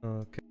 Okay.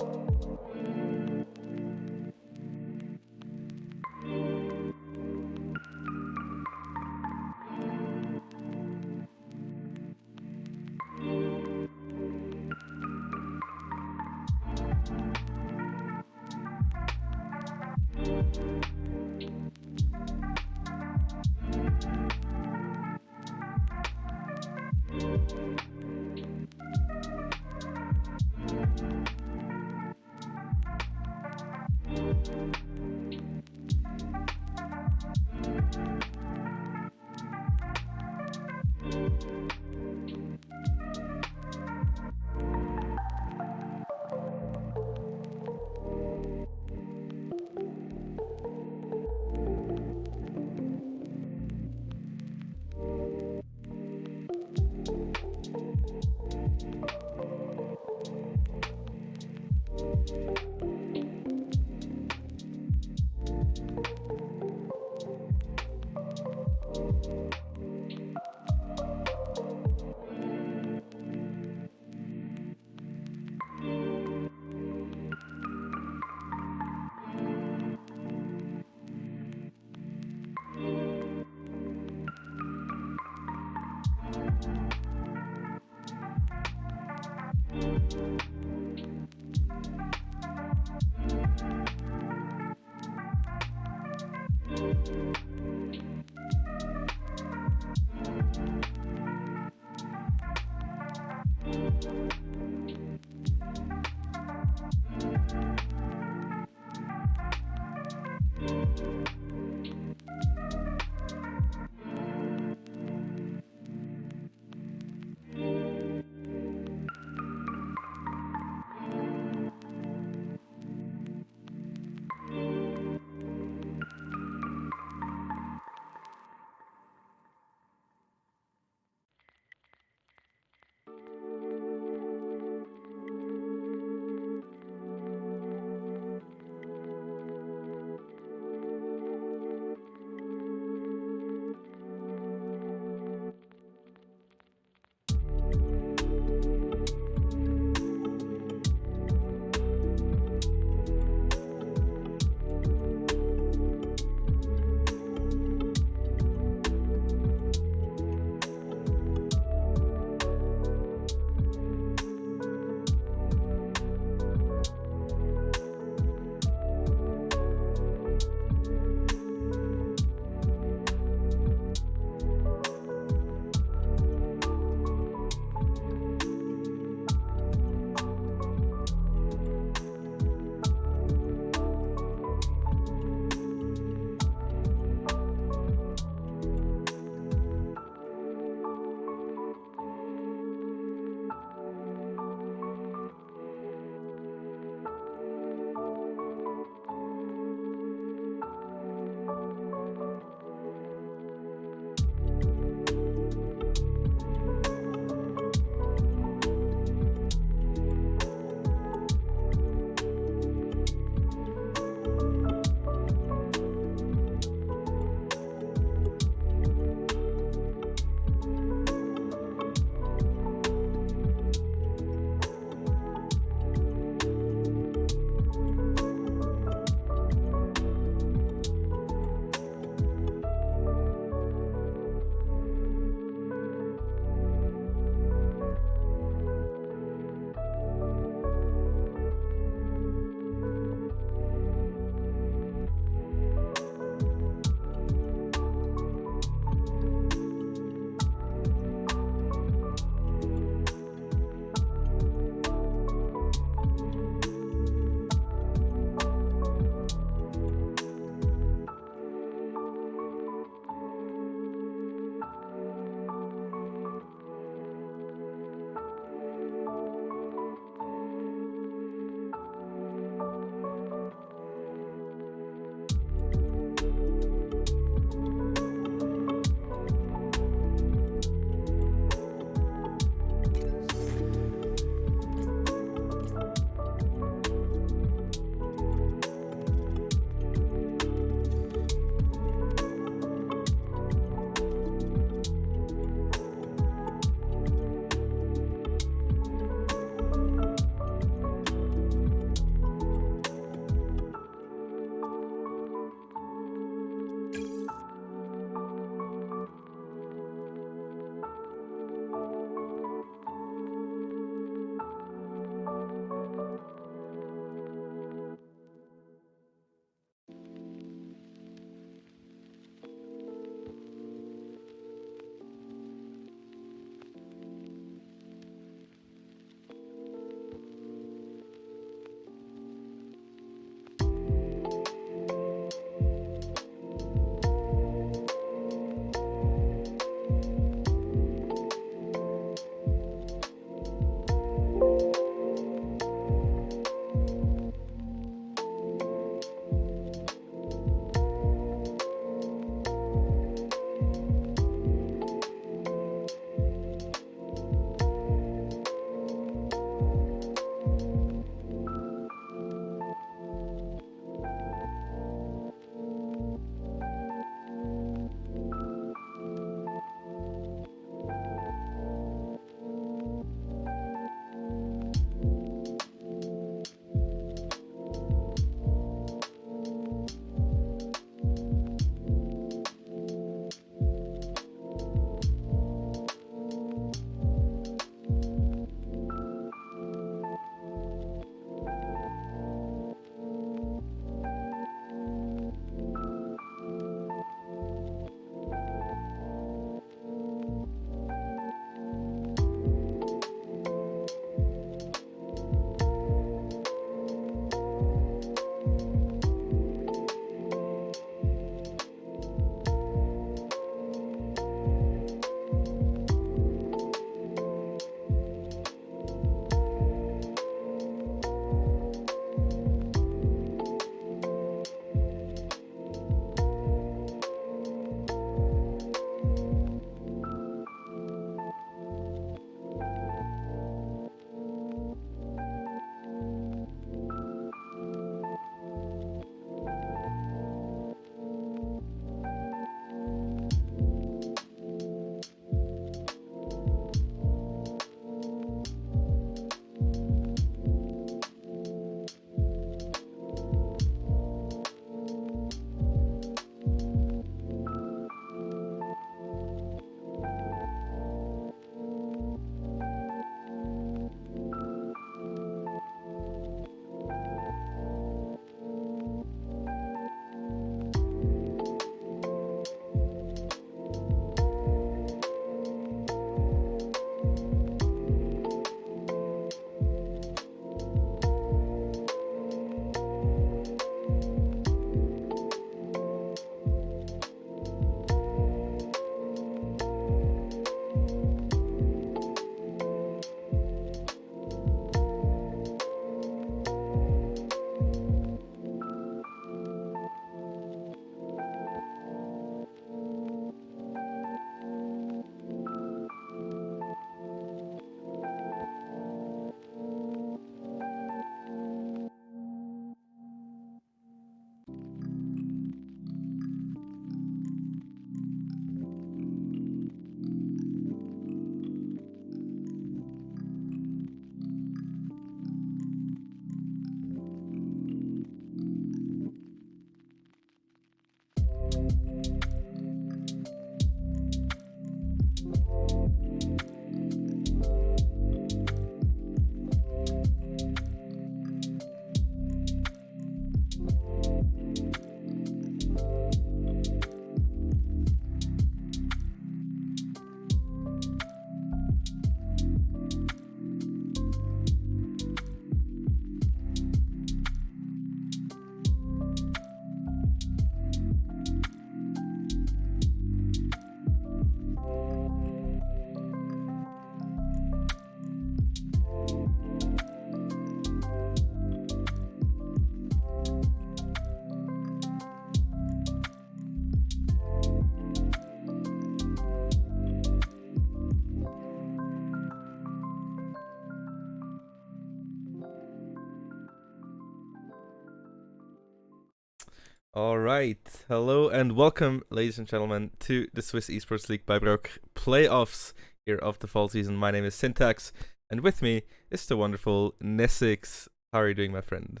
All right. Hello and welcome, ladies and gentlemen, to the Swiss Esports League by Brock playoffs here of the fall season. My name is Syntax, and with me is the wonderful Nessix. How are you doing, my friend?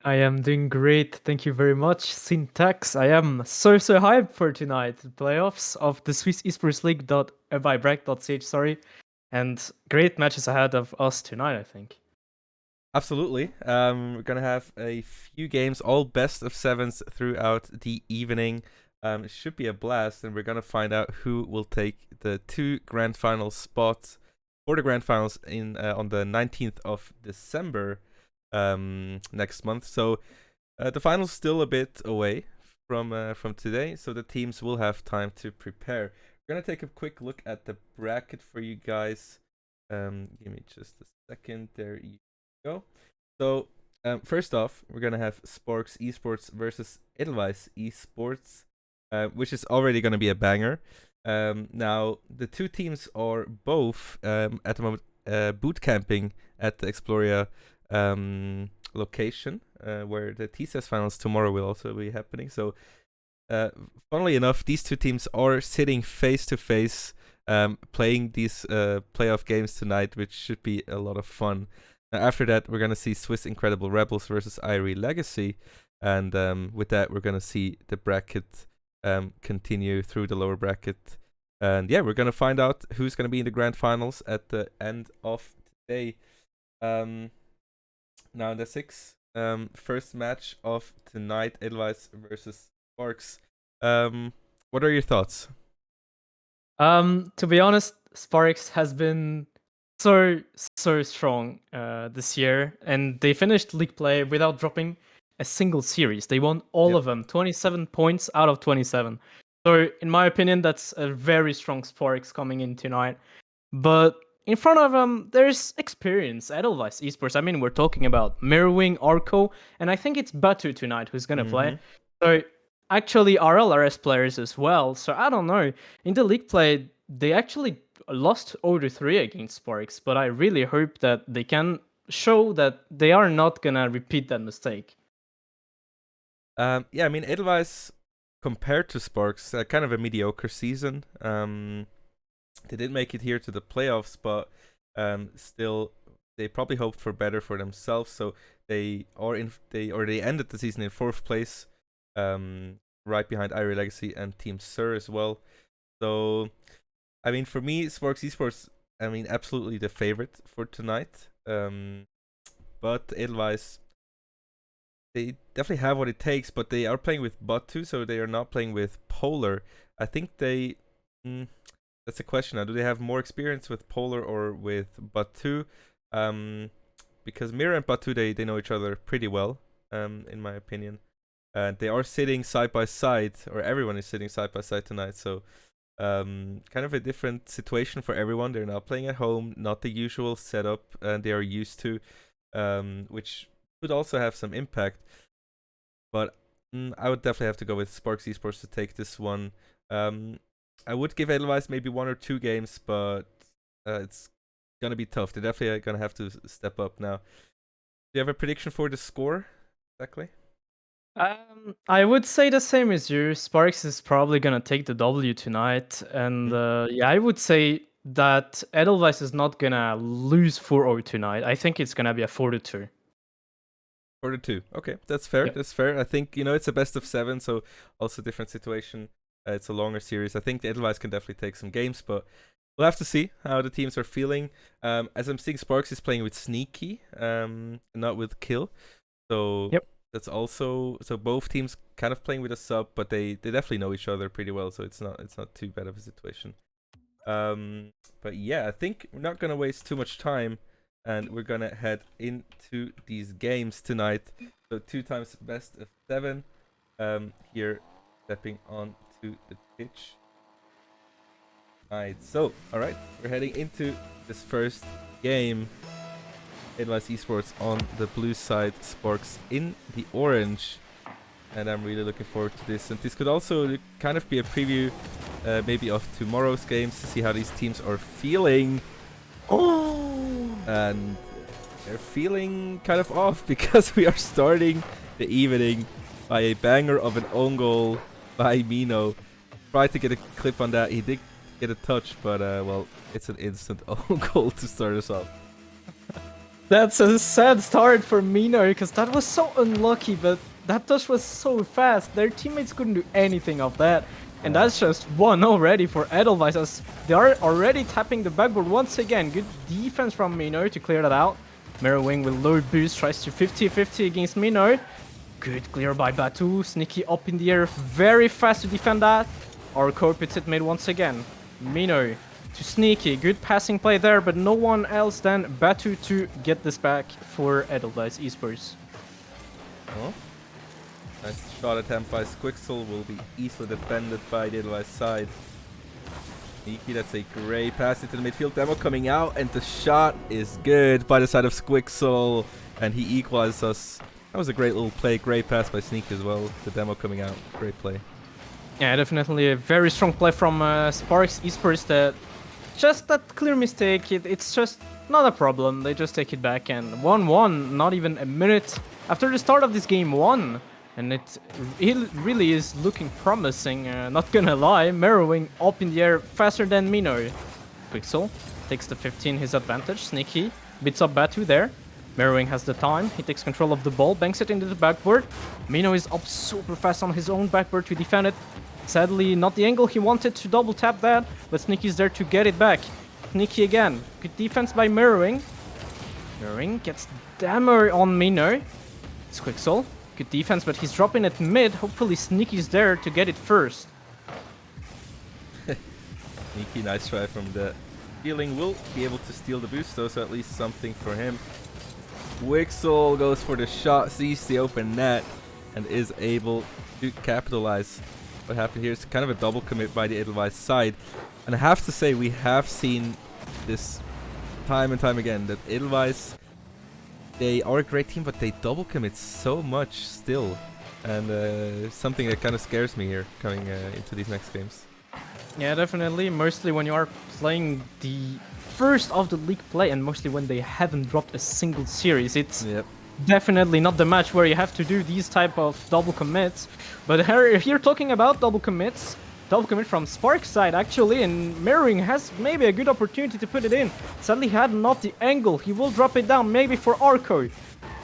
I am doing great. Thank you very much, Syntax. I am so hyped for tonight. The playoffs of the Swiss Esports League by Break.ch, sorry. And great matches ahead of us tonight, I think. Absolutely. We're gonna have a few games, all best of sevens throughout the evening. It should be a blast, and we're gonna find out who will take the two grand final spots for the grand finals in on the 19th of December next month. So the final's still a bit away from today, so the teams will have time to prepare. We're gonna take a quick look at the bracket for you guys. Give me just a second. There you go. So first off, we're gonna have Sporks Esports versus Edelweiss Esports, which is already gonna be a banger. Now the two teams are both at the moment boot camping at the Exploria location, where the TCS finals tomorrow will also be happening. So, funnily enough, these two teams are sitting face to face, playing these playoff games tonight, which should be a lot of fun. Now, after that, we're gonna see Swiss Incredible Rebels versus Irie Legacy, and with that, we're gonna see the bracket continue through the lower bracket. And yeah, we're gonna find out who's gonna be in the grand finals at the end of today. Now in the first match of tonight, Edelweiss versus Sparks. What are your thoughts? To be honest, Sparks has been so strong this year, and they finished league play without dropping a single series. They won all Yep. of them, 27 points out of 27. So, in my opinion, that's a very strong Sparks coming in tonight. But in front of them, there's experience. Edelweiss Esports. I mean, we're talking about Mirrorwing, Arco, and I think it's Batu tonight who's gonna play. Mm-hmm. So actually, RLRS players as well. So I don't know. In the league play, they actually lost 0-3 against Sparks, but I really hope that they can show that they are not gonna repeat that mistake. Yeah, I mean Edelweiss compared to Sparks, kind of a mediocre season. They didn't make it here to the playoffs, but still, they probably hoped for better for themselves. So they ended the season in fourth place, right behind Irie Legacy and Team Sur as well. So, I mean, for me, Sparks Esports, I mean, absolutely the favorite for tonight. But Edelweiss, they definitely have what it takes, but they are playing with Batu, so they are not playing with Polar. I think they. That's a question now. Do they have more experience with Polar or with Batu? Because Mira and Batu, they know each other pretty well, in my opinion. They are sitting side by side, or everyone is sitting side by side tonight. So, kind of a different situation for everyone. They're not playing at home, not the usual setup, and they are used to, which could also have some impact. But I would definitely have to go with Sparks Esports to take this one. I would give Edelweiss maybe one or two games, but it's gonna be tough. They're definitely gonna have to step up now. Do you have a prediction for the score exactly? I would say the same as you. Sparks is probably gonna take the W tonight, and yeah, I would say that Edelweiss is not gonna lose 4-0 tonight. I think it's gonna be a 4-2. 4-2. Okay, that's fair. Yep. That's fair. I think it's a best of seven, so also different situation. It's a longer series. I think the Edelweiss can definitely take some games, but we'll have to see how the teams are feeling. As I'm seeing, Sparks is playing with Sneaky, not with Kill. So Yep. that's also both teams kind of playing with a sub, but they definitely know each other pretty well, so it's not too bad of a situation. But yeah, I think we're not gonna waste too much time, and we're gonna head into these games tonight. So 2 times best of seven. Here stepping onto the pitch. Alright, so alright, we're heading into this first game. Edelweiss Esports on the blue side, Sparks in the orange. And I'm really looking forward to this. And this could also kind of be a preview maybe of tomorrow's games to see how these teams are feeling. Oh. And they're feeling kind of off because we are starting the evening by a banger of an own goal by Mino. Tried to get a clip on that. He did get a touch, but well, it's an instant own goal to start us off. That's a sad start for Mino, because that was so unlucky, but that touch was so fast. Their teammates couldn't do anything of that. And that's just one already for Edelweiss, as they are already tapping the backboard once again. Good defense from Mino to clear that out. Mirrorwing with low boost tries to 50-50 against Mino. Good clear by Batu. Sneaky up in the air, very fast to defend that. Arco puts it mid once again. Mino to Sneaky. Good passing play there, but no one else than Batu to get this back for Edelweiss Esports. Oh. Nice shot attempt by Squixel, will be easily defended by the Edelweiss side. Sneaky, that's a great pass into the midfield. Demo coming out, and the shot is good by the side of Squixel, and he equalizes us. That was a great little play, great pass by Sneaky as well. The demo coming out, great play. Yeah, definitely a very strong play from Sparks Esports. That just that clear mistake, it's just not a problem. They just take it back, and 1-1, not even a minute after the start of this game 1. And it really is looking promising, not gonna lie. Mirrorwing up in the air faster than Mino. Quixel takes the 15, his advantage. Sneaky beats up Batu there. Mirrorwing has the time. He takes control of the ball, banks it into the backboard. Mino is up super fast on his own backboard to defend it. Sadly, not the angle he wanted to double tap that, but Sneaky's there to get it back. Sneaky again. Good defense by Mirrorwing. Mirrorwing gets dammer on Mino. It's Quixel. Good defense, but he's dropping it mid. Hopefully Sneaky's there to get it first. Sneaky, nice try from the healing. Will be able to steal the boost though, so at least something for him. Wixel goes for the shot, sees the open net, and is able to capitalize. What happened here is kind of a double commit by the Edelweiss side. And I have to say, we have seen this time and time again, that Edelweiss, they are a great team, but they double commit so much still. And something that kind of scares me here coming into these next games. Yeah, definitely. Mostly when you are playing the first of the league play, and mostly when they haven't dropped a single series. It's definitely not the match where you have to do these type of double commits. But if you're talking about double commits, double commit from Spark's side actually, and Mirroring has maybe a good opportunity to put it in. Sadly, he had not the angle. He will drop it down maybe for Arco.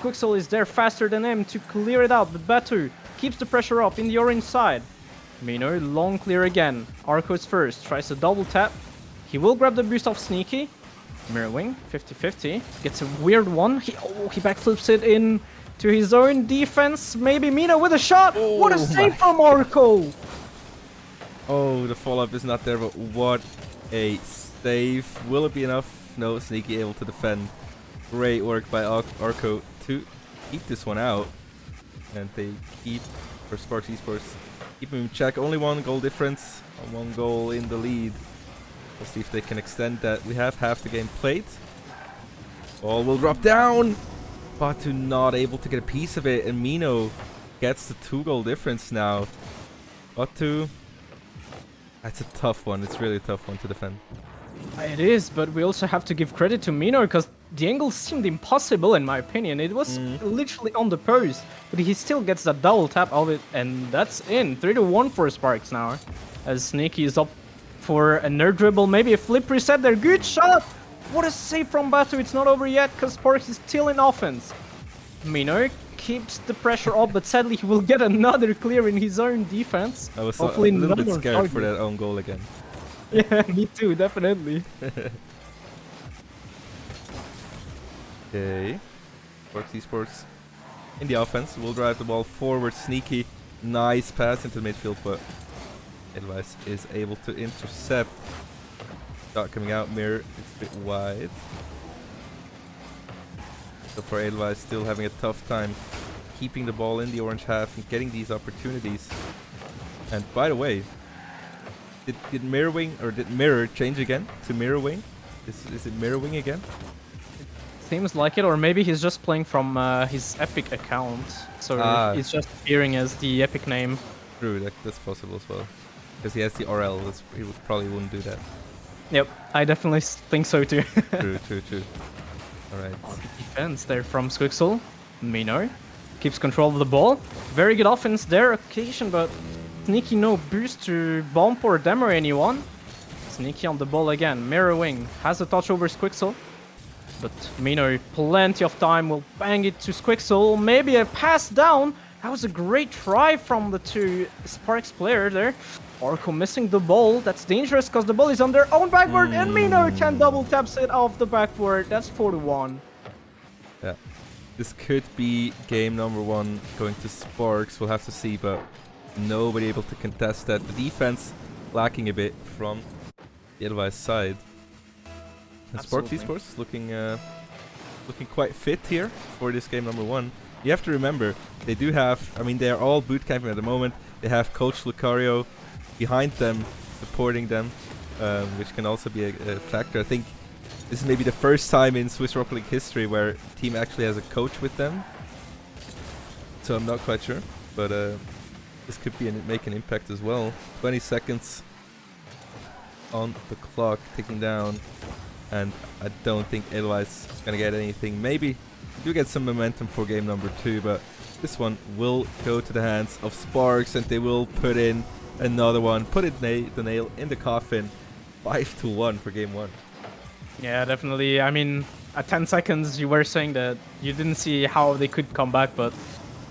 Quixel is there faster than him to clear it out, but Batu keeps the pressure up in the orange side. Mino, long clear again. Arco's first, tries to double tap. He will grab the boost off Sneaky. Mirrorwing, 50-50. Gets a weird one. He backflips it in to his own defense. Maybe Mino with a shot. Oh, what a save from Arco! Oh, the follow-up is not there, but what a save. Will it be enough? No, Sneaky able to defend. Great work by Arco to keep this one out. And they keep, for Sparks Esports, keep him in check. Only one goal difference, one goal in the lead. We'll see if they can extend that. We have half the game played. Ball will drop down. Batu not able to get a piece of it. And Mino gets the 2-goal difference now. Batu, that's a tough one. It's really a tough one to defend. It is, but we also have to give credit to Mino, because the angle seemed impossible in my opinion. It was literally on the post, but he still gets that double tap of it, and that's in. 3-1 for Sparks now, as Sneaky is up for a nerd dribble, maybe a flip reset there. Good shot! What a save from Batu. It's not over yet, because Sparks is still in offense. Mino keeps the pressure up, but sadly he will get another clear in his own defense. I was hopefully a little bit scared for that own goal again. Yeah, me too, definitely. Okay. Sparks Esports in the offense. Will drive the ball forward. Sneaky. Nice pass into the midfield, but Edelweiss is able to intercept. Shot coming out. Mirror. It's a bit wide. So for Edelweiss, still having a tough time keeping the ball in the orange half and getting these opportunities. And by the way, did Mirrorwing, or did Mirror change again to Mirrorwing? Is it Mirrorwing again? Seems like it, or maybe he's just playing from his Epic account, so it's just appearing as the Epic name. True, that's possible as well. Because he has the RL, he probably wouldn't do that. Yep, I definitely think so too. True. Alright. Good defense there from Squixel. Mino keeps control of the ball. Very good offense there, occasion, but Sneaky no boost to bump or demo anyone. Sneaky on the ball again. Mirrorwing has a touch over Squixel. But Mino, plenty of time, will bang it to Squixel. Maybe a pass down. That was a great try from the two Sparks player there. Orko missing the ball. That's dangerous because the ball is on their own backboard. And Mino can double taps it off the backboard. That's 4-1. Yeah. This could be game number 1 going to Sparks. We'll have to see, but nobody able to contest that. The defense lacking a bit from the Edelweiss side. And Sparks Esports looking quite fit here for this game number 1. You have to remember, they do have, I mean, they are all boot camping at the moment. They have Coach Lucario behind them, supporting them, which can also be a factor. I think this is maybe the first time in Swiss Rocket League history where a team actually has a coach with them. So I'm not quite sure, but this could be make an impact as well. 20 seconds on the clock, ticking down, and I don't think Edelweiss is going to get anything. Maybe do get some momentum for game number 2, but this one will go to the hands of Sparks, and they will put in another one, put it the nail in the coffin. 5-1 for game 1. Yeah, definitely. I mean, at 10 seconds, you were saying that you didn't see how they could come back, but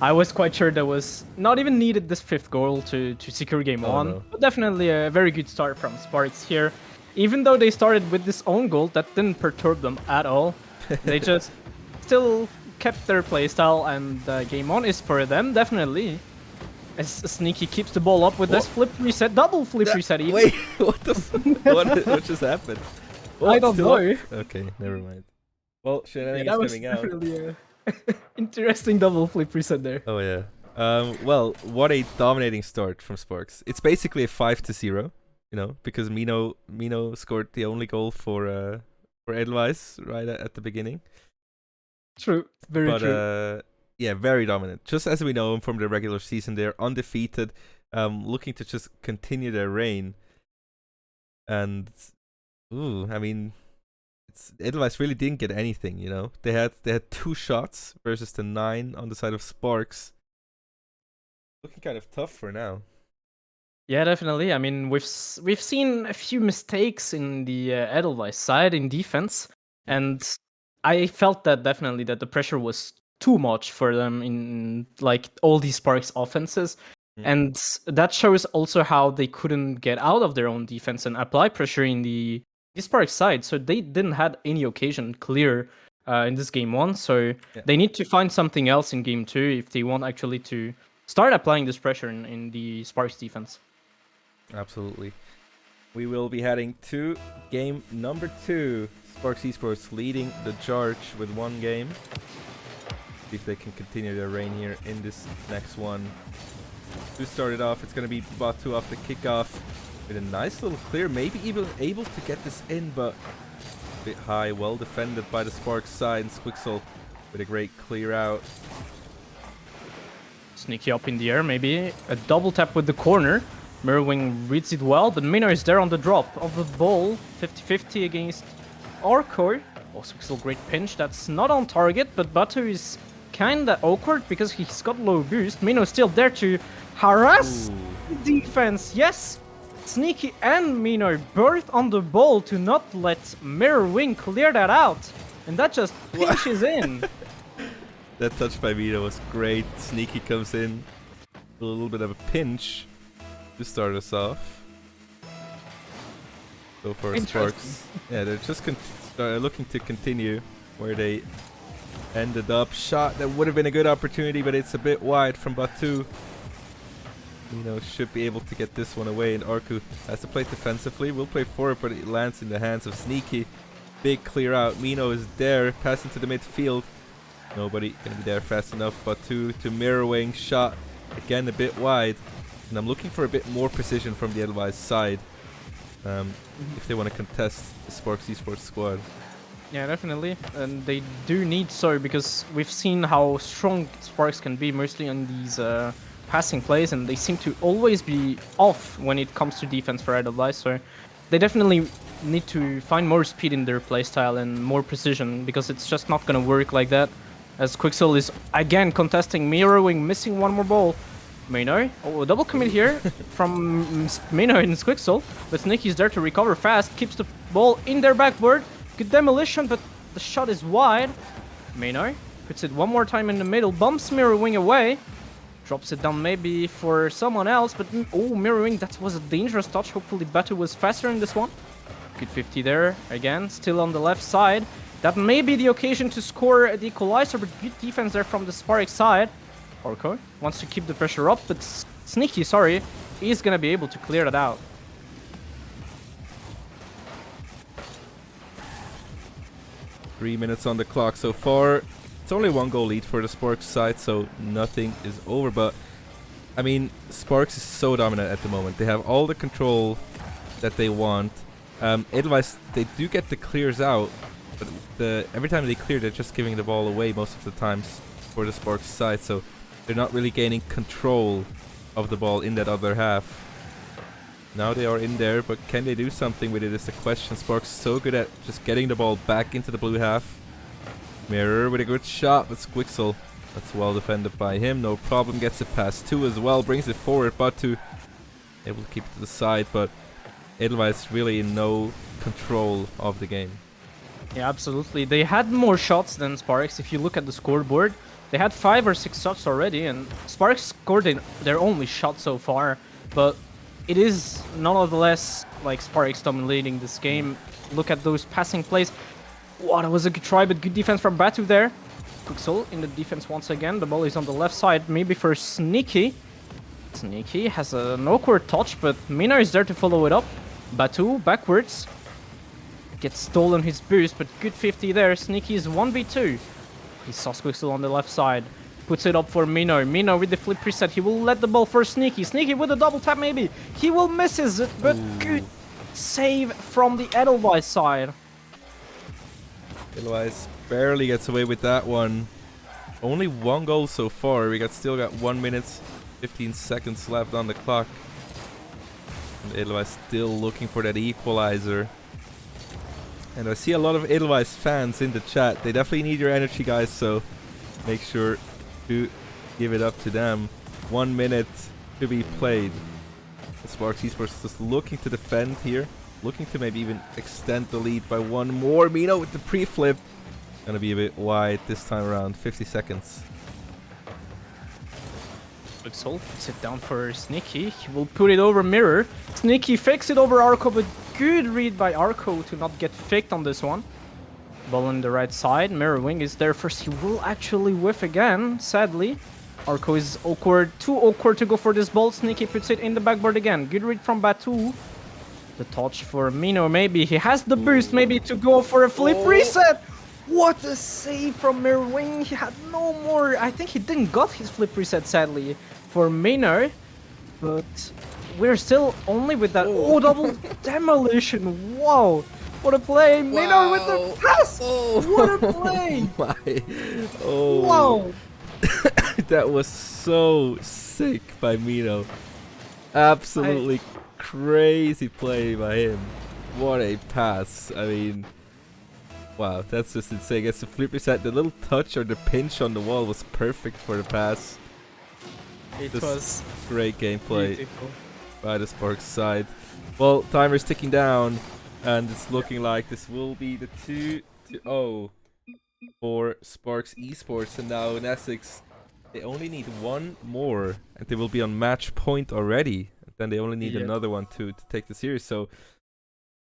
I was quite sure that was not even needed this 5th goal to secure game 1. No. But definitely a very good start from Sparks here. Even though they started with this own goal, that didn't perturb them at all. They just still kept their playstyle, and game 1 is for them, definitely. As Sneaky keeps the ball up with this flip reset, double flip reset even. Wait, what the what just happened? I don't know. Okay, never mind. Well, shenanigans coming out. That was definitely interesting double flip reset there. Oh yeah. Well, what a dominating start from Sparks. It's basically a 5-0, you know, because Mino scored the only goal for Edelweiss right at the beginning. True, very true. Yeah, very dominant. Just as we know them from the regular season, they're undefeated, looking to just continue their reign. And I mean, Edelweiss really didn't get anything, you know. They had 2 shots versus the 9 on the side of Sparks. Looking kind of tough for now. Yeah, definitely. I mean, we've seen a few mistakes in the Edelweiss side in defense, and I felt that definitely that the pressure was too much for them in like all these Sparks offenses. And that shows also how they couldn't get out of their own defense and apply pressure in the Sparks side. So they didn't have any occasion clear in this game 1. So they need to find something else in game 2 if they want actually to start applying this pressure in the Sparks defense. Absolutely. We will be heading to game number 2. Sparks Esports leading the charge with 1 game. See if they can continue their reign here in this next one. To start it off, it's going to be Batu off the kickoff with a nice little clear. Maybe even able to get this in, but a bit high. Well defended by the Sparks side. And Squixel with a great clear out. Sneaky up in the air, maybe a double tap with the corner. Mirrorwing reads it well, but Mino is there on the drop of the ball. 50-50 against Orko. Also, still great pinch. That's not on target, but Batu is kinda awkward because he's got low boost. Mino still there to harass defense. Yes, Sneaky and Mino both on the ball to not let Mirrorwing clear that out. And that just pinches in. That touch by Mino was great. Sneaky comes in. A little bit of a pinch to start us off. So for Sparks. Yeah, they're just looking to continue where they ended up. Shot that would have been a good opportunity, but it's a bit wide from Batu. Mino should be able to get this one away, and Orko has to play defensively. Will play forward, but it lands in the hands of Sneaky. Big clear out. Mino is there, passing to the midfield. Nobody can be there fast enough. Batu to Mirrorwing. Shot again a bit wide. And I'm looking for a bit more precision from the Edelweiss side if they want to contest the Sparks Esports squad. Yeah, definitely. And they do need so, because we've seen how strong Sparks can be mostly on these passing plays, and they seem to always be off when it comes to defense for Edelweiss. So they definitely need to find more speed in their playstyle and more precision, because it's just not going to work like that. as Quixel is again contesting, mirroring, missing one more ball. Mino, oh, double commit here from Mino and Quixel, but Sneaky's there to recover fast, keeps the ball in their backboard. Good demolition, but the shot is wide. Mino puts it one more time in the middle, bumps Mirrorwing away, drops it down maybe for someone else, but oh, Mirrorwing, that was a dangerous touch. Hopefully Batu was faster in this one. Good 50 there, again, still on the left side. That may be the occasion to score the equalizer, but good defense there from the Spark side. Orko wants to keep the pressure up, but Sneaky, sorry, is gonna be able to clear that out. Three minutes on the clock so far. It's only one goal lead for the Sparks side, so nothing is over. But I mean, Sparks is so dominant at the moment. They have all the control that they want. Edelweiss, they do get the clears out, but every time they clear, they're just giving the ball away most of the times for the Sparks side. So they're not really gaining control of the ball in that other half. Now they are in there, but can they do something with it is the question. Sparks so good at just getting the ball back into the blue half. Mirror with a good shot, but Squixel, that's well defended by him. No problem, gets it past 2 as well, brings it forward. Batu able to keep it to the side, but Edelweiss really in no control of the game. Yeah, absolutely. They had more shots than Sparks. If you look at the scoreboard, they had 5 or 6 shots already, and Sparks scored in their only shot so far. But it is nonetheless like Sparks dominating this game. Look at those passing plays. Wow, that was a good try, but good defense from Batu there. Quixel in the defense once again. The ball is on the left side, maybe for Sneaky. Sneaky has an awkward touch, but Mina is there to follow it up. Batu backwards. Gets stolen his boost, but good 50 there. Sneaky is 1v2. He saw Squixel on the left side. Puts it up for Mino. Mino with the flip reset. He will let the ball for Sneaky. Sneaky with a double tap maybe. He will misses it, but good save from the Edelweiss side. Edelweiss barely gets away with that one. Only one goal so far. We still got 1 minute, 15 seconds left on the clock. And Edelweiss still looking for that equalizer. And I see a lot of Edelweiss fans in the chat. They definitely need your energy, guys, so make sure to give it up to them. 1 minute to be played. Sparks Esports just looking to defend here. Looking to maybe even extend the lead by one more. Mino with the pre-flip. Gonna be a bit wide this time around. 50 seconds. Quixel puts it down for Sneaky. He will put it over Mirror. Sneaky fakes it over Arco, but good read by Arco to not get faked on this one. Ball on the right side. Mirrorwing is there first. He will actually whiff again, sadly. Arco is awkward. Too awkward to go for this ball. Sneaky puts it in the backboard again. Good read from Batu. The touch for Mino, maybe. He has the boost, maybe, to go for a flip reset. What a save from Mirrorwing. He had no more. I think he didn't got his flip reset, sadly, for Mino. But we're still only with that. Oh, double demolition. Wow. What a play. Wow. Mino with the pass. Oh. What a play. Oh. Wow. That was so sick by Mino. Absolutely crazy play by him. What a pass. I mean, wow, that's just insane. Gets the flip reset. The little touch or the pinch on the wall was perfect for the pass. It just was great gameplay beautiful by the Sparks side. Well, timer's ticking down, and it's looking like this will be the 2-0 for Sparks Esports. And now in Essex, they only need one more, and they will be on match point already. Then they only need another one to take the series. So,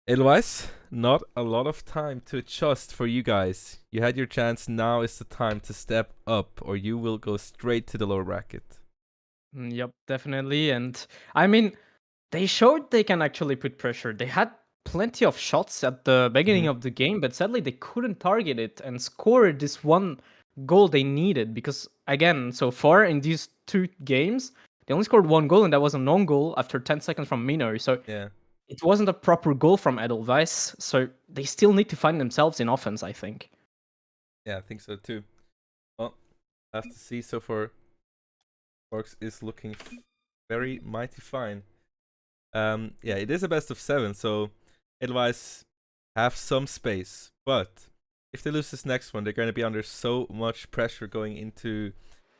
Edelweiss, not a lot of time to adjust for you guys. You had your chance. Now is the time to step up, or you will go straight to the lower bracket. Yep, definitely. And I mean, they showed they can actually put pressure. They had plenty of shots at the beginning of the game, but sadly they couldn't target it and score this one goal they needed. Because again, so far in these 2 games, they only scored 1 goal, and that was a non-goal after 10 seconds from Mino. So Yeah. it wasn't a proper goal from Edelweiss. So they still need to find themselves in offense, I think. Yeah, I think so too. Well, I have to see. So far, Sparks is looking very mighty fine. Yeah, it is a best of 7, so Edelweiss have some space, but if they lose this next one, they're going to be under so much pressure going into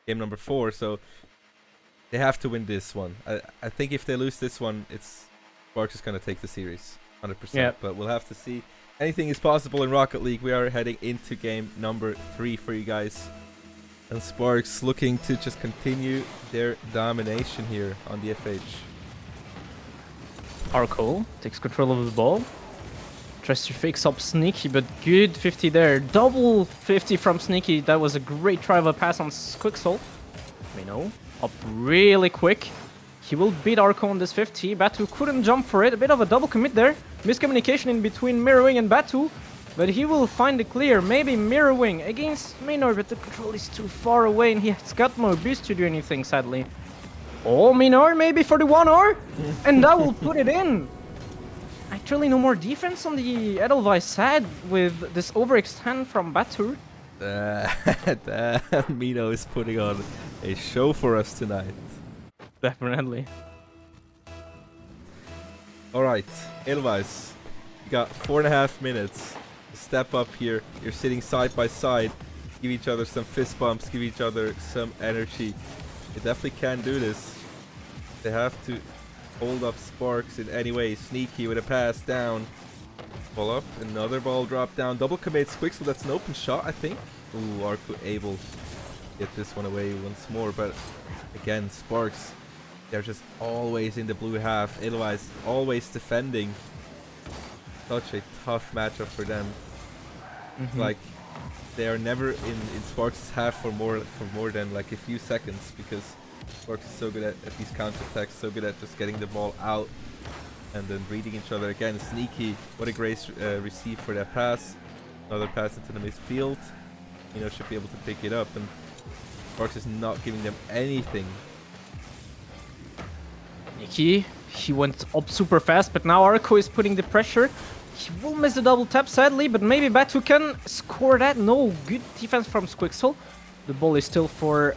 game number 4. So they have to win this one. I think if they lose this one, Sparks is going to take the series 100%. Yeah. But we'll have to see. Anything is possible in Rocket League. We are heading into game number 3 for you guys. And Sparks looking to just continue their domination here on the FH. Arco takes control of the ball. Tries to fix up Sneaky, but good 50 there. Double 50 from Sneaky. That was a great driver pass on Quicksol. Mino up really quick. He will beat Arco on this 50. Batu couldn't jump for it. A bit of a double commit there. Miscommunication in between Mirrorwing and Batu. But he will find the clear. Maybe Mirrorwing against Minor, but the control is too far away and he has got no boost to do anything, sadly. Oh, Minor maybe for the 1R. And that will put it in. Actually, no more defense on the Edelweiss side with this overextend from Batu. Mino is putting on a show for us tonight. Definitely. Alright, Edelweiss, you got 4.5 minutes to step up here. You're sitting side by side. Give each other some fist bumps, give each other some energy. They definitely can do this. They have to hold up Sparks in any way. Sneaky with a pass down. Ball up, another ball drop down. Double commits Quicksel, that's an open shot, I think. Ooh, Arco able to get this one away once more, but again, Sparks, they're just always in the blue half. Otherwise, always defending. Such a tough matchup for them. Like, they are never in Sparks' half for more than like a few seconds, because Sparks is so good at these counterattacks, so good at just getting the ball out and then reading each other. Again, Sneaky, what a great receive for that pass. Another pass into the midfield. Should be able to pick it up, and Sparks is not giving them anything. Nikki, he went up super fast, but now Arco is putting the pressure. He will miss the double tap, sadly, but maybe Batu can score that. No, good defense from Squixel. The ball is still for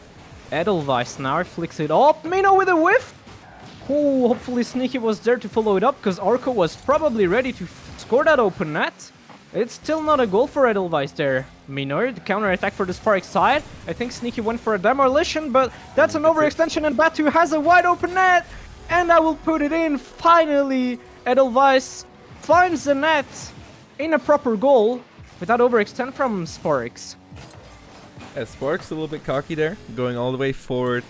Edelweiss now. Flicks it up. Mino with a whiff. Oh, hopefully Sneaky was there to follow it up, because Arco was probably ready to score that open net. It's still not a goal for Edelweiss there. Minor, the counter-attack for the Spark side. I think Sneaky went for a demolition, but that's an overextension, and Batu has a wide open net. And I will put it in. Finally, Edelweiss finds the net in a proper goal without overextend from Sparks. Yeah, Sparks a little bit cocky there, going all the way forward.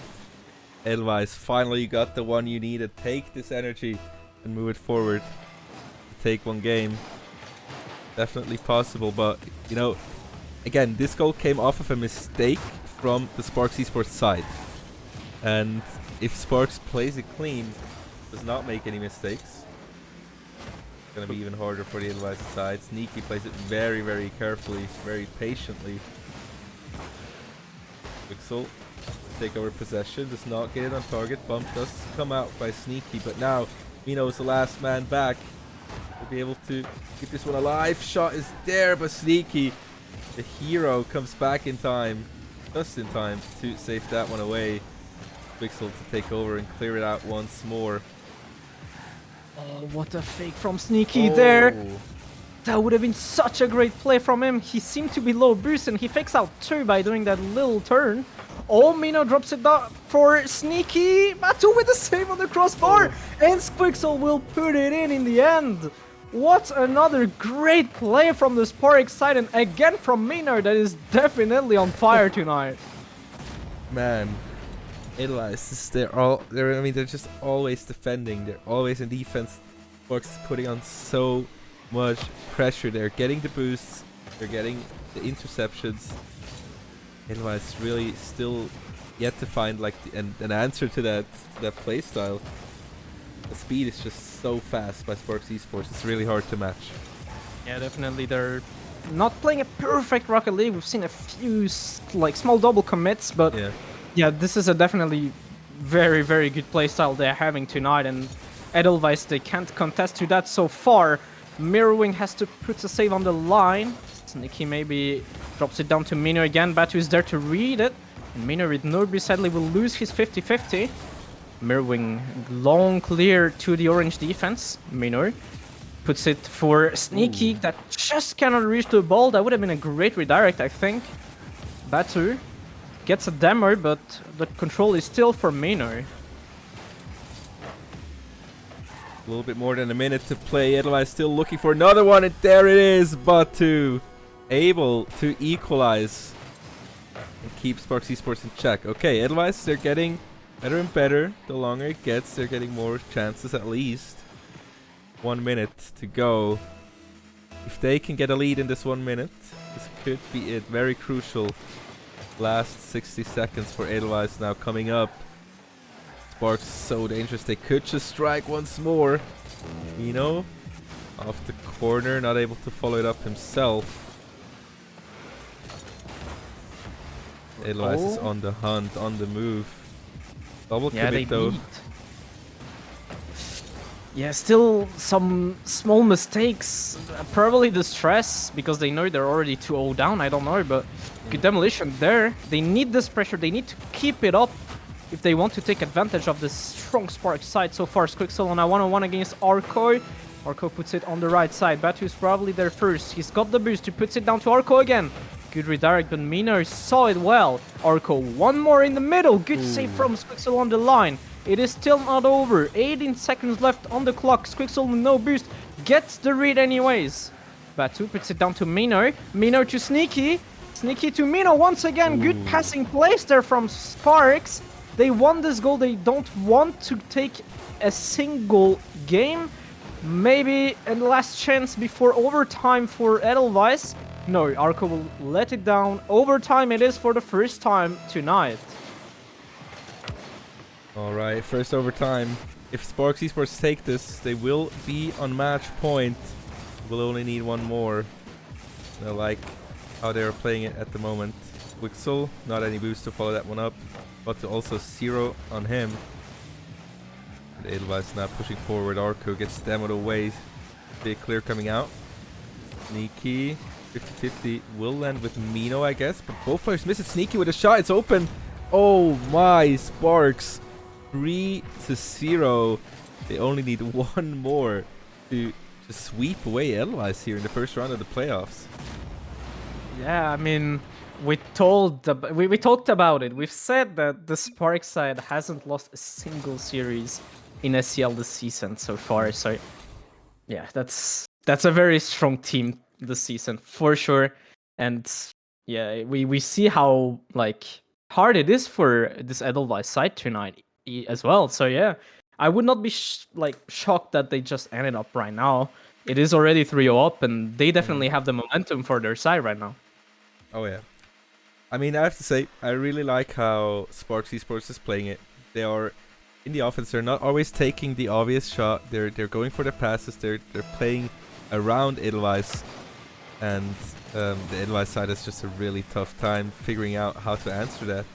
Edelweiss, finally you got the one you needed. Take this energy and move it forward. Take one game. Definitely possible, but again, this goal came off of a mistake from the Sparks Esports side. And if Sparks plays it clean, does not make any mistakes, it's going to be even harder for the Edelweiss side. Sneaky plays it very, very carefully, very patiently. Pixel take over possession, does not get it on target. Bump does come out by Sneaky, but now Mino is the last man back. Will be able to keep this one alive. Shot is there, but Sneaky, the hero, comes back in time, just in time to save that one away. Pixel to take over and clear it out once more. Oh, what a fake from Sneaky there. That would have been such a great play from him. He seemed to be low boost and he fakes out too by doing that little turn. Oh, Mino drops it down for Sneaky. Batu with the save on the crossbar. And Squixel will put it in the end. What another great play from the Spark side, and again from Mino, that is definitely on fire tonight. Man, Edelweiss, they're just always defending. They're always in defense. Sparks is putting on so much pressure. They're getting the boosts. They're getting the interceptions. Edelweiss really still yet to find like an answer to that play style. The speed is just so fast by Sparks Esports. It's really hard to match. Yeah, definitely. They're not playing a perfect Rocket League. We've seen a few small double commits, but yeah, this is a definitely very, very good playstyle they're having tonight. And Edelweiss, they can't contest to that so far. Mirrorwing has to put a save on the line. Sneaky maybe drops it down to Mino again. Batu is there to read it. And Mino with Norby sadly will lose his 50-50. Mirrorwing long clear to the orange defense. Minor Puts it for Sneaky that just cannot reach the ball. That would have been a great redirect, I think. Batu gets a demo, but the control is still for Mino. A little bit more than a minute to play. Edelweiss still looking for another one, and there it is. Batu able to equalize and keep Sparks Esports in check. Okay, Edelweiss, they're getting better and better. The longer it gets, they're getting more chances at least. 1 minute to go. If they can get a lead in this 1 minute, this could be it. Very crucial. Last 60 seconds for Edelweiss now coming up. Sparks so dangerous. They could just strike once more. Mino off the corner, not able to follow it up himself. Edelweiss is on the hunt, on the move. Double commit though. Yeah, still some small mistakes. Probably the stress, because they know they're already 2-0 down, I don't know, but good demolition there. They need this pressure, they need to keep it up if they want to take advantage of this strong Spark side. So far, Squixel on a 1-on-1 against Arco. Arco puts it on the right side. Batu is probably there first. He's got the boost, he puts it down to Arco again. Good redirect, but Mino saw it well. Arco, one more in the middle. Good save from Squixel on the line. It is still not over. 18 seconds left on the clock. Squixel with no boost gets the read anyways. Batu puts it down to Mino. Mino to Sneaky. Sneaky to Mino once again. Good passing plays there from Sparks. They won this goal. They don't want to take a single game. Maybe a last chance before overtime for Edelweiss. No, Arco will let it down. Overtime it is for the first time tonight. Alright, first overtime. If Sparks Esports take this, they will be on match point. We'll only need one more. I like how they're playing it at the moment. Wixel, not any boost to follow that one up, but also 0 on him. And Edelweiss now pushing forward. Arco gets demoed away. Big clear coming out. Sneaky, 50-50 will land with Mino, I guess, but both players miss it. Sneaky with a shot, it's open. Oh my, Sparks. 3-0. They only need one more to sweep away Edelweiss here in the first round of the playoffs. Yeah, I mean, we talked about it. We've said that the Spark side hasn't lost a single series in SEL this season so far. So yeah, that's a very strong team this season for sure. And yeah, we see how like hard it is for this Edelweiss side tonight as well. So yeah, I would not be shocked that they just ended up right now. It is already 3-0 up, and they definitely have the momentum for their side right now. Oh yeah. I mean, I have to say, I really like how Sparks Esports is playing it. They are in the offense. They're not always taking the obvious shot. They're going for the passes. They're playing around Edelweiss, and the Edelweiss side has just a really tough time figuring out how to answer that.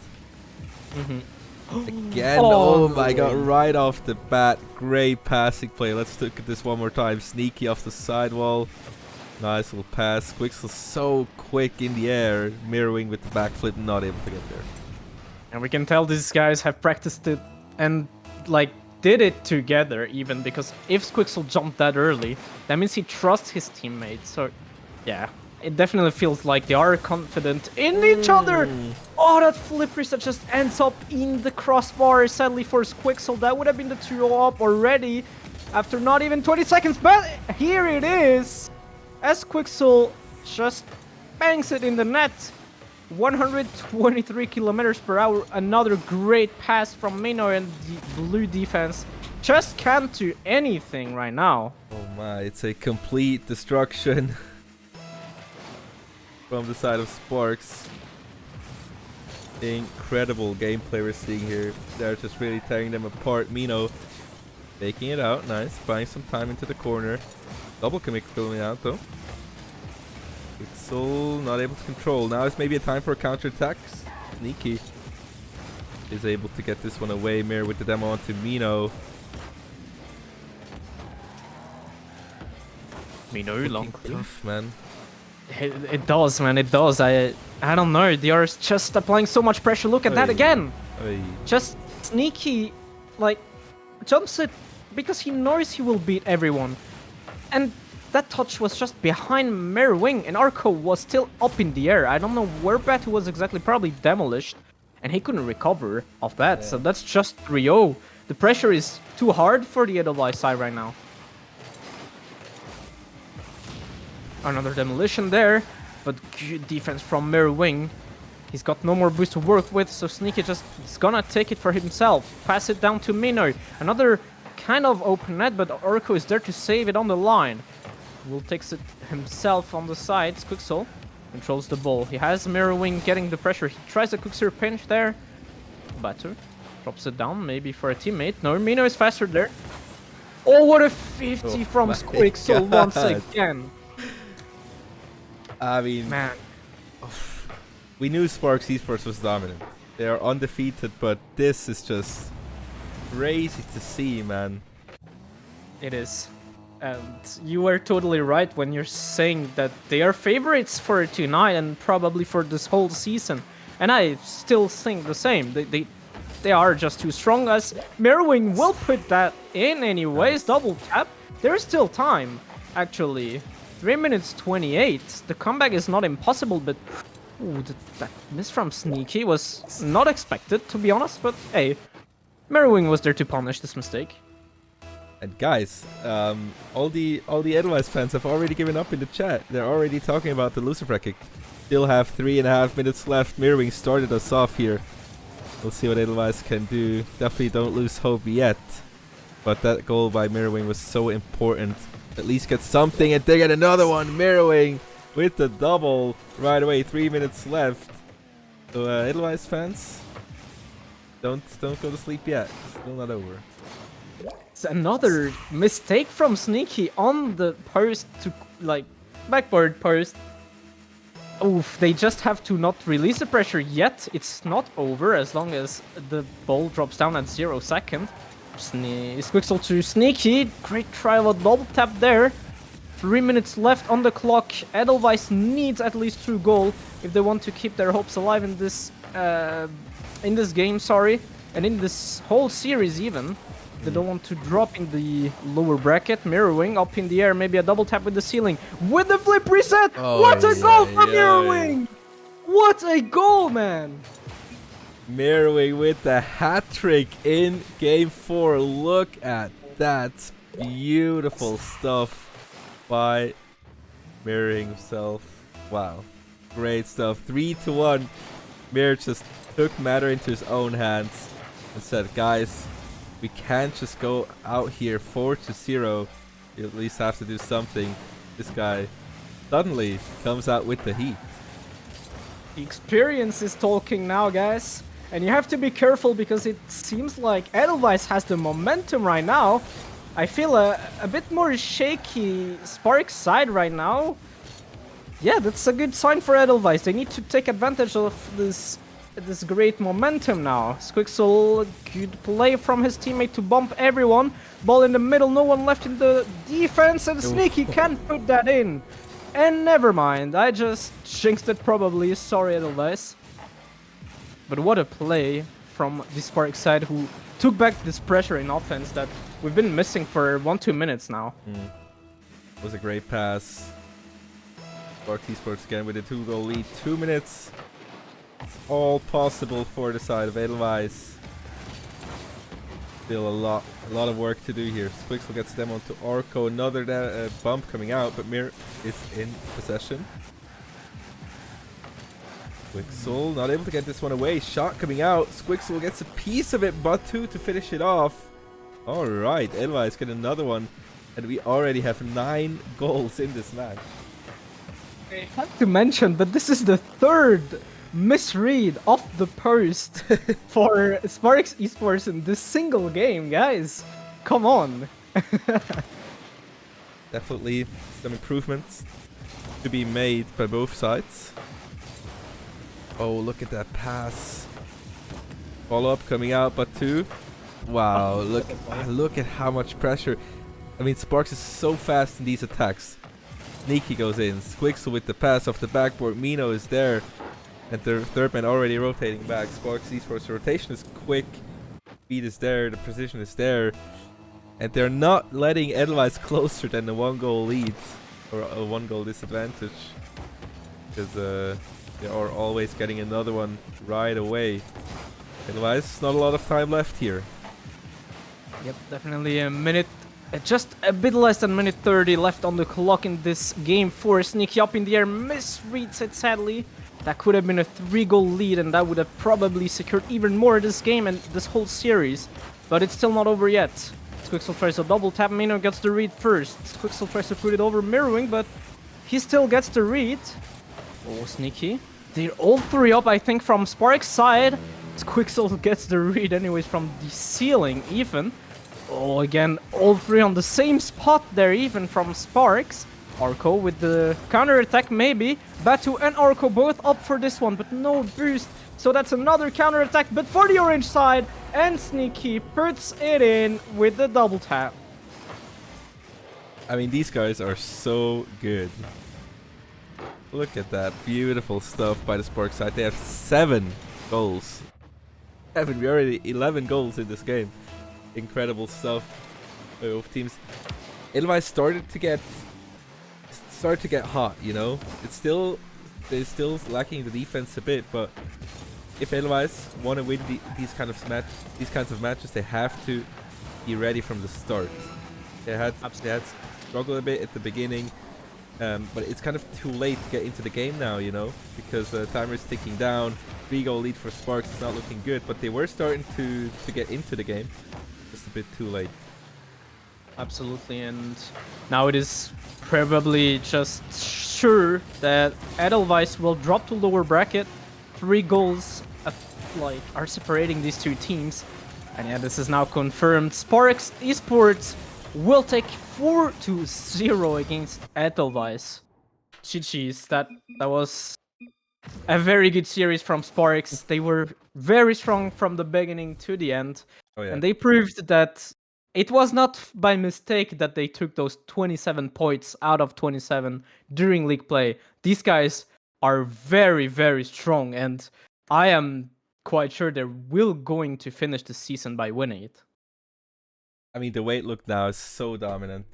Again, oh my god, right off the bat, great passing play. Let's look at this one more time. Sneaky off the sidewall. Nice little pass. Squixel so quick in the air, mirroring with the backflip, not able to get there. And we can tell these guys have practiced it and like did it together even, because if Squixel jumped that early, that means he trusts his teammates. So yeah, it definitely feels like they are confident in each other. Oh, that flip reset just ends up in the crossbar. Sadly for Squixel, that would have been the 2-0 up already after not even 20 seconds. But here it is, as Squixel just bangs it in the net. 123 kilometers per hour. Another great pass from Mino, and the blue defense just can't do anything right now. Oh my, it's a complete destruction from the side of Sparks. Incredible gameplay we're seeing here. They're just really tearing them apart. Mino taking it out. Nice. Buying some time into the corner. Double commit going out though. Pixel not able to control. Now it's maybe a time for a counter-attack. Sneaky is able to get this one away. Mirror with the demo onto Mino. Mino long. Tough, man. It does, man. It does. I don't know. They are just applying so much pressure. Look at that again. Just Sneaky, like, jumps it because he knows he will beat everyone. And that touch was just behind Mirror Wing, and Arco was still up in the air. I don't know where Batu was exactly, probably demolished, and he couldn't recover off that. So that's just 3-0. The pressure is too hard for the Edelweiss side right now. Another demolition there, but good defense from Mirror Wing. He's got no more boost to work with, so Sneaky just is gonna take it for himself. Pass it down to Mino. Another kind of open net, but Orko is there to save it on the line. Will takes it himself on the sides. Quicksoul controls the ball. He has Mirror Wing getting the pressure. He tries a Quicksilver pinch there. Batu drops it down, maybe for a teammate. No, Mino is faster there. Oh, what a 50 from Quicksoul once again. I mean, man, we knew Sparks Esports was dominant. They are undefeated, but this is just crazy to see, man. It is. And you were totally right when you're saying that they are favorites for tonight and probably for this whole season. And I still think the same. They are just too strong, as Mirrorwing will put that in anyways. Double tap. There's still time, actually. 3 minutes 28. The comeback is not impossible, but ooh, that miss from Sneaky was not expected, to be honest. But hey, Mirrorwing was there to punish this mistake. And guys, all the Edelweiss fans have already given up in the chat. They're already talking about the loser bracket. Still have 3.5 minutes left. Mirrorwing started us off here. We'll see what Edelweiss can do. Definitely don't lose hope yet. But that goal by Mirrorwing was so important. At least get something, and they get another one. Mirrorwing with the double right away. 3 minutes left. So Edelweiss fans, don't go to sleep yet. It's still not over. It's another mistake from Sneaky on the post to, like, backboard post. Oof, they just have to not release the pressure yet. It's not over as long as the ball drops down at 0 seconds. Squixel to Sneaky. Great try of a double tap there. 3 minutes left on the clock. Edelweiss needs at least 2 goals if they want to keep their hopes alive in this game, and in this whole series even. They don't want to drop in the lower bracket. Mirrorwing up in the air, maybe a double tap with the ceiling. With the flip reset! Oh, what a goal from Mirrorwing! What a goal, man! Mirrorwing with the hat trick in game 4. Look at that. Beautiful stuff by Mirroring himself. Wow. Great stuff. 3-1. Mirror just took matter into his own hands and said, guys, we can't just go out here 4-0. You at least have to do something. This guy suddenly comes out with the heat. The experience is talking now, guys. And you have to be careful because it seems like Edelweiss has the momentum right now. I feel a bit more shaky Sparks side right now. Yeah, that's a good sign for Edelweiss. They need to take advantage of this great momentum now. Squixel, good play from his teammate to bump everyone. Ball in the middle, no one left in the defense, and Sneaky can't put that in. And never mind, I just jinxed it probably, sorry Edelweiss. But what a play from the Spark side, who took back this pressure in offense that we've been missing for 1-2 minutes now. It was a great pass. Spark Esports again with a 2-goal lead. 2 minutes. It's all possible for the side of Edelweiss. Still a lot of work to do here. Squixel gets them onto Orko. Another bump coming out, but Mir is in possession. Squixel not able to get this one away. Shot coming out. Squixel gets a piece of it. Batu to finish it off. Alright, Edelweiss get another one. And we already have 9 goals in this match. I have to mention, but this is the third misread of the post for Sparks Esports in this single game, guys. Come on. Definitely some improvements to be made by both sides. Oh, look at that pass. Follow up coming out, but 2. Wow, look at how much pressure. I mean, Sparks is so fast in these attacks. Sneaky goes in. Squixel with the pass off the backboard. Mino is there. And the third man already rotating back. Sparks Esports rotation is quick. Speed is there. The precision is there. And they're not letting Edelweiss closer than the 1-goal lead or a 1-goal disadvantage. Because they are always getting another one right away. Edelweiss, not a lot of time left here. Yep, definitely a minute, just a bit less than minute 30 left on the clock in this game for Sneaky up in the air, misreads it sadly. That could have been a 3-goal lead and that would have probably secured even more this game and this whole series. But it's still not over yet. Squixel tries to double tap, Mino gets the read first. Squixel tries to put it over mirroring, but he still gets the read. Oh, Sneaky. They're all three up, I think, from Spark's side. Squixel gets the read anyways from the ceiling even. Oh, again, all three on the same spot there, even from Sparks. Arco with the counter-attack, maybe. Batu and Arco both up for this one, but no boost. So that's another counter-attack, but for the orange side. And Sneaky puts it in with the double tap. I mean, these guys are so good. Look at that. Beautiful stuff by the Spark side. They have 7 goals. We already 11 goals in this game. Incredible stuff by both teams. Edelweiss started to get hot, you know. They're still lacking the defense a bit, but if Edelweiss want to win these kinds of matches, they have to be ready from the start. They had struggled a bit at the beginning, but it's kind of too late to get into the game now, you know, because the timer is ticking down. 3-goal lead for Sparks is not looking good, but they were starting to get into the game. Just a bit too late. Absolutely, and now it is probably just sure that Edelweiss will drop to lower bracket. 3 goals are separating these two teams. And yeah, this is now confirmed. Sparks Esports will take 4-0 against Edelweiss. GG's, that was a very good series from Sparks. They were very strong from the beginning to the end. Oh yeah. And they proved that it was not by mistake that they took those 27 points out of 27 during league play. These guys are very, very strong, and I am quite sure they're going to finish the season by winning it. I mean, the weight look now is so dominant.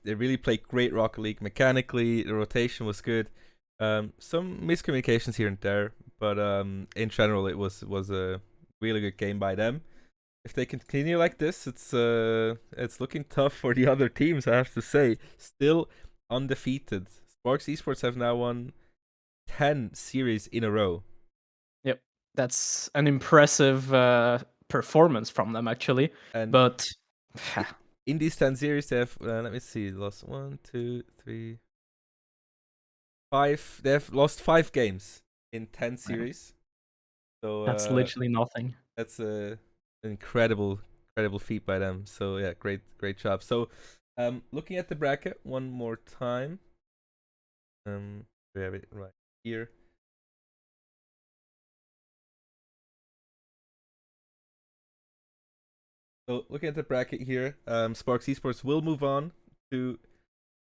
They really played great Rocket League mechanically. The rotation was good. Some miscommunications here and there, but in general, it was a really good game by them. If they continue like this, it's looking tough for the other teams, I have to say. Still undefeated. Sparks Esports have now won 10 series in a row. Yep, that's an impressive performance from them, actually. And but in these 10 series, they have let me see, lost 1, 2, 3, 5. They have lost 5 games in 10 series. So that's literally nothing. That's an incredible feat by them. So yeah, great job. So looking at the bracket one more time. We have it right here. So looking at the bracket here, Sparks Esports will move on to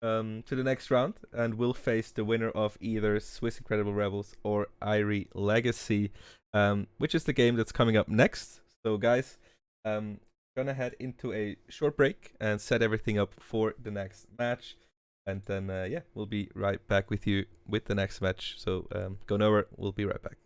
the next round and will face the winner of either Swiss Incredible Rebels or Irie Legacy, which is the game that's coming up next. So guys, gonna head into a short break and set everything up for the next match, and then yeah, we'll be right back with you with the next match. So go nowhere, we'll be right back.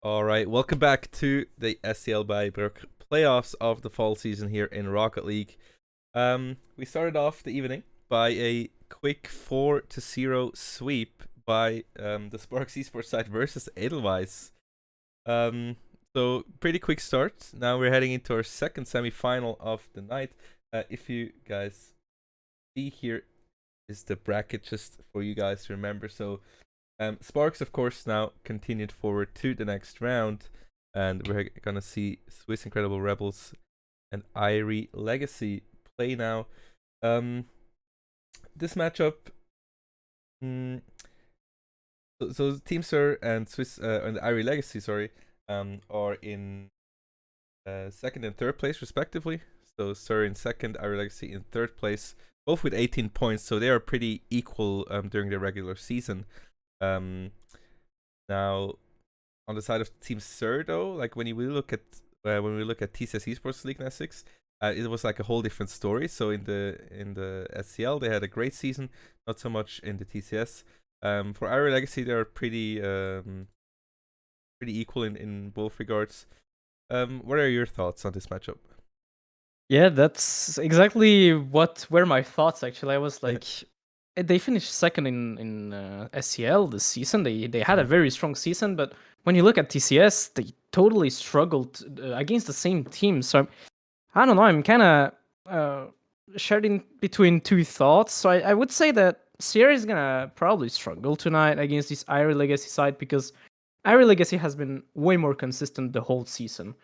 All right, welcome back to the SEL by Brook playoffs of the fall season here in Rocket League. We started off the evening by a quick 4-0 sweep by the Sparks Esports side versus Edelweiss. Um, so pretty quick start. Now we're heading into our second semi-final of the night. If you guys see here is the bracket just for you guys to remember. So Sparks, of course, now continued forward to the next round, and we're gonna see Swiss Incredible Rebels and Irie Legacy play now. This matchup, mm, so Team Sir and Swiss and Irie Legacy, sorry, are in second and third place respectively. So Sir in second, Irie Legacy in third place, both with 18 points. So they are pretty equal during the regular season. Now, on the side of Team Sir, though, like when we look at TCS Esports League Nest 6, it was like a whole different story. So in the SCL, they had a great season, not so much in the TCS. For Irie Legacy, they are pretty equal in both regards. What are your thoughts on this matchup? Yeah, that's exactly where my thoughts actually. I was like, they finished second in SEL this season. They had a Mhm. very strong season, but when you look at TCS, they totally struggled against the same team. So I don't know. I'm kind of uh, shared in between two thoughts. So I would say that Sierra is gonna probably struggle tonight against this Irie Legacy side because Irie Legacy has been way more consistent the whole season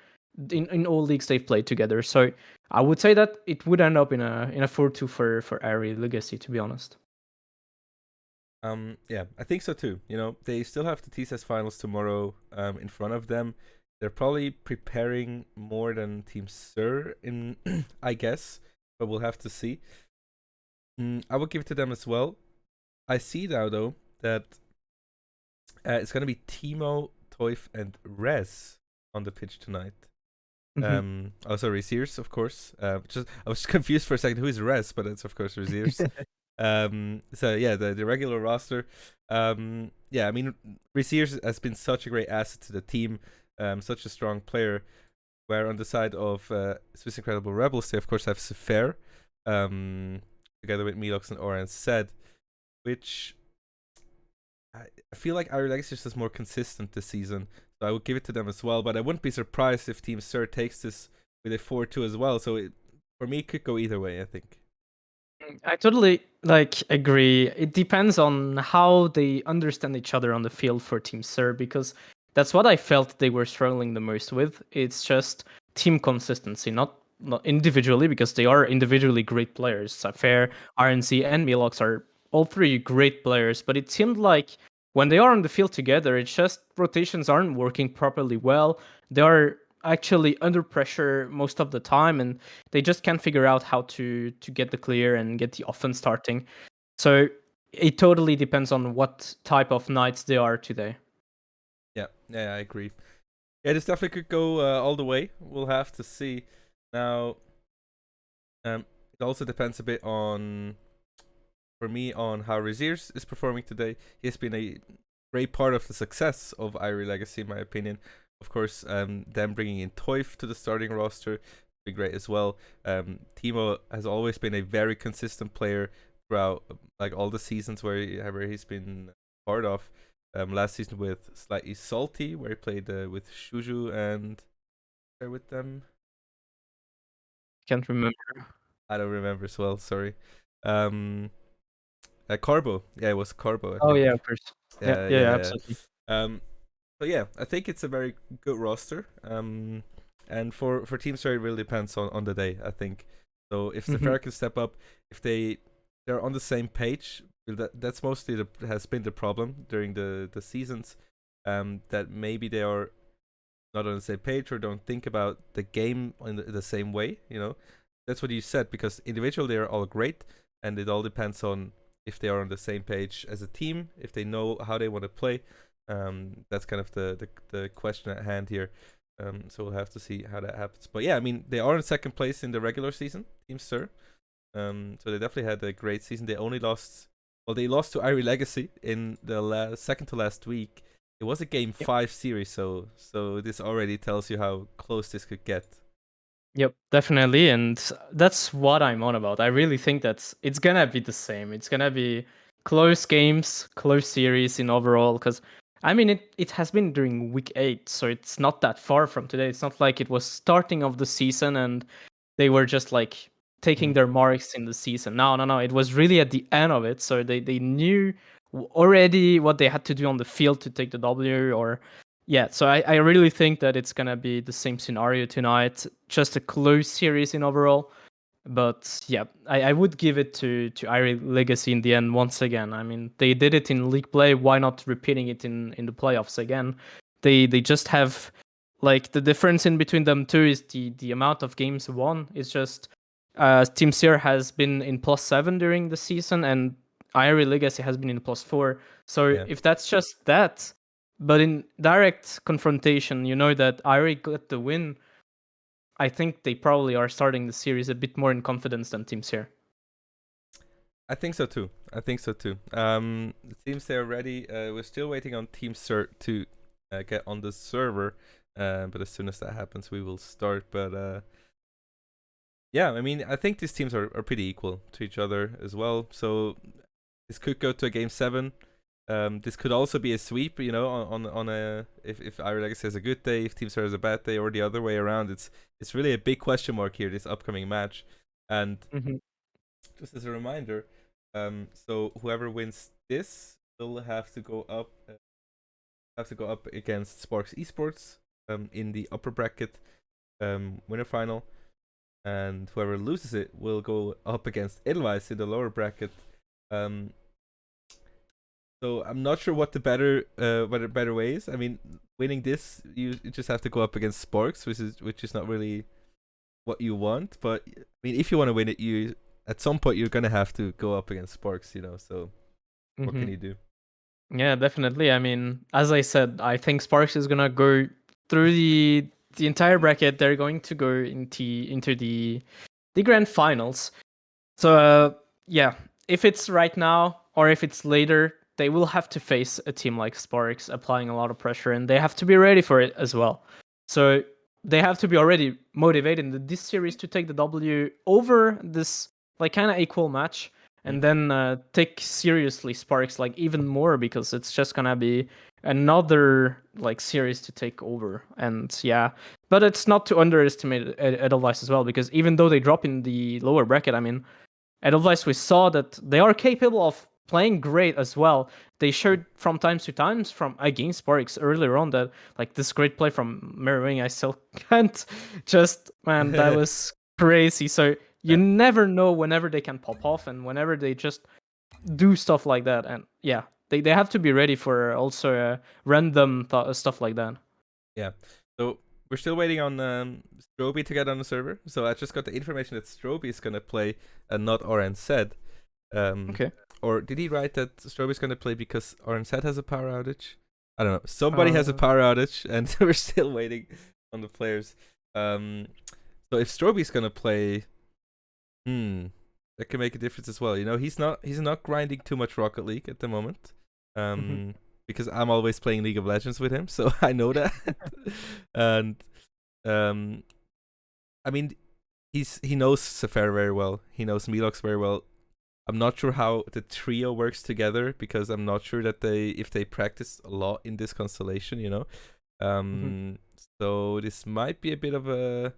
in all leagues they've played together. So I would say that it would end up in a 4-2 for Irie Legacy, to be honest. Yeah, I think so too. You know, they still have the TCS finals tomorrow in front of them. They're probably preparing more than Team Sir in I guess, but we'll have to see. I will give it to them as well. I see now though that it's gonna be Timo, Toif, and Rez on the pitch tonight. Hmm. Also Reziers, of course. Just I was confused for a second. Who is Rez? But it's of course Reziers. So yeah, the regular roster. Yeah, I mean, Reziers has been such a great asset to the team. Such a strong player. Where on the side of Swiss Incredible Rebels, they of course have Sefer, together with Milox and Oran said, which I feel like our Legacy is just more consistent this season. So I would give it to them as well. But I wouldn't be surprised if Team Sir takes this with a 4-2 as well. So for me, it could go either way, I think. I totally agree. It depends on how they understand each other on the field for Team Sir, because that's what I felt they were struggling the most with. It's just team consistency, not individually, because they are individually great players. Safair, RNC, and Milox are all three great players, but it seemed like when they are on the field together, it's just rotations aren't working properly well. They are actually under pressure most of the time, and they just can't figure out how to get the clear and get the offense starting. So it totally depends on what type of nights they are today. Yeah, I agree. Yeah, this definitely could go all the way. We'll have to see. Now, it also depends a bit on, for me, on how Reziers is performing today. He has been a great part of the success of Irie Legacy, in my opinion. Of course, them bringing in Toif to the starting roster be great as well. Timo has always been a very consistent player throughout like all the seasons where he's been part of. Last season with Slightly Salty, where he played with Shuju and with them. Can't remember. I don't remember as well. Sorry. Um, Carbo. Yeah, it was Carbo, I Oh yeah, think. of course. Yeah, Yeah, yeah, yeah, yeah, yeah. absolutely. So yeah, I think it's a very good roster. And for Team Star, it really depends on the day. I think so. If Hmm. Sephara can step up, if they're on the same page, that's mostly has been the problem during the seasons. That maybe they are not on the same page or don't think about the game in the same way. You know, that's what you said, because individually they are all great, and it all depends on if they are on the same page as a team, if they know how they want to play. That's kind of the question at hand here. So we'll have to see how that happens. But yeah, I mean, they are in second place in the regular season, Team Sir. So they definitely had a great season. They only lost, well, they lost to Irie Legacy in the second to last week. It was a game Yep. 5 series, so this already tells you how close this could get. Yep, definitely, and that's what I'm on about. I really think that it's gonna be the same. It's gonna be close games, close series in overall. Because I mean, it has been during week 8, so it's not that far from today. It's not like it was starting of the season and they were just like taking Mm. their marks in the season. No, no, no. It was really at the end of it, so they knew already what they had to do on the field to take the W. Or yeah, so I really think that it's gonna be the same scenario tonight. Just a close series in overall. But yeah, I would give it to Irie Legacy in the end once again. I mean, they did it in league play. Why not repeating it in the playoffs again? They just have like the difference in between them two is the amount of games won. It's just Team Seer has been in +7 during the season, and Irie Legacy has been in +4. So Yeah. if that's just that, but in direct confrontation, you know that Irie got the win. I think they probably are starting the series a bit more in confidence than Team Seer. I think so too. I think so too. It seems they're ready. We're still waiting on Team Cert to get on the server, but as soon as that happens, we will start. But yeah, I mean, I think these teams are pretty equal to each other as well. So this could go to a game 7. This could also be a sweep, you know, on a if Iron Legacy has a good day, if Team Cert has a bad day, or the other way around. It's really a big question mark here, this upcoming match. And Mm-hmm. just as a reminder, so whoever wins this will have to go up against Sparks Esports in the upper bracket winner final, and whoever loses it will go up against Edelweiss in the lower bracket. Um, so I'm not sure what the better way is. I mean, winning this, you just have to go up against Sparks, which is not really what you want. But I mean, if you want to win it, you at some point you're gonna have to go up against Sparks, you know. So what Mm-hmm. can you do? Yeah, definitely. I mean, as I said, I think Sparks is gonna go through the entire bracket. They're going to go into the grand finals. So yeah, if it's right now or if it's later, they will have to face a team like Sparks applying a lot of pressure, and they have to be ready for it as well. So they have to be already motivated in this series to take the W over this like kind of equal match, Mm. and then take seriously Sparks like even more, because it's just gonna be another like series to take over. And yeah, but it's not to underestimate Edelweiss as well, because even though they drop in the lower bracket, I mean, Edelweiss, we saw that they are capable of playing great as well. They showed from time to times from against Sparks earlier on that like this great play from Mirroring, I still can't just, man, that was crazy. So you Yeah. never know whenever they can pop off and whenever they just do stuff like that. And yeah, they have to be ready for also random stuff like that. Yeah. So we're still waiting on Stroby to get on the server. So I just got the information that Stroby is gonna play and not Oren said. Um, Okay. or did he write that Stroby's gonna play because Oren said has a power outage? I don't know. Somebody has a Uh, power outage, and we're still waiting on the players. Um, so if Stroby's gonna play, that can make a difference as well. You know, he's not grinding too much Rocket League at the moment. mhm, Because I'm always playing League of Legends with him, so I know that. And um, I mean, he knows Sefer very well. He knows Milox very well. I'm not sure how the trio works together, because I'm not sure that if they practice a lot in this constellation, you know. mhm. Um, so this might be a bit of a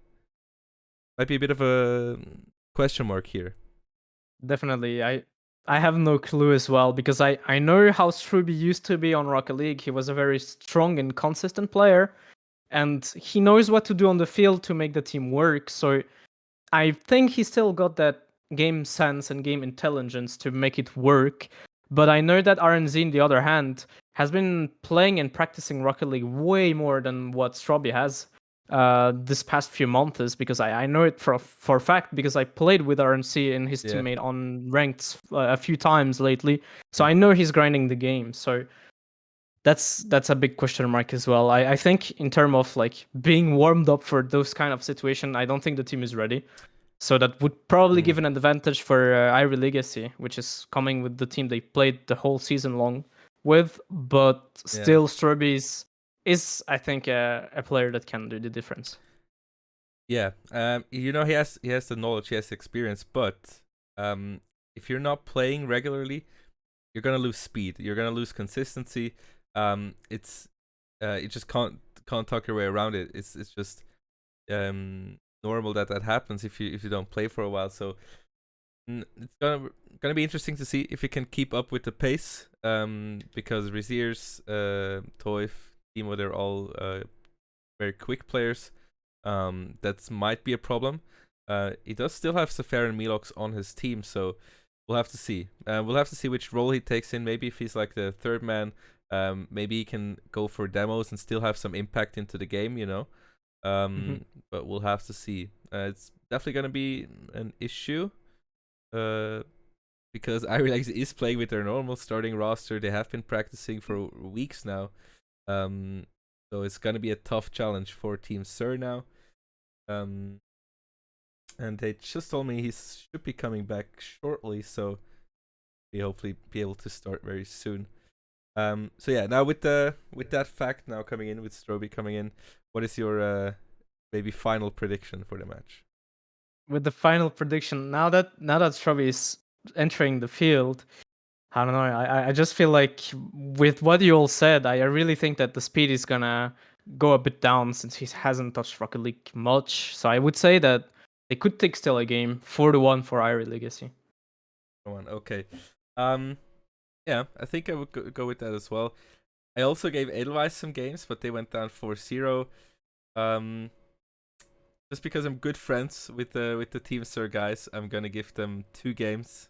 question mark here. Definitely. I have no clue as well, because I know how Struby used to be on Rocket League. He was a very strong and consistent player, and he knows what to do on the field to make the team work. So I think he still got that game sense and game intelligence to make it work. But I know that RNZ, on the other hand, has been playing and practicing Rocket League way more than what Strawby has this past few months, because I know it for a fact, because I played with RNC and his Yeah, teammate on ranked a few times lately. So yeah, I know he's grinding the game. So that's a big question mark as well. I think in terms of like being warmed up for those kind of situation, I don't think the team is ready. So that would probably mm, give an advantage for Irie Legacy, which is coming with the team they played the whole season long. with, but Yeah. still Strobe is I think a player that can do the difference. Yeah. You know, he has the knowledge, he has the experience, but if you're not playing regularly, you're gonna lose speed. You're gonna lose consistency. It's you just can't talk your way around it. It's just normal that that happens if you don't play for a while. So it's gonna be interesting to see if he can keep up with the pace. Because Raziers, Toif, Timo, they're all very quick players. That might be a problem. He does still have Safer and Milox on his team, so we'll have to see. We'll have to see which role he takes in. Maybe if he's like the third man, maybe he can go for demos and still have some impact into the game, you know. But we'll have to see. It's definitely gonna be an issue. Because Irelex is playing with their normal starting roster. They have been practicing for weeks now. So it's gonna be a tough challenge for Team Sir now. And they just told me he should be coming back shortly, so we hopefully be able to start very soon. So yeah, now with that fact now coming in, with Strobe coming in, what is your maybe final prediction for the match? With the final prediction, now that Strobe is entering the field, I don't know. I just feel like with what you all said, I really think that the speed is gonna go a bit down since he hasn't touched Rocket League much. So I would say that they could take still a game 4-1 for Irie Legacy. One, okay. Yeah, I think I would go with that as well. I also gave Edelweiss some games, but they went down 4-0. Just because I'm good friends with the Team Sir guys, I'm gonna give them 2 games,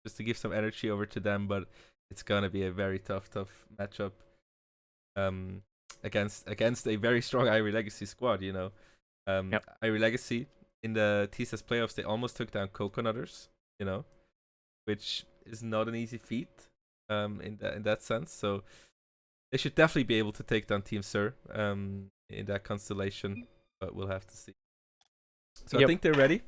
just to give some energy over to them. But it's gonna be a very tough matchup. Against a very strong Irie Legacy squad, you know. Yep. Irie Legacy in the TCS playoffs, they almost took down Coconutters, you know, which is not an easy feat. In that sense, so they should definitely be able to take down Team Sir. In that constellation, but we'll have to see. So I Yep. think they're ready,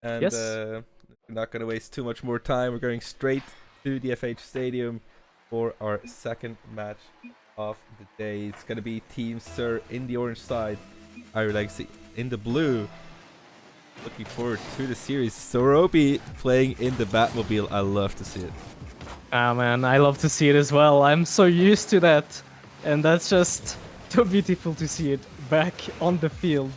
and Yes. we're not gonna waste too much more time. We're going straight to the FH Stadium for our second match of the day. It's gonna be Team Sir in the orange side, Irie Legacy in the blue. Looking forward to the series. Sorobi playing in the Batmobile. I love to see it. Ah man, I love to see it as well. I'm so used to that, and that's just so beautiful to see it back on the field.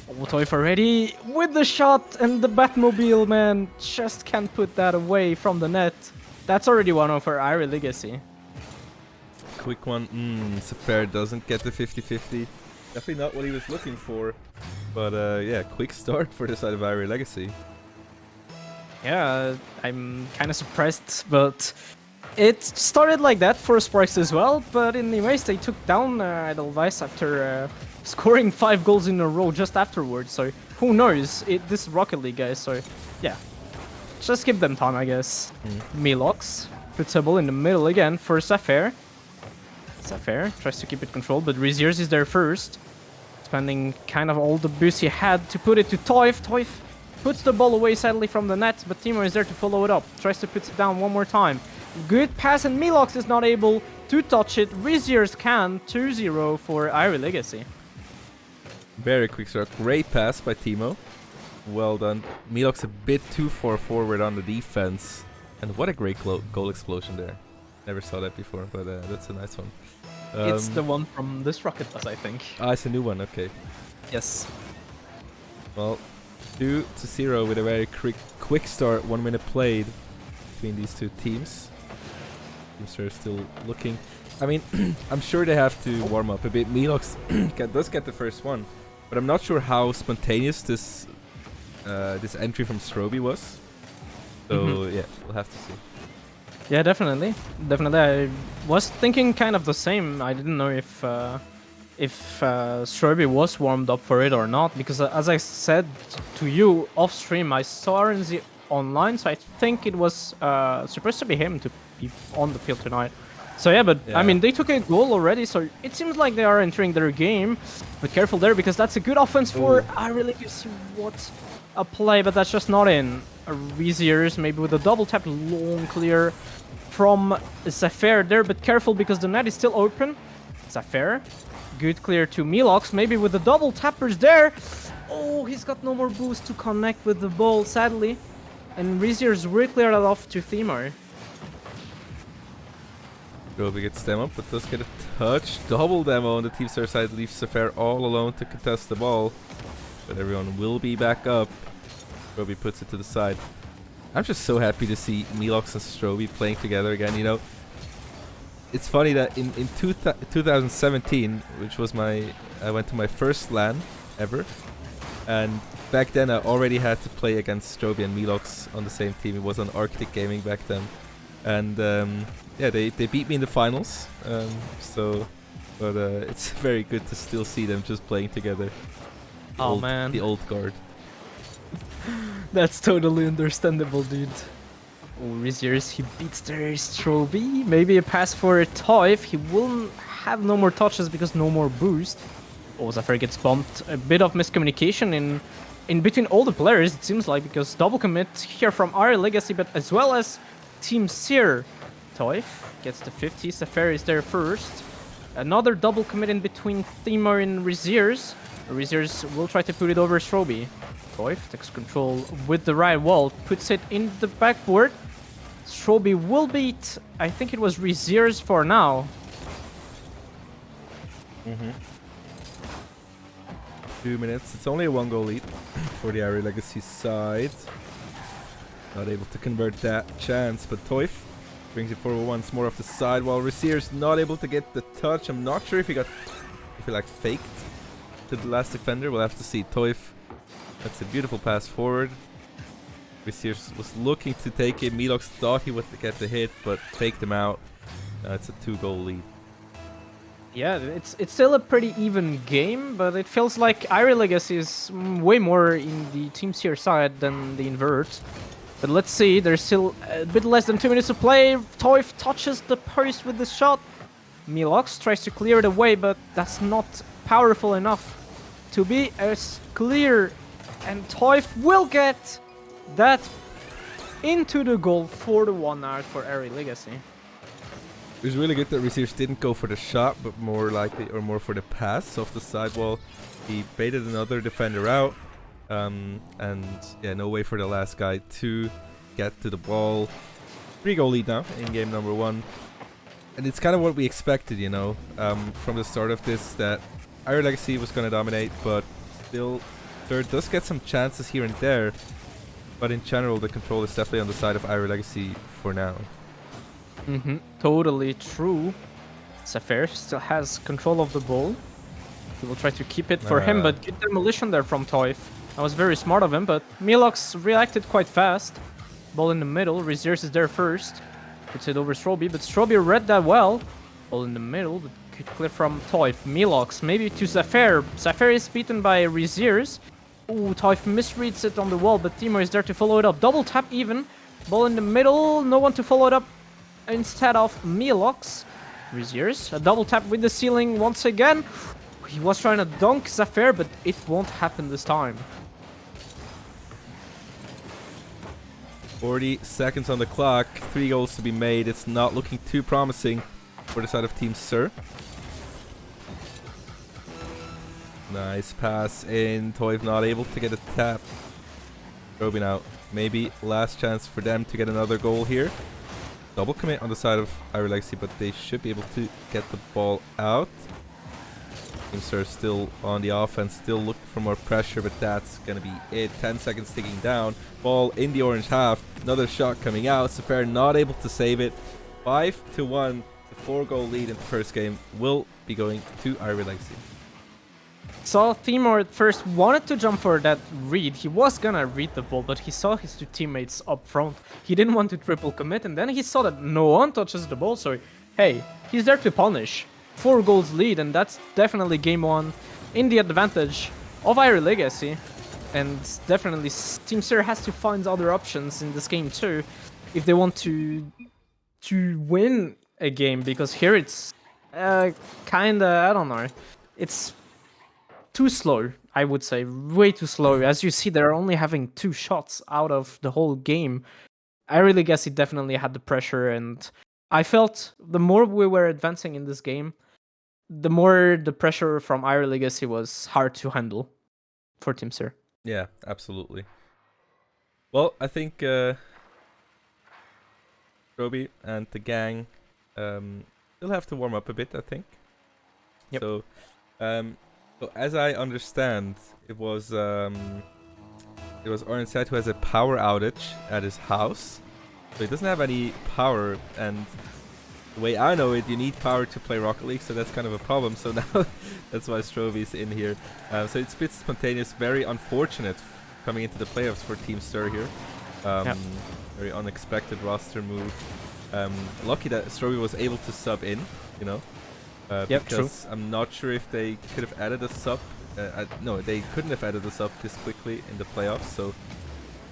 Toif already with the shot, and the Batmobile, man, just can't put that away from the net. That's already one of our Irie Legacy. Quick one. Safer doesn't get the 50-50. Definitely not what he was looking for. But yeah, quick start for the side of Irie Legacy. Yeah, I'm kind of surprised, but it started like that for Sparks as well. But anyways, they took down Edelweiss after scoring 5 goals in a row just afterwards. So who knows? This is Rocket League, guys. So yeah, just give them time, I guess. Milox puts a ball in the middle again for Safer. Safer tries to keep it controlled, but Raziers is there first, spending kind of all the boost he had to put it to Toif. Toif puts the ball away sadly from the net, but Timo is there to follow it up. Tries to put it down one more time. Good pass, and Milox is not able to touch it. Raziers can. 2-0 for Irie Legacy. Very quick start. Great pass by Timo. Well done. Milox a bit too far forward on the defense. And what a great goal explosion there. Never saw that before, but that's a nice one. It's the one from this rocket bus, I think. Ah, it's a new one. Okay. Yes. Well, 2-0 with a very quick start. 1 minute played between these two teams. Teams are still looking. I mean, I'm sure they have to warm up a bit. Milox does get the first one, but I'm not sure how spontaneous this entry from Strobe was. So yeah, we'll have to see. Yeah, definitely. Definitely. I was thinking kind of the same. I didn't know if Strobe was warmed up for it or not, because as I said to you off stream, I saw RNZ online, so I think it was supposed to be him to be on the field tonight. So yeah, but I Yeah. mean, they took a goal already, so it seems like they are entering their game. But careful there, because that's a good offense for Ooh. I really see what a play, but that's just not in. Viziers, maybe with a double tap, long clear from Zafir there, but careful because the net is still open. Zafir, good clear to Milox, maybe with the double tappers there. Oh, he's got no more boost to connect with the ball, sadly. And Viziers really cleared that off to Themo. Roby gets them up, but does get a touch. Double demo on the Team Star side leaves Safair all alone to contest the ball. But everyone will be back up. Roby puts it to the side. I'm just so happy to see Milox and Stroby playing together again, you know. It's funny that in 2017, which was I went to my first LAN ever. And back then I already had to play against Stroby and Milox on the same team. It was on Arctic Gaming back then. And yeah, they beat me in the finals. But it's very good to still see them just playing together. Man. The old guard. That's totally understandable, dude. Oh, Viziers, he beats their Stroby. Maybe a pass for Toif. He will have no more touches because no more boost. Oh, Zafir gets bumped. A bit of miscommunication in between all the players, it seems like, because double commit here from our Legacy, but as well as Team Seer. Toif gets the 50. Zafir is there first. Another double commit in between Themar and Viziers. Viziers will try to put it over Stroby. Toif takes control with the right wall, puts it in the backboard. Stroby will beat, I think it was Viziers for now. 2 minutes. It's only a 1-goal lead for the Irie Legacy side. Not able to convert that chance, but Toif brings it forward once more off the side, while Viziers not able to get the touch. I'm not sure if he like faked to the last defender. We'll have to see. Toif, that's a beautiful pass forward. Viziers was looking to take it. Milox thought he would get the hit, but faked him out. It's a 2-goal lead. Yeah, it's still a pretty even game, but it feels like Irie Legacy is way more in the Team Seer side than the invert. But let's see, there's still a bit less than 2 minutes to play. Toif touches the post with the shot. Milox tries to clear it away, but that's not powerful enough to be as clear. And Toif will get that into the goal for the 1-out for Irie Legacy. It was really good that Viziers didn't go for the shot, but more for the pass off the sidewall. He baited another defender out, and yeah, no way for the last guy to get to the ball. 3-goal lead now in game number 1, and it's kind of what we expected, you know, from the start of this, that Irie Legacy was going to dominate, but still, Third does get some chances here and there, but in general, the control is definitely on the side of Irie Legacy for now. Totally true. Zafir still has control of the ball. He will try to keep it for him, but good demolition there from Toif. That was very smart of him, but Milox reacted quite fast. Ball in the middle, Viziers is there first. Puts it over Stroby, but Stroby read that well. Ball in the middle, but good clear from Toif. Milox, maybe to Zafir. Zafir is beaten by Viziers. Ooh, Toif misreads it on the wall, but Timo is there to follow it up. Double tap even. Ball in the middle, no one to follow it up instead of Milox. Viziers, a double tap with the ceiling once again. He was trying to dunk Zafir, but it won't happen this time. 40 seconds on the clock, 3 goals to be made. It's not looking too promising for the side of Team Sir. Nice pass in. Toiv not able to get a tap. Robin out. Maybe last chance for them to get another goal here. Double commit on the side of Irie Legacy, but they should be able to get the ball out. Team Sir still on the offense, still looking for more pressure, but that's going to be it. 10 seconds ticking down. Ball in the orange half. Another shot coming out. Zafir not able to save it. 5-1. The 4-goal lead in the first game will be going to Irie Legacy. Saw Timor at first wanted to jump for that read. He was gonna read the ball, but he saw his two teammates up front. He didn't want to triple commit, and then he saw that no one touches the ball, so hey, he's there to punish. 4 goals lead, and that's definitely game 1 in the advantage of Irie Legacy. And definitely Team Sir has to find other options in this game too, if they want to win a game, because here it's kinda, I don't know, it's too slow, I would say, way too slow. As you see, they're only having 2 shots out of the whole game. I really guess he definitely had the pressure, and I felt the more we were advancing in this game, the more the pressure from Iron Legacy was hard to handle for Team Sir. Yeah, absolutely. Well, I think Roby and the gang still have to warm up a bit, I think. Yep. So as I understand, it was Ornstead who has a power outage at his house. So he doesn't have any power, and the way I know it, you need power to play Rocket League, so that's kind of a problem. So now that's why Strovy's in here. So it's a bit spontaneous, very unfortunate coming into the playoffs for Team Sir here. Yep. Very unexpected roster move. Lucky that Strovy was able to sub in, you know. Yep, because true. I'm not sure if they could have added a sub. No, they couldn't have added a sub this quickly in the playoffs. So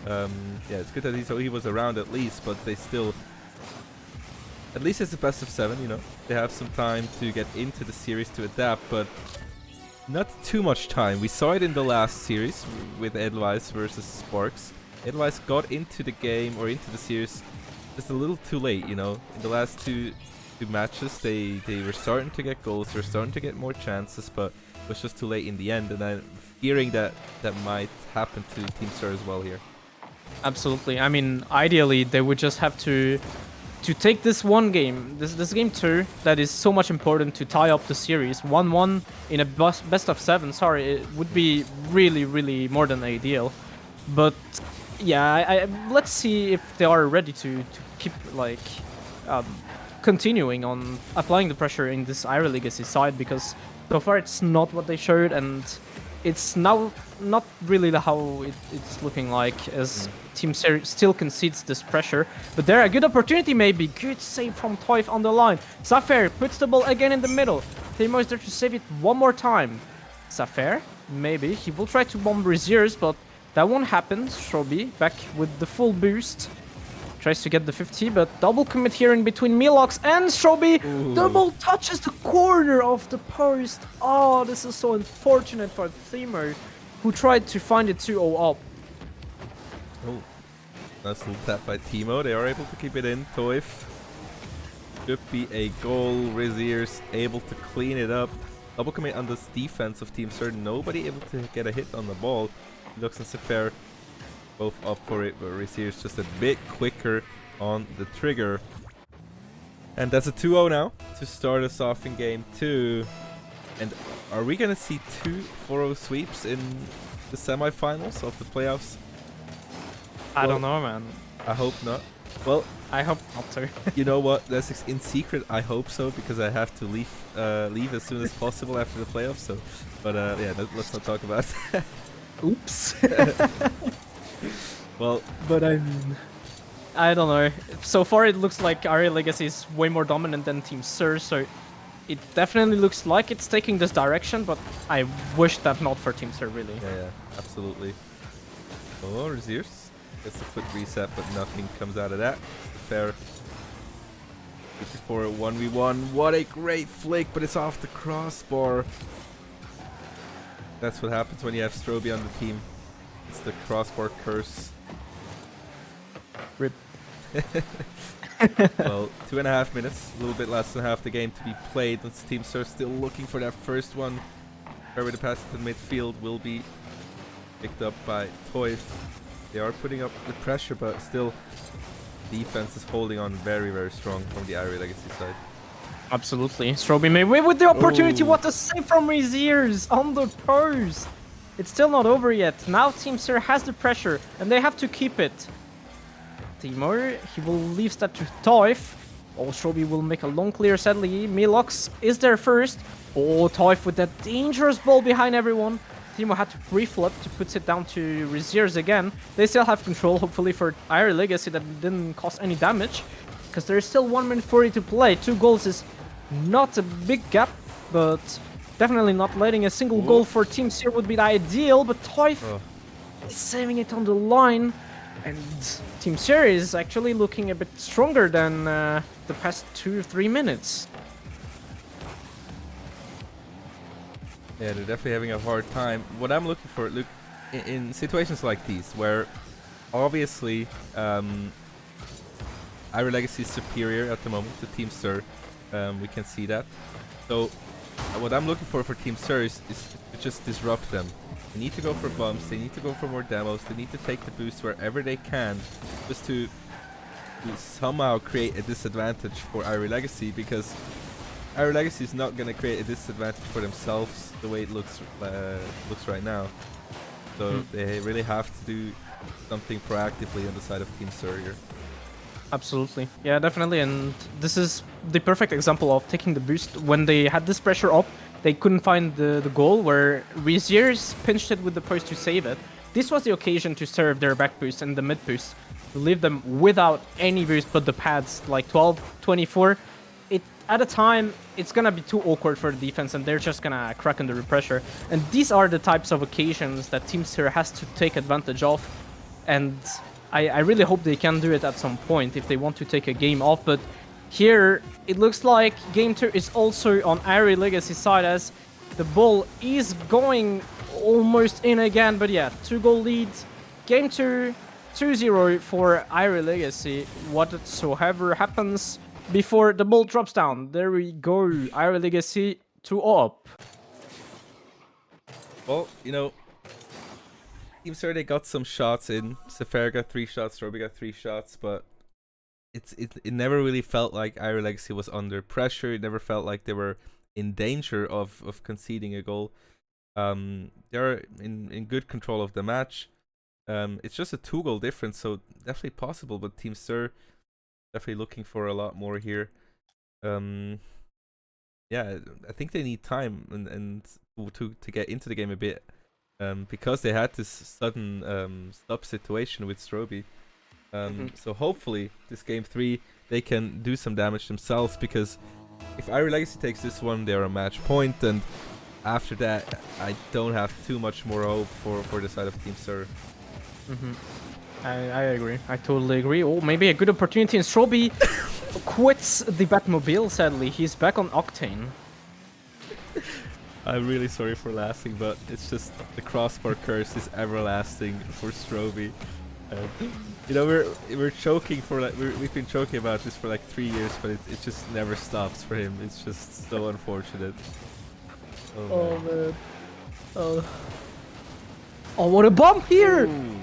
yeah, it's good that he was around at least, but they still. At least it's a best of 7, you know. They have some time to get into the series to adapt, but not too much time. We saw it in the last series with Edelweiss versus Sparks. Edelweiss got into the game or into the series just a little too late, you know. In the last two matches, they were starting to get goals, they were starting to get more chances, but it was just too late in the end. And I'm fearing that might happen to Team Star as well here. Absolutely. I mean, ideally, they would just have to take this one game, this game 2, that is so much important to tie up the series. 1-1 in a best of 7, sorry, it would be really, really more than ideal. But yeah, let's see if they are ready to keep, like, continuing on applying the pressure in this Iron Legacy side, because so far it's not what they showed, and it's now not really how it's looking like, as Team Ser still concedes this pressure. But there, a good opportunity maybe. Good save from Toif on the line. Zafer puts the ball again in the middle. Timo is there to save it one more time. Zafer, maybe. He will try to bomb Reziers, but that won't happen. Stroby back with the full boost. Tries to get the 50, but double commit here in between Milox and Stroby. The ball touches the corner of the post. Oh, this is so unfortunate for Timo, who tried to find it 2-0 up. Oh, nice little tap by Timo. They are able to keep it in. Toif should be a goal. Reziers able to clean it up. Double commit on this defense of Team Sir. Nobody able to get a hit on the ball. Looks and Sefer both up for it, but Reziers just a bit quicker on the trigger. And that's a 2-0 now to start us off in game 2. And are we gonna see 2 4-0 sweeps in the semifinals of the playoffs? I don't know, man. I hope not. Well, I hope not to. you know what? That's in secret. I hope so, because I have to leave as soon as possible after the playoffs. So, but yeah, let's not talk about that. Oops. Well, but I mean, I don't know. So far, it looks like Aria Legacy is way more dominant than Team Sir, so it definitely looks like it's taking this direction, but I wish that not for Team Sir, really. yeah, absolutely. Oh, Reziers gets a foot reset, but nothing comes out of that. Fair. This is for a 1v1. What a great flick, but it's off the crossbar. That's what happens when you have Stroby on the team. It's the crossbar curse. Rip. Well, 2.5 minutes, a little bit less than half the game to be played. And Team Star still looking for that first one. Wherever the pass to the midfield will be picked up by Toys. They are putting up the pressure, but still defense is holding on very, very strong from the Irie Legacy side. Absolutely. Stroby made way with the opportunity. Oh. What a save from his ears on the post. It's still not over yet. Now Team Sir has the pressure, and they have to keep it. Timur, he will leave that to Toif. Oh, Stroby will make a long clear, sadly. Milox is there first. Oh, Toif with that dangerous ball behind everyone. Timo had to pre-flip to put it down to Reziers again. They still have control, hopefully for Iron Legacy that didn't cause any damage, because there is still 1 minute 40 to play. 2 goals is not a big gap, but definitely not letting a single goal for Team Sir would be the ideal. But Toif is saving it on the line. And Team Siri is actually looking a bit stronger than the past 2 or 3 minutes. Yeah, they're definitely having a hard time. What I'm looking for, look, in situations like these, where obviously Ira Legacy is superior at the moment to Team Sir, we can see that. So what I'm looking for Team Sir is to just disrupt them. They need to go for bumps, they need to go for more demos, they need to take the boost wherever they can, just to somehow create a disadvantage for Ira Legacy, because Ira Legacy is not gonna create a disadvantage for themselves the way it looks right now. So they really have to do something proactively on the side of Team Sir here. Absolutely. Yeah, definitely. And this is the perfect example of taking the boost. When they had this pressure up, they couldn't find the goal where Reziers pinched it with the post to save it. This was the occasion to serve their back boost and the mid boost, to leave them without any boost but the pads, like 12, 24. At a time, it's gonna be too awkward for the defense, and they're just gonna crack under the pressure. And these are the types of occasions that Team Sir has to take advantage of. And I really hope they can do it at some point if they want to take a game off. But here, it looks like Game 2 is also on Ira Legacy side, as the ball is going almost in again. But yeah, 2-goal lead. Game 2, 2-0 for Ira Legacy. Whatsoever happens before the ball drops down. There we go. Ira Legacy 2 up. Well, you know, Team Sir, they got some shots in. Sefer got 3 shots, Roby got 3 shots, but it never really felt like Ira Legacy was under pressure. It never felt like they were in danger of conceding a goal. They're in good control of the match. It's just a 2-goal difference, so definitely possible, but Team Sir definitely looking for a lot more here. Yeah, I think they need time and to get into the game a bit. Because they had this sudden stop situation with Stroby. So hopefully this game 3 they can do some damage themselves, because if Ira Legacy takes this one, they're a match point, and after that I don't have too much more hope for the side of Team Sir. I agree. I totally agree. Oh, maybe a good opportunity, and Stroby quits the Batmobile, sadly. He's back on Octane. I'm really sorry for laughing, but it's just the crossbar curse is everlasting for Stroby. You know, we're choking for like we've been choking about this for like 3 years, but it just never stops for him. It's just so unfortunate. Oh man. Oh, what a bump here! Ooh.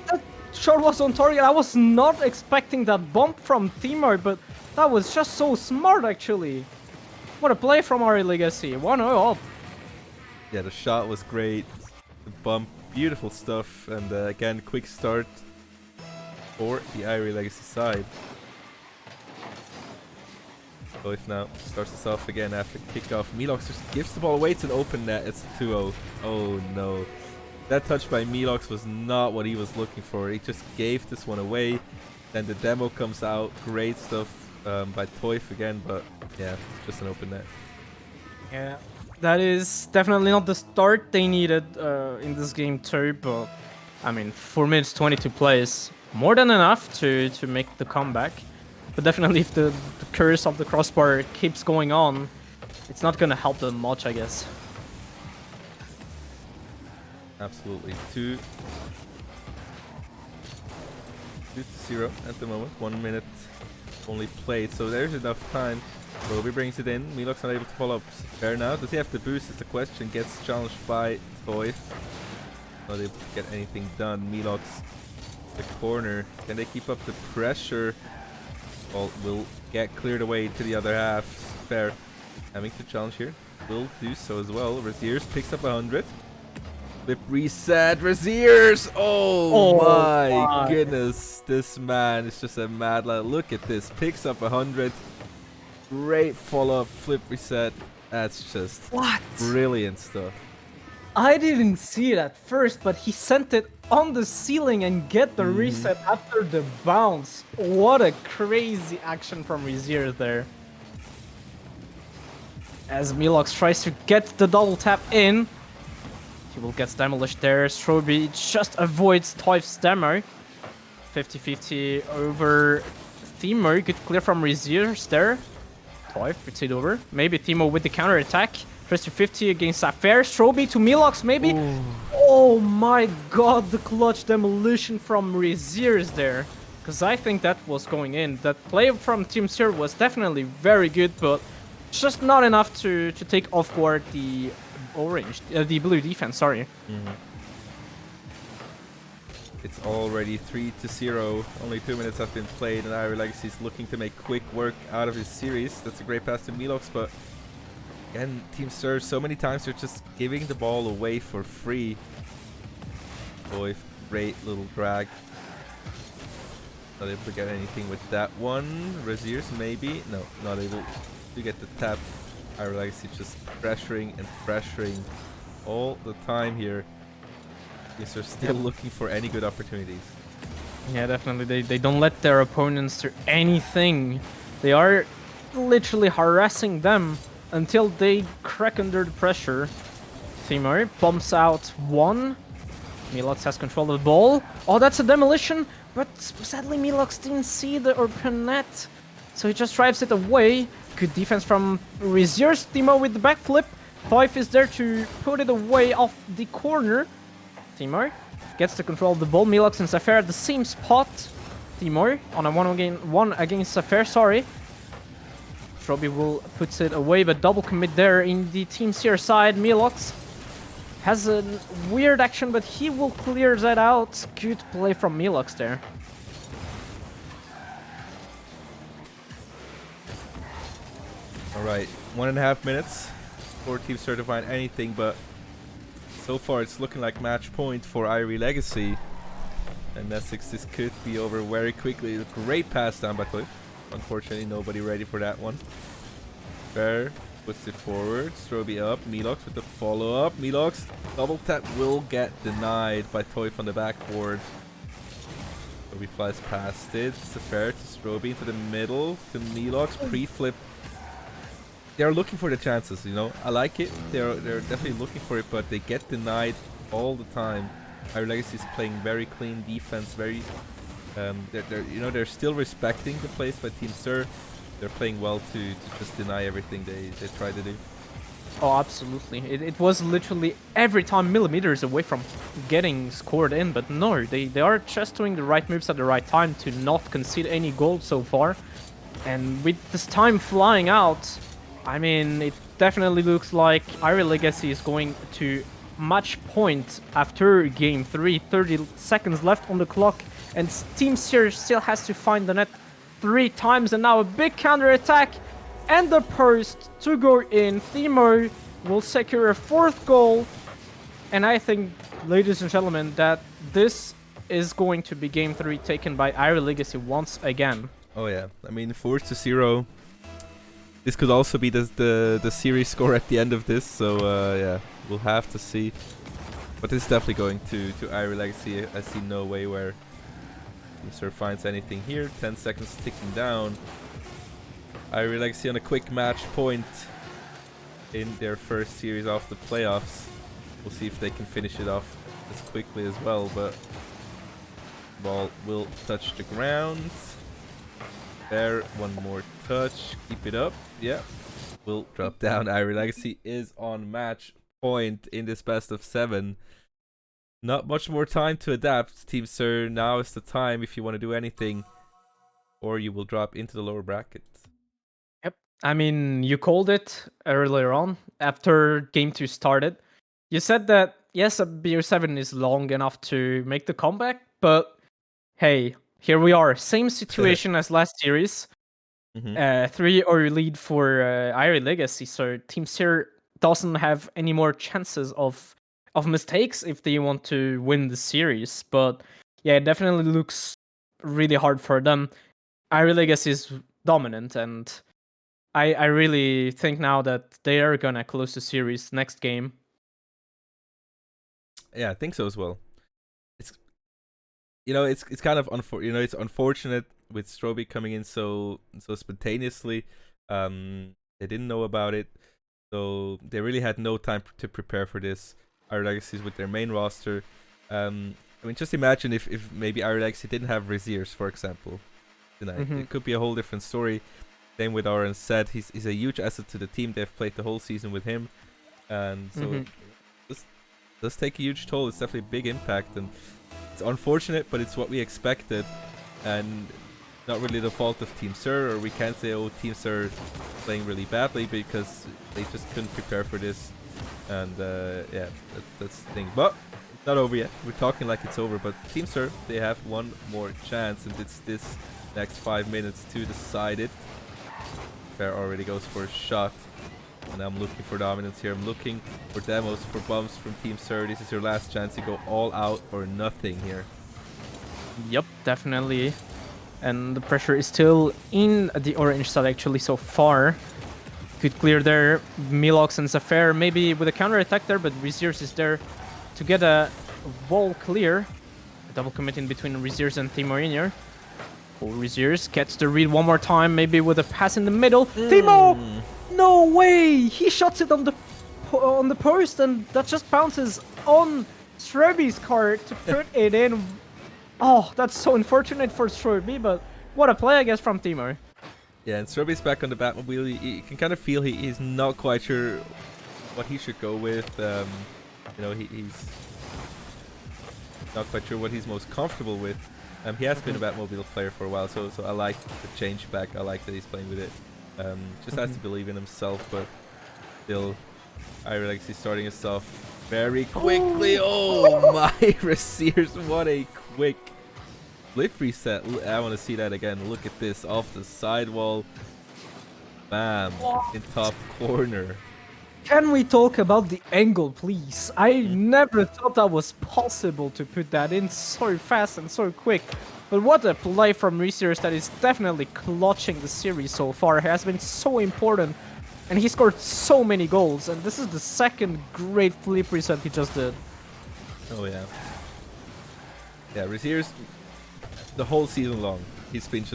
That shot was on target. I was not expecting that bump from Timo, but that was just so smart actually. What a play from Ira Legacy. 1-0 up. Yeah, the shot was great. The bump, beautiful stuff, and again, quick start for the Ira Legacy side. Both now starts us off again after kickoff. Milox just gives the ball away to an open net. It's a 2-0. Oh no. That touch by Milox was not what he was looking for. He just gave this one away. Then the demo comes out. Great stuff by Toyf again, but yeah, just an open net. Yeah, that is definitely not the start they needed in this game too, but I mean, 4 minutes 22 plays, more than enough to make the comeback. But definitely if the curse of the crossbar keeps going on, it's not gonna help them much, I guess. Absolutely. 2-0 at the moment. 1 minute only played, so there's enough time. Roby brings it in. Milox not able to follow up. Fair now. Does he have the boost is the question. Gets challenged by Toyf. Not able to get anything done. Milox, the corner. Can they keep up the pressure? Ball will get cleared away to the other half. Fair. Having to challenge here. Will do so as well. Raziers picks up 100. Flip reset. Raziers! Oh my goodness. This man is just a mad lad. Look at this. Picks up 100. Great follow-up, flip reset. That's just brilliant stuff. I didn't see it at first, but he sent it on the ceiling and get the reset after the bounce. What a crazy action from Rezier there. As Milox tries to get the double tap in, he will get demolished there. Stroby just avoids Toyf's demo. 50-50 over Timo. Good clear from Reziers there. Toy puts it over. Maybe Timo with the counter attack. First to 50 against Safair. Stroby to Milox, maybe. Ooh. Oh my god, the clutch demolition from Reziers there. Because I think that was going in. That play from Team Sear was definitely very good, but just not enough to take off guard the the blue defense, sorry. It's already 3-0. Only 2 minutes have been played, and Irie Legacy is looking to make quick work out of this series. That's a great pass to Milox, but again, Team Surge, so many times they're just giving the ball away for free. Boy, great little drag. Not able to get anything with that one. Reziers, maybe. No, not able to get the tap. Irie Legacy just pressuring and pressuring all the time here. They're still looking for any good opportunities. Yeah, definitely. They don't let their opponents do anything. They are literally harassing them until they crack under the pressure. Timo bumps out one. Milox has control of the ball. Oh, that's a demolition, but sadly Milox didn't see the open net, so he just drives it away. Good defense from Reziers. Timo with the backflip. Five is there to put it away off the corner. Timo gets the control of the ball. Milox and Safair at the same spot. Timo on a one against Safair, sorry. Stroby will puts it away, but double commit there in the Team Sear side. Milox has a weird action, but he will clear that out. Good play from Milox there. Alright, 1.5 minutes for Team Sear to find anything, but so far it's looking like match point for Irie Legacy. And Essex, this could be over very quickly. A great pass down by Cliff. Unfortunately, nobody ready for that one. Fair puts it forward. Stroby up. Milox with the follow-up. Milox, double tap will get denied by Toy from the backboard. Stroby flies past it. Fair to Stroby into the middle. To Milox. Pre-flip. They're looking for the chances, you know. I like it. They're definitely looking for it, but they get denied all the time. Irie Legacy is playing very clean defense, very they're still respecting the plays by Team Sir. They're playing well to just deny everything they try to do. Oh, absolutely. It was literally every time millimeters away from getting scored in, but no, they are just doing the right moves at the right time to not concede any goals so far. And with this time flying out, I mean, it definitely looks like Irie Legacy is going to match point after game 3. 30 seconds left on the clock, and Team Sear still has to find the net 3 times, and now a big counter attack and the post to go in. Timo will secure a 4th goal, and I think, ladies and gentlemen, that this is going to be game 3 taken by Irie Legacy once again. Oh yeah, I mean 4-0. This could also be the series score at the end of this, so yeah, we'll have to see. But this is definitely going to Irie Legacy. I see no way where Mr. finds anything here. 10 seconds ticking down. Irie Legacy on a quick match point in their first series of the playoffs. We'll see if they can finish it off as quickly as well, but ball will touch the ground. There, one more touch. Keep it up. Yeah. Will drop down. Irie Legacy is on match point in this best of 7. Not much more time to adapt, Team Sir. Now is the time if you want to do anything, or you will drop into the lower bracket. Yep. I mean, you called it earlier on after game 2 started. You said that, yes, a BO7 is long enough to make the comeback, but hey, here we are. Same situation as last series. 3-0 lead for Irie Legacy, so Team Sear doesn't have any more chances of mistakes if they want to win the series. But yeah, it definitely looks really hard for them. Irie Legacy is dominant, and I really think now that they are gonna close the series next game. Yeah, I think so as well. It's it's kind of it's unfortunate with Stroby coming in so spontaneously. They didn't know about it, so they really had no time to prepare for this. Our Legacies with their main roster. I mean, just imagine if maybe Irelexi didn't have Raziers, for example, tonight. It could be a whole different story. Same with Oren said, he's a huge asset to the team. They've played the whole season with him, and so this does take a huge toll. It's definitely a big impact, and it's unfortunate, but it's what we expected, and not really the fault of Team Sir, or we can't say, oh, Team Sir is playing really badly, because they just couldn't prepare for this, and yeah, that's the thing. But it's not over yet. We're talking like it's over, but Team Sir, they have one more chance, and it's this next 5 minutes to decide it. Fair already goes for a shot, and I'm looking for dominance here. I'm looking for demos, for bumps from Team Sir. This is your last chance to go all out or nothing here. Yep, definitely. And the pressure is still in the orange side actually so far. Could clear there. Milox and Zafir maybe with a counter attack there, but Reziers is there to get a wall clear. A double commit in between Reziers and Timo in. Oh, Reziers gets the read one more time, maybe with a pass in the middle. Timo! No way! He shots it on the post, and that just bounces on Srebi's card to put it in. Oh, that's so unfortunate for Srebi, but what a play, I guess, from Timo. Yeah, and Srebi's back on the Batmobile. You can kind of feel he's not quite sure what he should go with. You know, he's not quite sure what he's most comfortable with. He has been a Batmobile player for a while, so I like the change back. I like that he's playing with it. Just has to believe in himself, but still, Irelexi starting us off very quickly. Oh my, Receivers, what a quick flip reset. I want to see that again. Look at this, off the sidewall. Bam, in top corner. Can we talk about the angle, please? I never thought that was possible to put that in so fast and so quick. But what a play from Research that is definitely clutching the series so far. He has been so important, and he scored so many goals. And this is the second great flip reset he just did. Oh yeah. Yeah, Research, the whole season long, he's been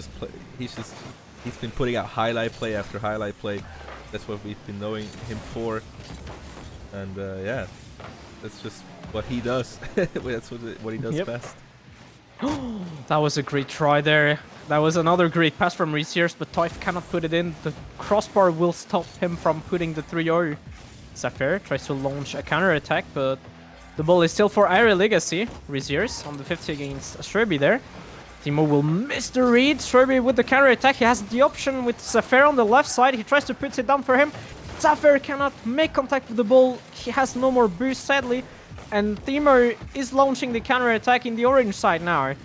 putting out highlight play after highlight play. That's what we've been knowing him for, and yeah, that's just what he does. That's what he does best. That was a great try there. That was another great pass from Research, but Toif cannot put it in. The crossbar will stop him from putting the 3-0. Zafir tries to launch a counter attack, but the ball is still for Ira Legacy. Research on the 50 against Srebi there. Timo will miss the read. Srebi with the counter attack. He has the option with Zafir on the left side. He tries to put it down for him. Zafir cannot make contact with the ball. He has no more boost, sadly. And Timo is launching the counter attack in the orange side now.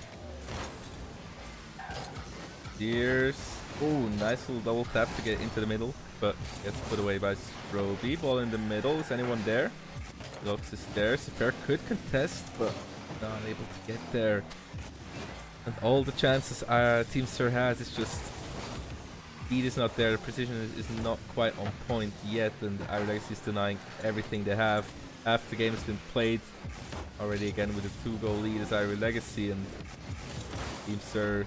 Here's... Oh, nice little double tap to get into the middle. But gets put away by Sroby. Ball in the middle. Is anyone there? Lux is there. Zafir could contest, but not able to get there. And all the chances Team Sir has is just speed is not there, the precision is not quite on point yet, and Irelex is denying everything they have. Half the game has been played already again with a 2-goal lead as Irish Legacy, and Team Sir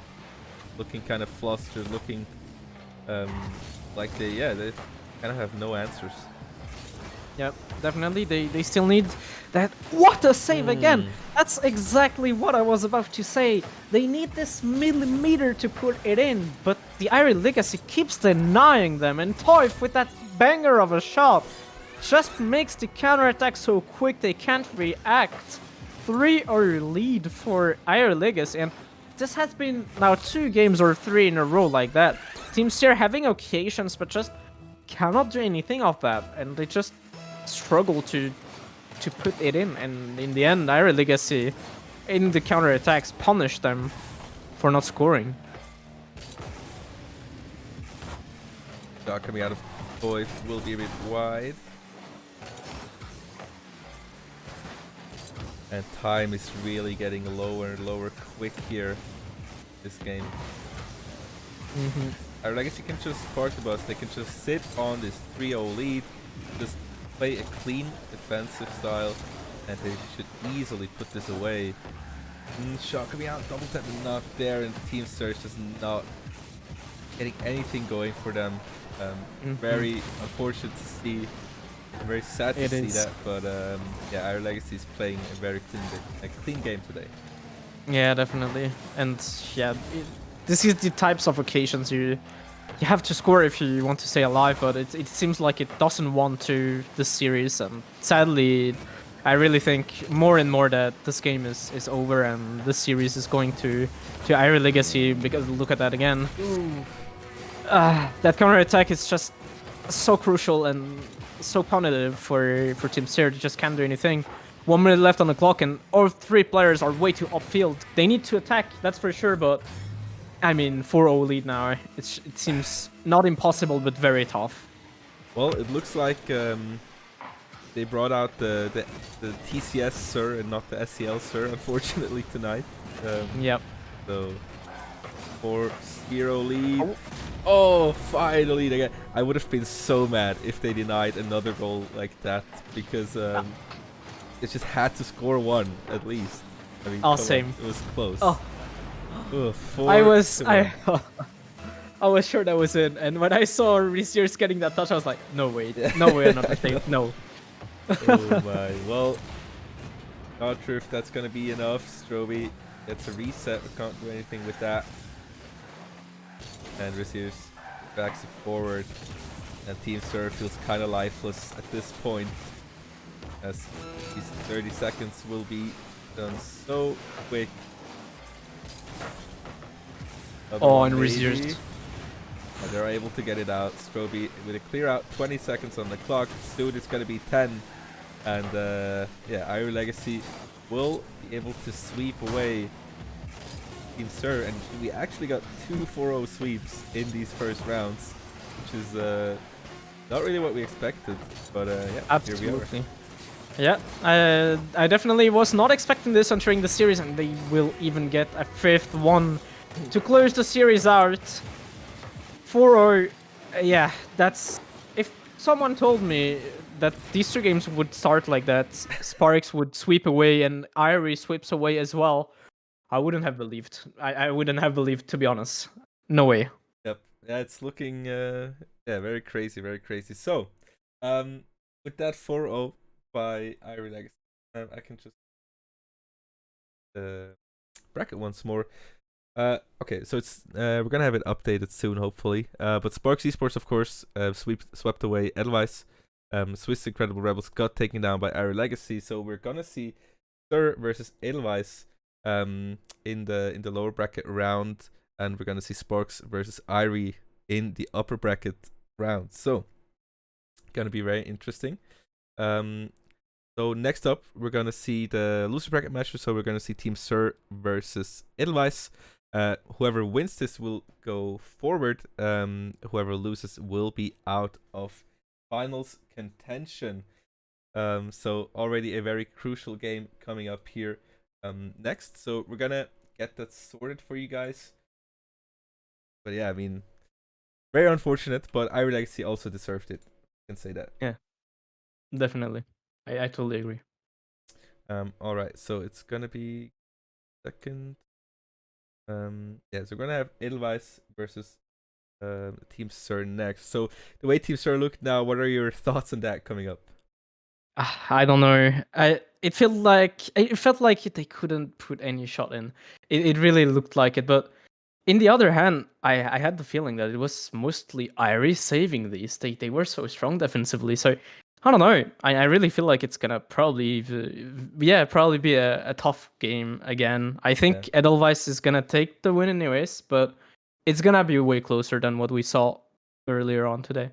looking kind of flustered, looking like they kind of have no answers. Yep, definitely. They still need that. What a save again! That's exactly what I was about to say. They need this millimeter to put it in, but the Irish Legacy keeps denying them, and Toif with that banger of a shot just makes the counterattack so quick they can't react. 3-0 lead for Irish Legacy, and this has been now 2 games or 3 in a row like that. Team Steer having occasions, but just cannot do anything of that, and they just struggle to put it in, and in the end Irish Legacy in the counter attacks punish them for not scoring. Shot coming out of Toif will be a bit wide, and time is really getting lower and lower quick here this game. Irish Legacy can just park the bus, they can just sit on this 3-0 lead, just play a clean defensive style, and they should easily put this away. Shot coming out, double tap not there, and Team Search is not getting anything going for them. Very unfortunate to see. I'm very sad to It see is. that, but yeah, our legacy is playing a very clean game today. Yeah, definitely. And yeah, this is the types of occasions you have to score if you want to stay alive, but it seems like it doesn't want to this series, and sadly, I really think more and more that this game is over and this series is going to Iron Legacy, because look at that again. Ooh. That counter attack is just so crucial and so punitive for Team Seer. They just can't do anything. 1 minute left on the clock, and all three players are way too upfield. They need to attack, that's for sure, but I mean, 4-0 lead now. It seems not impossible, but very tough. Well, it looks like they brought out the TCS Sir and not the SEL Sir, unfortunately, tonight. Yep. So, 4-0 lead. Oh. Oh, finally! I would have been so mad if they denied another goal like that, because it just had to score one at least. I mean, Oh, come same. on, it was close. Oh, Ugh, I was 4-1. I was sure that was in, and when I saw Research getting that touch, I was like, no way, Yeah. no way, I'm not gonna take no. Oh my. Well, not sure if that's gonna be enough. Stroby gets a reset. We can't do anything with that. And Receivers backs it forward. And Team Sir feels kind of lifeless at this point, as these 30 seconds will be done so quick. Oh, and Research. They're able to get it out. Stroby with a clear out, 20 seconds on the clock. Soon it's going to be 10. And yeah, Iron Legacy will be able to sweep away Team Sir. And we actually got 2 4-0 sweeps in these first rounds, which is not really what we expected. But yeah, Absolutely. Yeah, I definitely was not expecting this entering the series, and they will even get a fifth one to close the series out. 4-0, yeah, that's... If someone told me that these two games would start like that, Sparks would sweep away and Irie sweeps away as well, I wouldn't have believed. I wouldn't have believed, to be honest. No way. Yep. Yeah, it's looking yeah, very crazy, very crazy. So, with that 4-0 by Irie Legacy, I can just bracket once more. Okay, so it's we're gonna have it updated soon, hopefully. But Sparks Esports, of course, swept away Edelweiss. Swiss Incredible Rebels got taken down by Irie Legacy, so we're gonna see Sir versus Edelweiss in the lower bracket round, and we're gonna see Sparks versus Irie in the upper bracket round. So, gonna be very interesting. So next up, we're gonna see the loser bracket match. So we're gonna see Team Sir versus Edelweiss. Whoever wins this will go forward. Whoever loses will be out of finals contention. So already a very crucial game coming up here next. So we're gonna get that sorted for you guys. But yeah, I mean, very unfortunate, but Iron Legacy also deserved it. I can say that. Yeah, definitely. I totally agree. All right, so it's gonna be second. Yeah, so we're gonna have Edelweiss versus Team Sir next. So the way Team Sir looked now, what are your thoughts on that coming up? I don't know. It felt like they couldn't put any shot in. It really looked like it, but in the other hand, I had the feeling that it was mostly Irie saving these. They were so strong defensively. So I don't know. I really feel like it's gonna probably be a tough game again. I think Edelweiss is gonna take the win anyways, but it's gonna be way closer than what we saw earlier on today.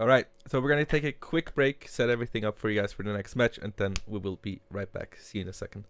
All right, so we're gonna take a quick break, set everything up for you guys for the next match, and then we will be right back. See you in a second.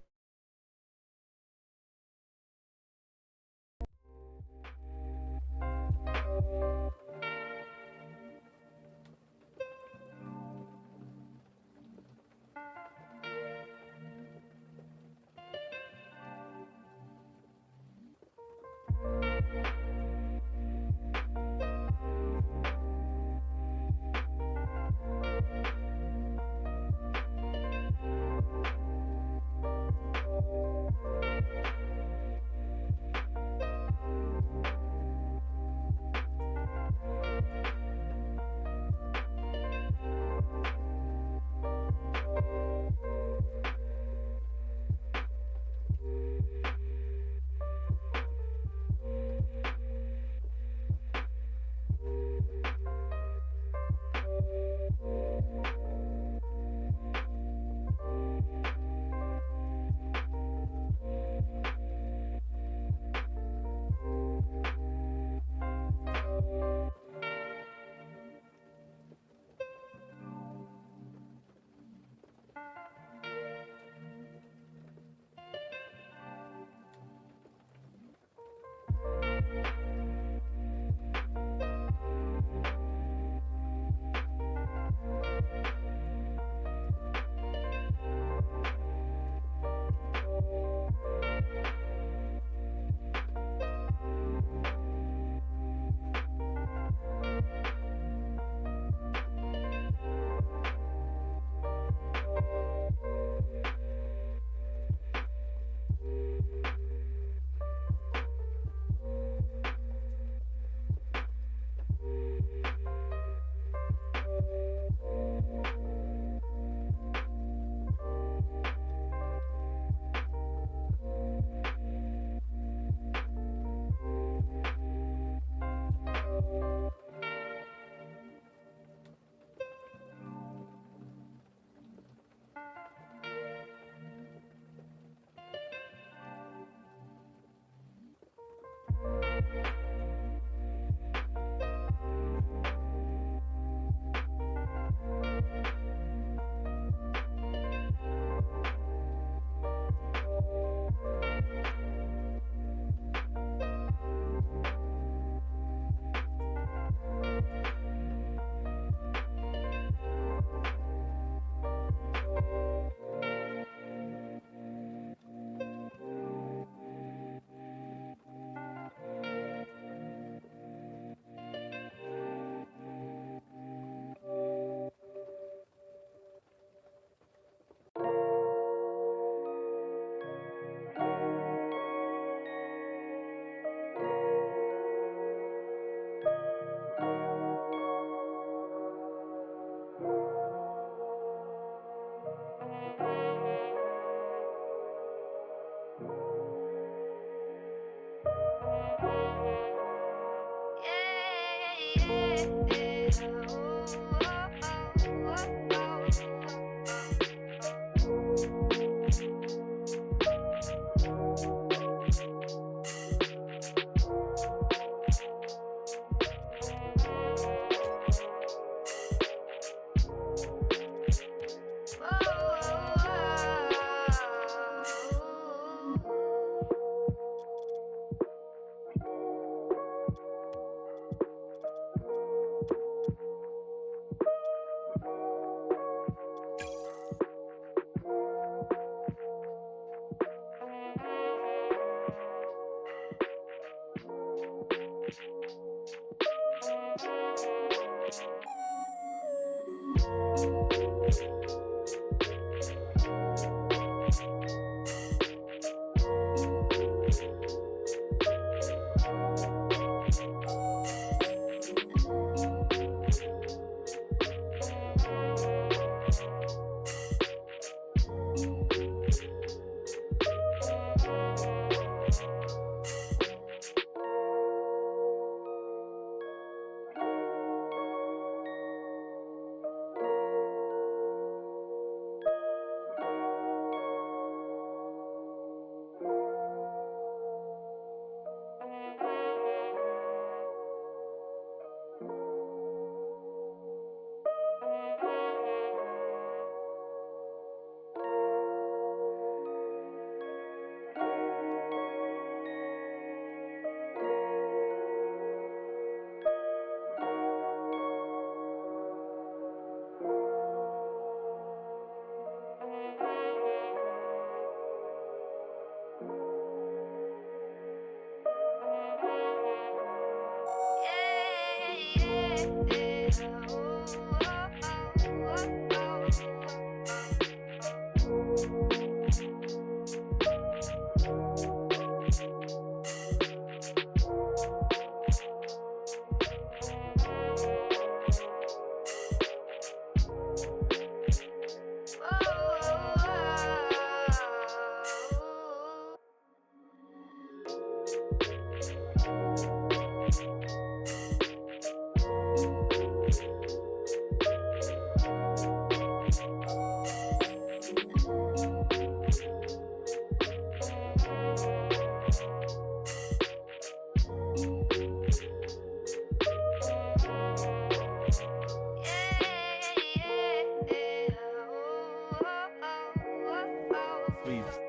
please.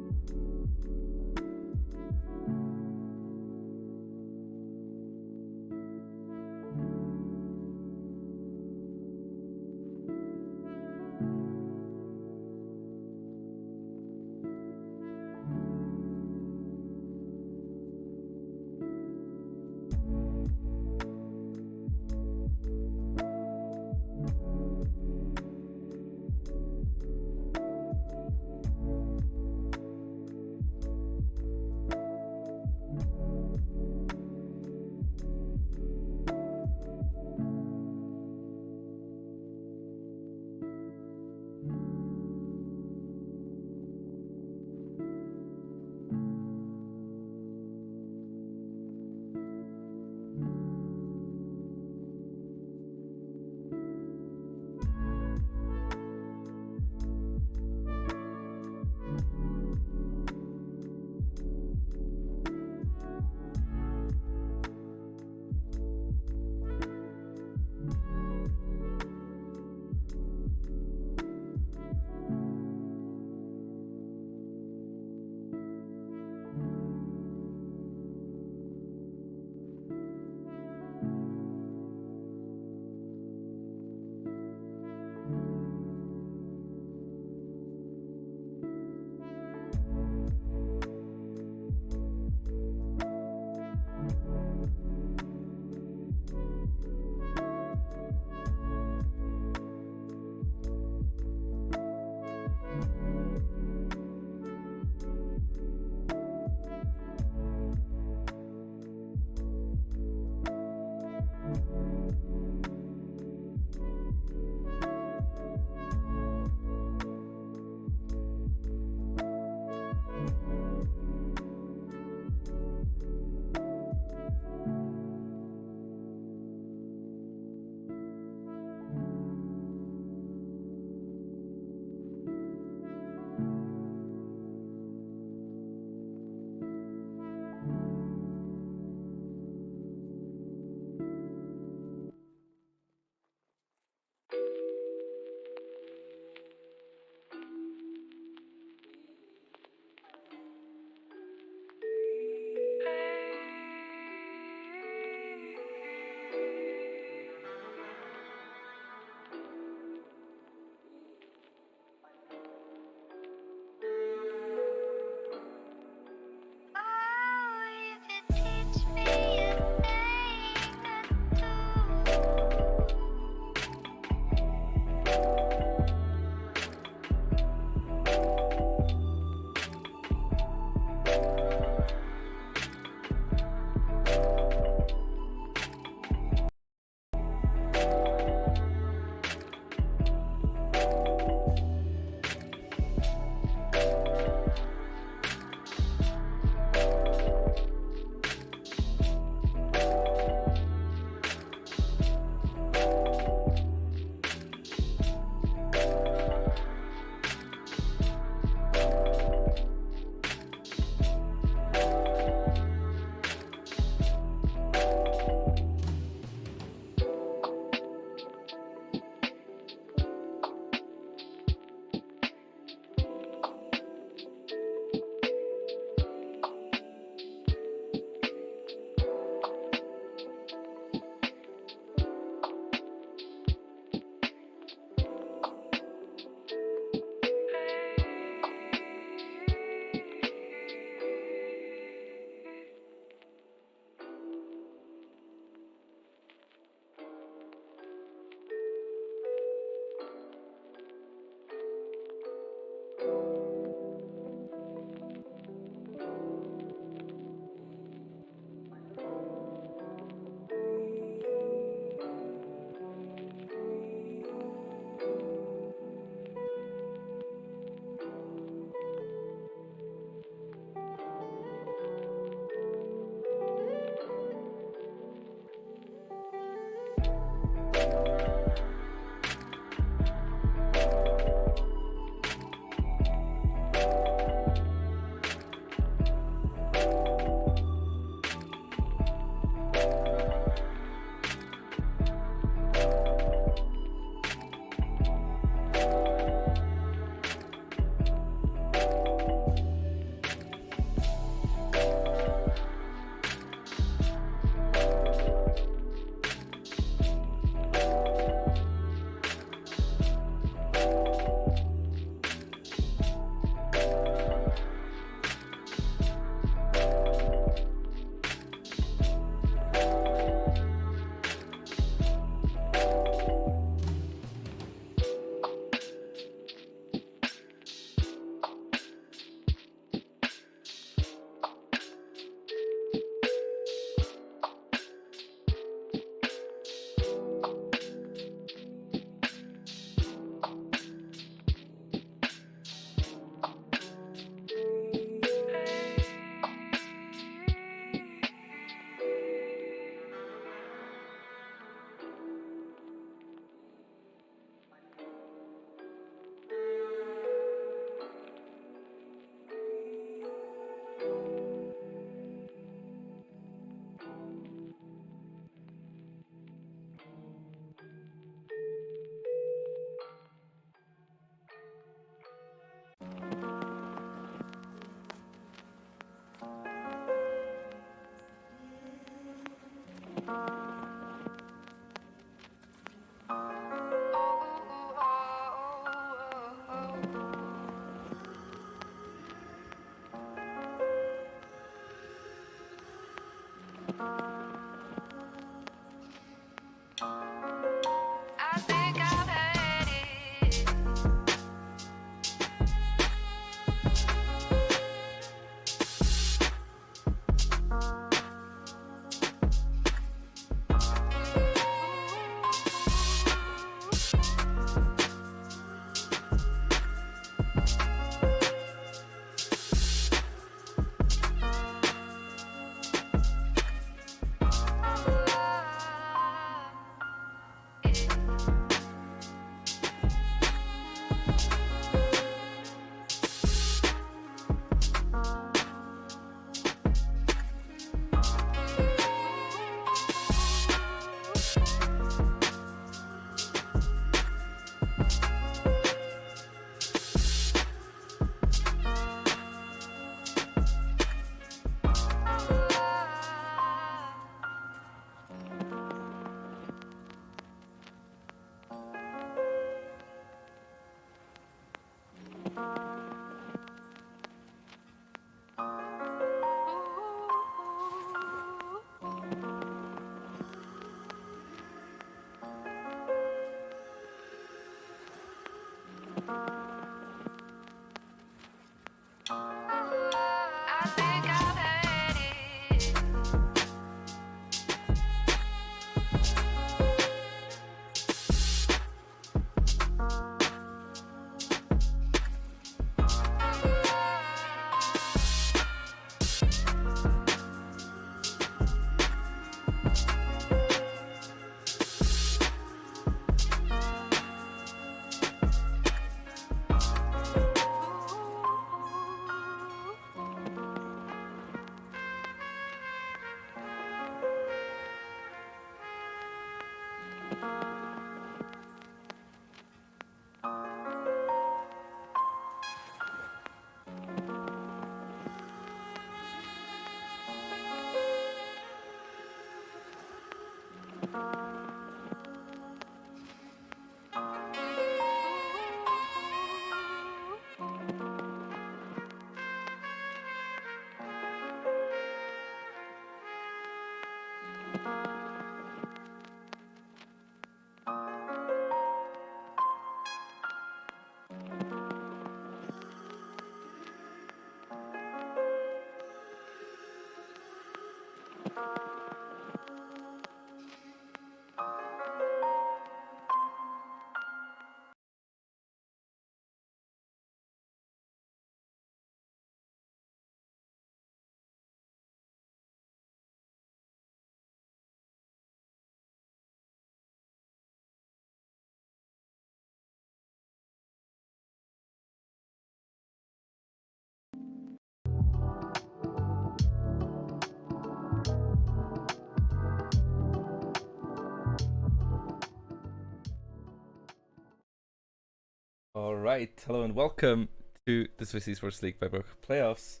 All right, hello and welcome to the Swiss Esports League by Book playoffs.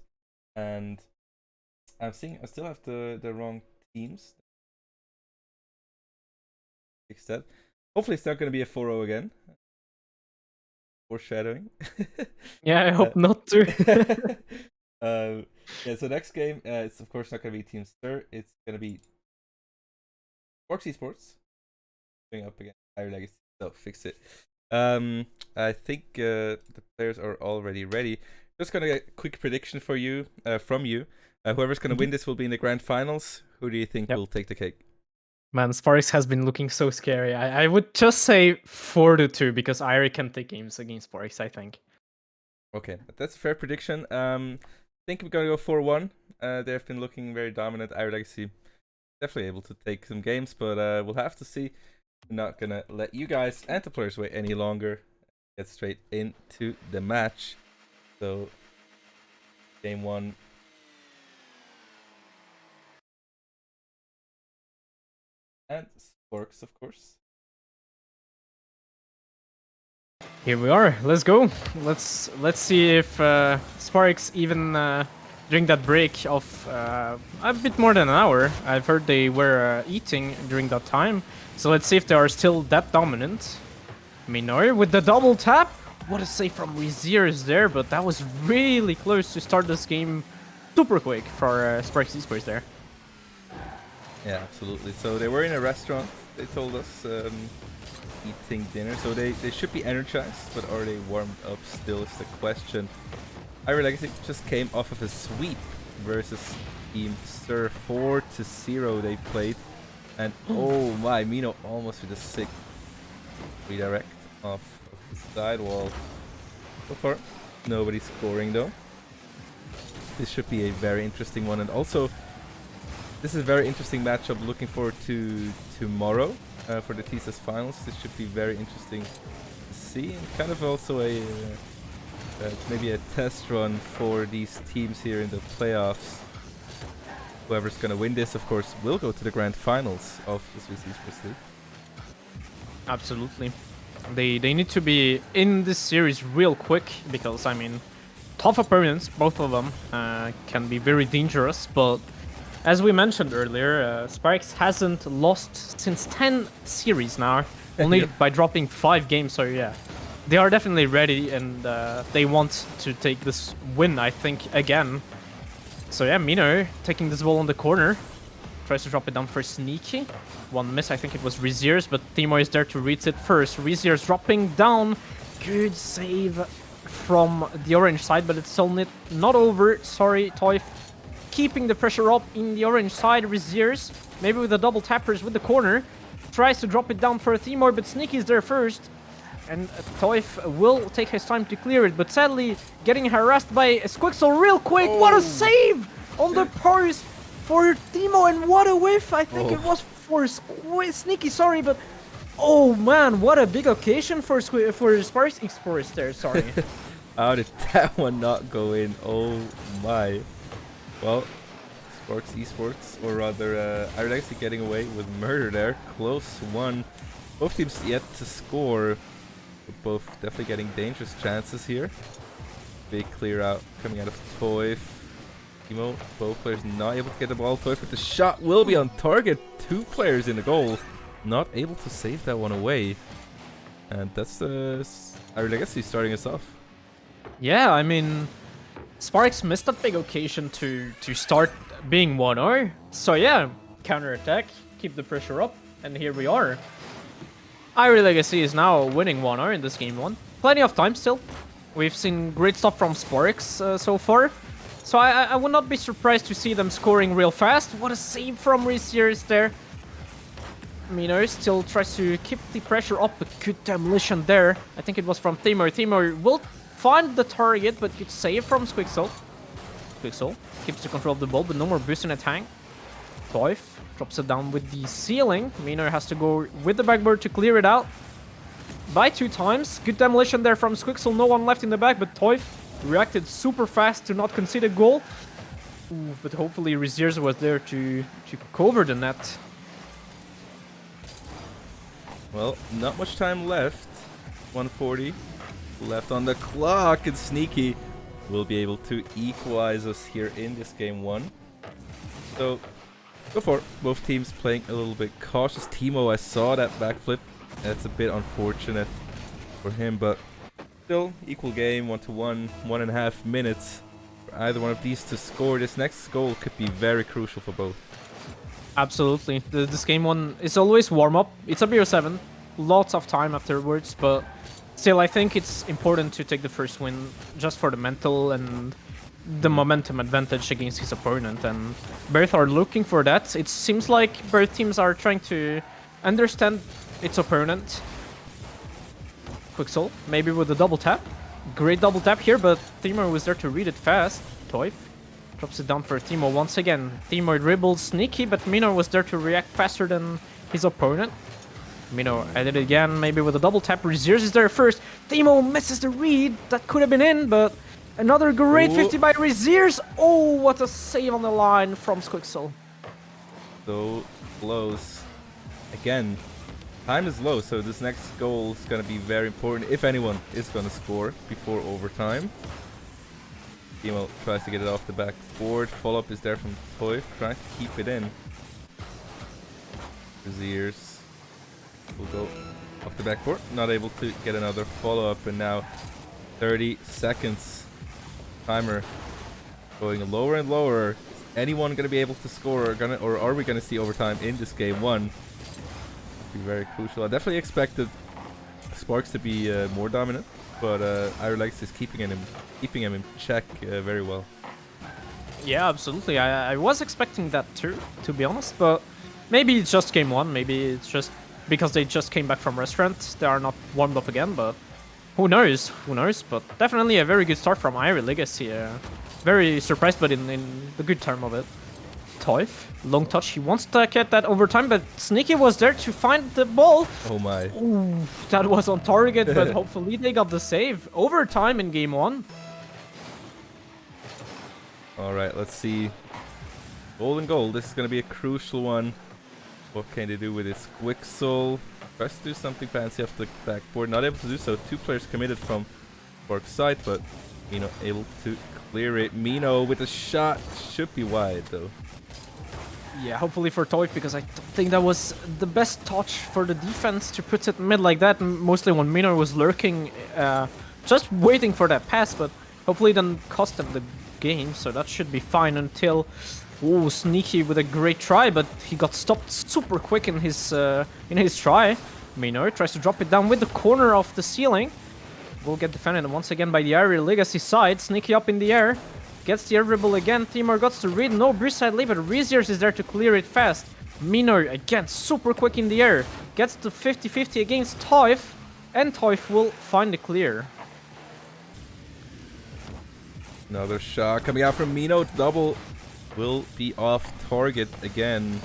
And I still have the wrong teams. Fix that. Hopefully, it's not going to be a 4-0 again. Foreshadowing. Yeah, I hope not to. Yeah, so next game, it's of course not going to be Team Stir. It's going to be Sports Esports going up against Higher Legacy. So fix it. I think the players are already ready. Just gonna get a quick prediction for you, from you. Whoever's gonna win this will be in the grand finals. Who do you think will take the cake? Man, Sparks has been looking so scary. I would just say 4-2 because Irie can take games against Sparks, I think. Okay, that's a fair prediction. I think we're gonna go 4-1. They've been looking very dominant. Irie Legacy definitely able to take some games, but we'll have to see. I'm not gonna let you guys and the players wait any longer. Get straight into the match. So, game 1. And Sporks, of course. Here we are. Let's go. Let's see if Sparks even during that break of a bit more than an hour. I've heard they were eating during that time. So let's see if they are still that dominant. Minor with the double tap. What a save from Reziers there, but that was really close to start this game super quick for Sparks Esports there. Yeah, absolutely. So they were in a restaurant, they told us, eating dinner. So they should be energized, but are they warmed up still is the question. Irie Legacy just came off of a sweep versus Team Sir. 4-0 they played. And oh my, Mino almost with a sick redirect off of the sidewall. So far, nobody's scoring though. This should be a very interesting one. And also, this is a very interesting matchup. Looking forward to tomorrow for the TSS finals. This should be very interesting to see. And kind of also a maybe a test run for these teams here in the playoffs. Whoever's going to win this, of course, will go to the grand finals of the Swiss Esports League. Absolutely. They need to be in this series real quick because, I mean, tough opponents, both of them, can be very dangerous. But as we mentioned earlier, Sparks hasn't lost since 10 series now, only by dropping 5 games. So yeah, they are definitely ready and they want to take this win, I think, again. So yeah, Mino taking this ball on the corner. Tries to drop it down for Sneaky. One miss, I think it was Reziers, but Timo is there to read it first. Reziers dropping down, good save from the orange side, but it's still not over. Sorry, Toif. Keeping the pressure up in the orange side. Reziers, maybe with the double tappers with the corner. Tries to drop it down for Timor, but Sneaky's there first. And Toif will take his time to clear it, but sadly getting harassed by Squixel real quick. Oh. What a save on the post for Timo, and what a whiff. I think it was for Sneaky, sorry, but oh man, what a big occasion for Sparks Esports there, sorry. How did that one not go in? Oh my. Well, Sparks Esports, or rather Iron Legacy getting away with murder there. Close one. Both teams yet to score. But both definitely getting dangerous chances here. Big clear out coming out of Toif. Timo, both players not able to get the ball. Toif with the shot will be on target. 2 players in the goal. Not able to save that one away. And that's Iron Legacy starting us off. Yeah, I mean, Sparks missed that big occasion to start being 1-0. So yeah, counter-attack, keep the pressure up, and here we are. Iron Legacy is now winning 1-0 in this game 1. Plenty of time still. We've seen great stuff from Sparks so far. So I would not be surprised to see them scoring real fast. What a save from Reziers there. Mino still tries to keep the pressure up, but good demolition there. I think it was from Timor. Timor will find the target, but good save from Squixel. Squixel keeps the control of the ball, but no more boost in a tank. Toif drops it down with the ceiling. Mino has to go with the backboard to clear it out. By 2 times. Good demolition there from Squixel. No one left in the back, but Toif reacted super fast to not concede a goal. Ooh, but hopefully Reziers was there to cover the net. Well, not much time left. 140 left on the clock, and Sneaky will be able to equalize us here in this game 1. So, go for it. Both teams playing a little bit cautious. Timo, I saw that backflip. That's a bit unfortunate for him, but still equal game, 1-1, 1.5 minutes for either one of these to score. This next goal could be very crucial for both. Absolutely. This game 1 is always warm-up. It's a BO7. Lots of time afterwards, but still I think it's important to take the first win just for the mental and the momentum advantage against his opponent, and both are looking for that. It seems like both teams are trying to understand its opponent. Quixel, maybe with a double tap. Great double tap here, but Timor was there to read it fast. Toif drops it down for Timo once again. Timo dribbles Sneaky, but Mino was there to react faster than his opponent. Mino added it again, maybe with a double tap. Reziers is there first. Timo misses the read. That could have been in, but another great 50 by Reziers. Oh, what a save on the line from Squixel. So close. Again, time is low, so this next goal is going to be very important if anyone is going to score before overtime. Timo tries to get it off the backboard. Follow-up is there from Toif, trying to keep it in. Reziers will go off the backboard, not able to get another follow-up, and now 30 seconds. Timer going lower and lower. Is anyone going to be able to score, or are we going to see overtime in this game 1? Be very crucial. I definitely expected Sparks to be more dominant, but Iron Legacy is keeping him in check very well. Yeah, absolutely. I was expecting that too, to be honest, but maybe it's just game 1. Maybe it's just because they just came back from restaurant. They are not warmed up again, but who knows? Who knows? But definitely a very good start from Iron Legacy. Very surprised, but in the good term of it. Toif, long touch. He wants to get that overtime, but Sneaky was there to find the ball. Oh my. Ooh, that was on target, but hopefully they got the save. Overtime in game 1. Alright, let's see. Golden goal. This is going to be a crucial one. What can they do with this? Quixel tries to do something fancy off the backboard. Not able to do so. 2 players committed from Spark's side, but Mino able to clear it. Mino with a shot. Should be wide, though. Yeah, hopefully for Toif, because I don't think that was the best touch for the defense to put it mid like that. Mostly when Mino was lurking, just waiting for that pass, but hopefully it didn't cost him the game, so that should be fine until... Ooh, Sneaky with a great try, but he got stopped super quick in his try. Mino tries to drop it down with the corner of the ceiling. will get defended once again by the Irie Legacy side. Sneaky up in the air. Gets the air dribble again. Timur gets to read. No bridge side lead, but Reziers is there to clear it fast. Mino again, super quick in the air. Gets to 50-50 against Toif. And Toif will find the clear. Another shot coming out from Mino. Double will be off target again.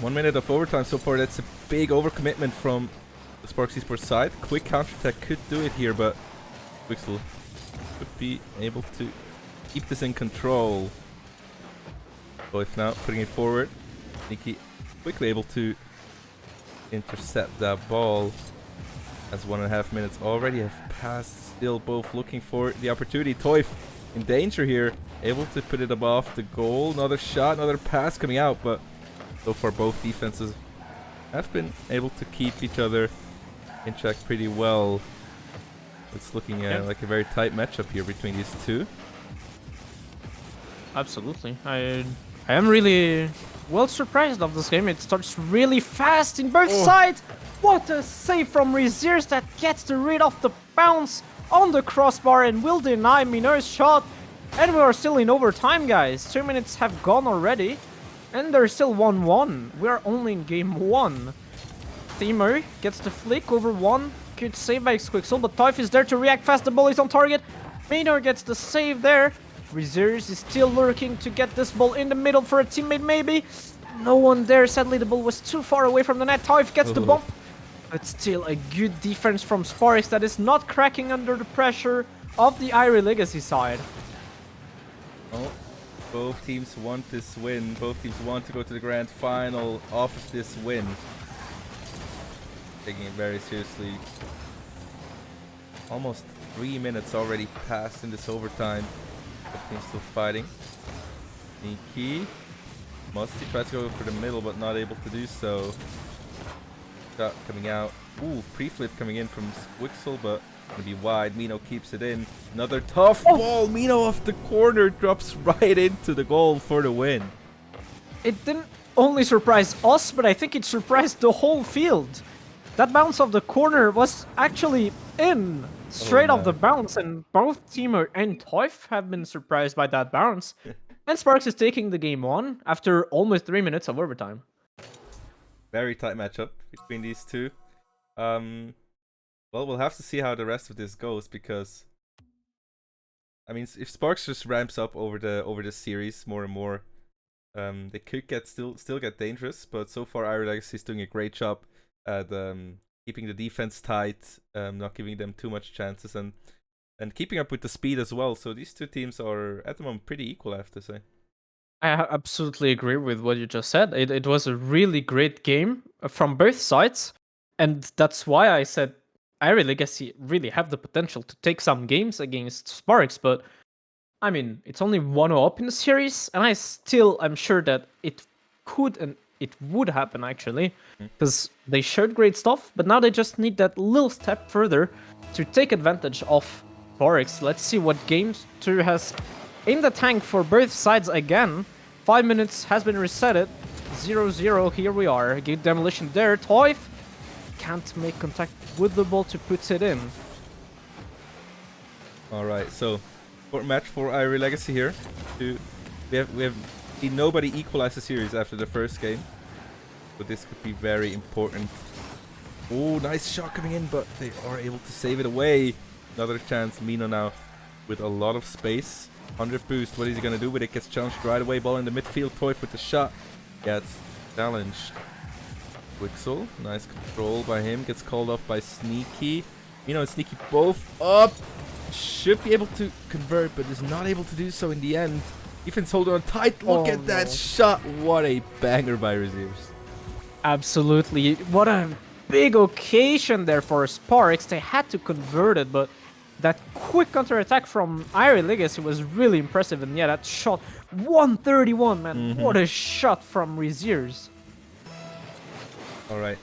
1 minute of overtime so far. That's a big overcommitment from the Sparks Esports side. Quick counterattack could do it here, but Quixel could be able to keep this in control. Both now putting it forward. Nikki quickly able to intercept that ball. As 1.5 minutes already have passed. Still both looking for the opportunity. Toif in danger here. Able to put it above the goal. Another shot, another pass coming out, but so far both defenses have been able to keep each other in check pretty well. It's looking like a very tight matchup here between these two. Absolutely. I am really well surprised of this game. It starts really fast in both sides. What a save from Reziers that gets the rid of the bounce on the crossbar and will deny Mino's shot. And we are still in overtime, guys. 2 minutes have gone already. And there's still 1-1. We are only in game 1. Timur gets the flick over 1. Good save by Quixel, but Toif is there to react fast. The ball is on target. Minor gets the save there. Reserves is still lurking to get this ball in the middle for a teammate, maybe. No one there. Sadly, the ball was too far away from the net. Toif gets the bump. But still a good defense from Sparks that is not cracking under the pressure of the Irie Legacy side. Oh, both teams want this win. Both teams want to go to the grand final off of this win. Taking it very seriously. Almost 3 minutes already passed in this overtime. Both teams still fighting. Sneaky. Musty tries to go for the middle, but not able to do so. Shot coming out. Ooh, pre-flip coming in from Squixel, but gonna be wide. Mino keeps it in. Another tough ball. Mino off the corner drops right into the goal for the win. It didn't only surprise us, but I think it surprised the whole field. That bounce off the corner was actually in. Straight off the bounce, and both Timur and Toif have been surprised by that bounce. And Sparks is taking the game on after almost 3 minutes of overtime. Very tight matchup between these two. Well, we'll have to see how the rest of this goes, because I mean, if Sparks just ramps up over the series more and more, they could get still get dangerous. But so far, Irie Legacy is doing a great job at keeping the defense tight, not giving them too much chances, and keeping up with the speed as well. So these two teams are at the moment pretty equal, I have to say. I absolutely agree with what you just said. It was a really great game from both sides. And that's why I said Irie Legacy really have the potential to take some games against Sparks. But, I mean, it's only 1-0 up in the series. And I'm sure that it could and it would happen, actually. Because they showed great stuff. But now they just need that little step further to take advantage of Sparks. Let's see what game 2 has in the tank for both sides again. 5 minutes has been resetted. 0-0, here we are. Good demolition there. Toif can't make contact with the ball to put it in. Alright, so for match for Irie Legacy here. We have seen nobody equalize the series after the first game. So this could be very important. Oh, nice shot coming in, but they are able to save it away. Another chance. Mino now with a lot of space. 100 boost. What is he going to do with it? Gets challenged right away. Ball in the midfield. Toif with the shot. Gets challenged. Quixel. Nice control by him. Gets called off by Sneaky. Mino and Sneaky both up. Should be able to convert, but is not able to do so in the end. Defense holding on tight. Look at that shot. What a banger by Reziers. Absolutely. What a big occasion there for Sparks. They had to convert it, but that quick counter-attack from Irie Legacy was really impressive. And yeah, that shot, 131, man. What a shot from Reziers. Alright.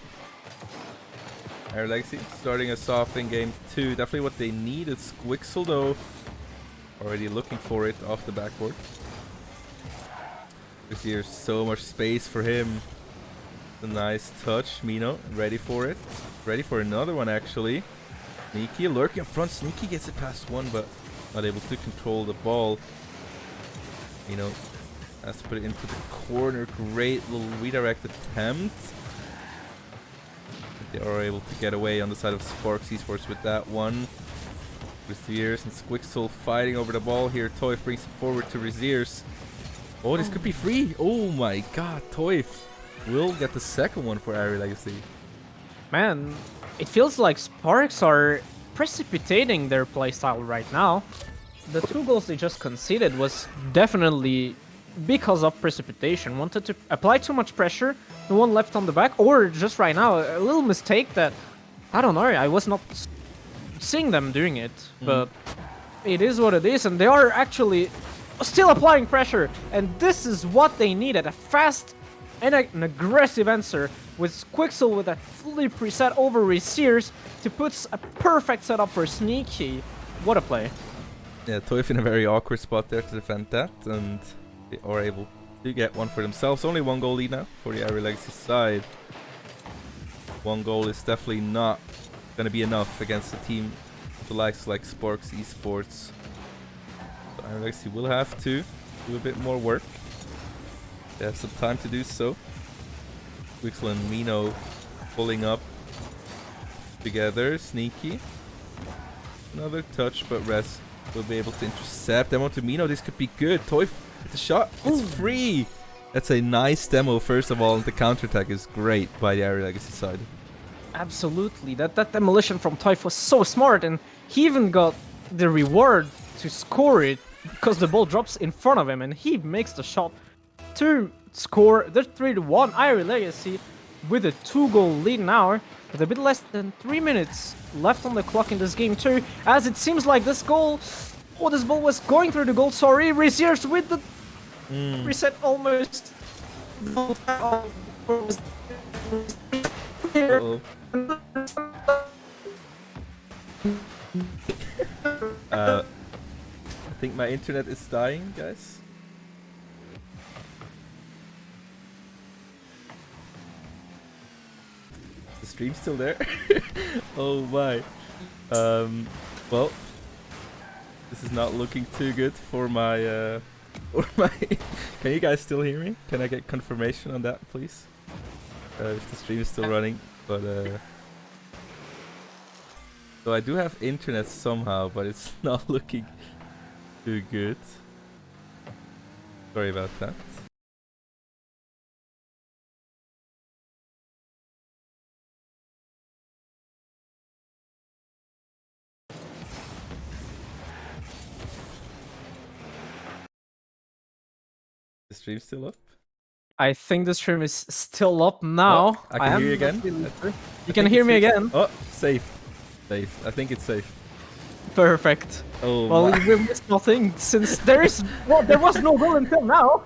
Irie Legacy starting us off in game 2. Definitely what they need. It's Quixel, though. Already looking for it off the backboard. Reziers, so much space for him. A nice touch. Mino, ready for it. Ready for another one, actually. Sneaky lurking up front. Sneaky gets it past one, but not able to control the ball. You know, has to put it into the corner. Great little redirect attempt. They are able to get away on the side of Sparks Esports with that one. Reziers and Squixel fighting over the ball here. Toif brings it forward to Reziers. Oh, this could be free. Oh my god, Toif will get the second one for Ari Legacy. Man, it feels like Sparks are precipitating their playstyle right now. The 2 goals they just conceded was definitely because of precipitation. Wanted to apply too much pressure, the one left on the back, or just right now, a little mistake that, I don't know, I was not seeing them doing it, but it is what it is, and they are actually still applying pressure, and this is what they needed, a fast and an aggressive answer with Quixel with that fully preset over Reziers to put a perfect setup for Sneaky. What a play. Yeah, Toif in a very awkward spot there to defend that, and they are able to get one for themselves. Only 1 goal lead now for the Ari Legacy side. 1 goal is definitely not going to be enough against a team the likes like Sparks Esports. So Ari Legacy will have to do a bit more work. They have some time to do so. Wixel and Mino pulling up together. Sneaky. Another touch, but Res will be able to intercept. Demo to Mino. This could be good. Toif with the shot. It's free. That's a nice demo, first of all. And the counterattack is great by the Ari Legacy side. Absolutely. That demolition from Toif was so smart, and he even got the reward to score it because the ball drops in front of him and he makes the shot to score the 3-1. Ari Legacy with a 2-goal lead now, with a bit less than 3 minutes left on the clock in this game too, as it seems like this goal, this ball was going through the goal, sorry, Reziers with the reset almost. I think my internet is dying, guys. The stream's still there. Oh my. Well, this is not looking too good for my Can you guys still hear me? Can I get confirmation on that, please? If the stream is still running, but so I do have internet somehow, but it's not looking too good. Sorry about that. The stream's still up? I think the stream is still up now. Oh, I can hear you again. You can hear me again. Oh, safe. Safe. I think it's safe. Perfect. Oh, well, my. we missed nothing since there was no goal until now.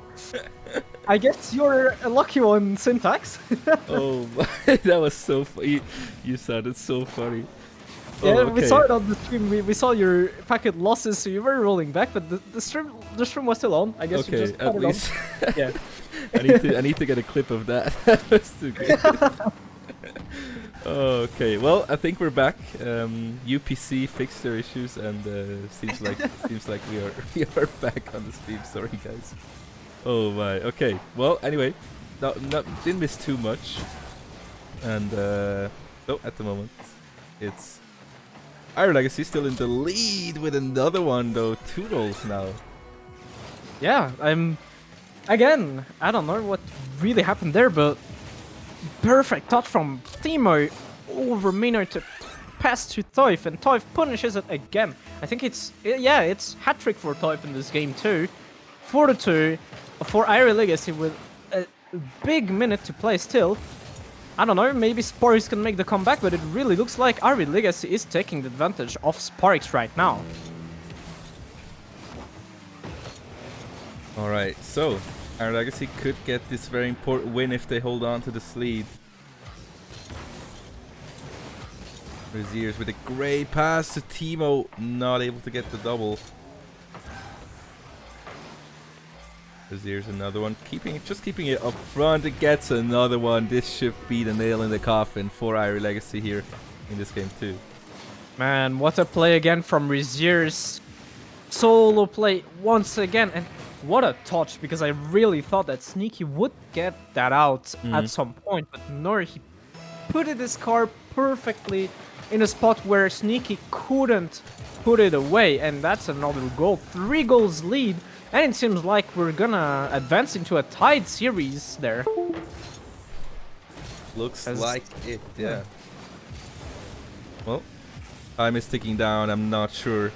I guess you're a lucky one, Syntax. Oh, my. That was so funny. You sounded so funny. Yeah, oh, okay. We saw it on the stream. We saw your packet losses, so you were rolling back, but the stream was still on. I guess you just cut at it least. on. Yeah. I need to get a clip of that. That was too good. Okay, well, I think we're back. UPC fixed their issues, and seems like we are back on the stream. Sorry, guys. Oh my. Okay. Well, anyway, didn't miss too much, and so at the moment, it's Ari Legacy still in the lead with another one though. 2 goals now. Yeah, again, I don't know what really happened there, but perfect touch from Timo over Mino to pass to Toif, and Toif punishes it again. I think it's hat-trick for Toif in this game too. 4-2 for Ari Legacy with a big minute to play still. I don't know, maybe Sparks can make the comeback, but it really looks like Ari Legacy is taking the advantage of Sparks right now. Alright, so Ari Legacy could get this very important win if they hold on to this lead. Reziers with a great pass to Timo, not able to get the double. Reziers another one, just keeping it up front. It gets another one. This should be the nail in the coffin for Ari Legacy here in this game too. Man, what a play again from Rizier's solo play once again. And what a touch, because I really thought that Sneaky would get that out at Mm. some point. But no, he put his car perfectly in a spot where Sneaky couldn't put it away. And that's another goal. 3 goals lead. And it seems like we're gonna advance into a tied series there. Looks As- like it, yeah. Well, time is ticking down. I'm not sure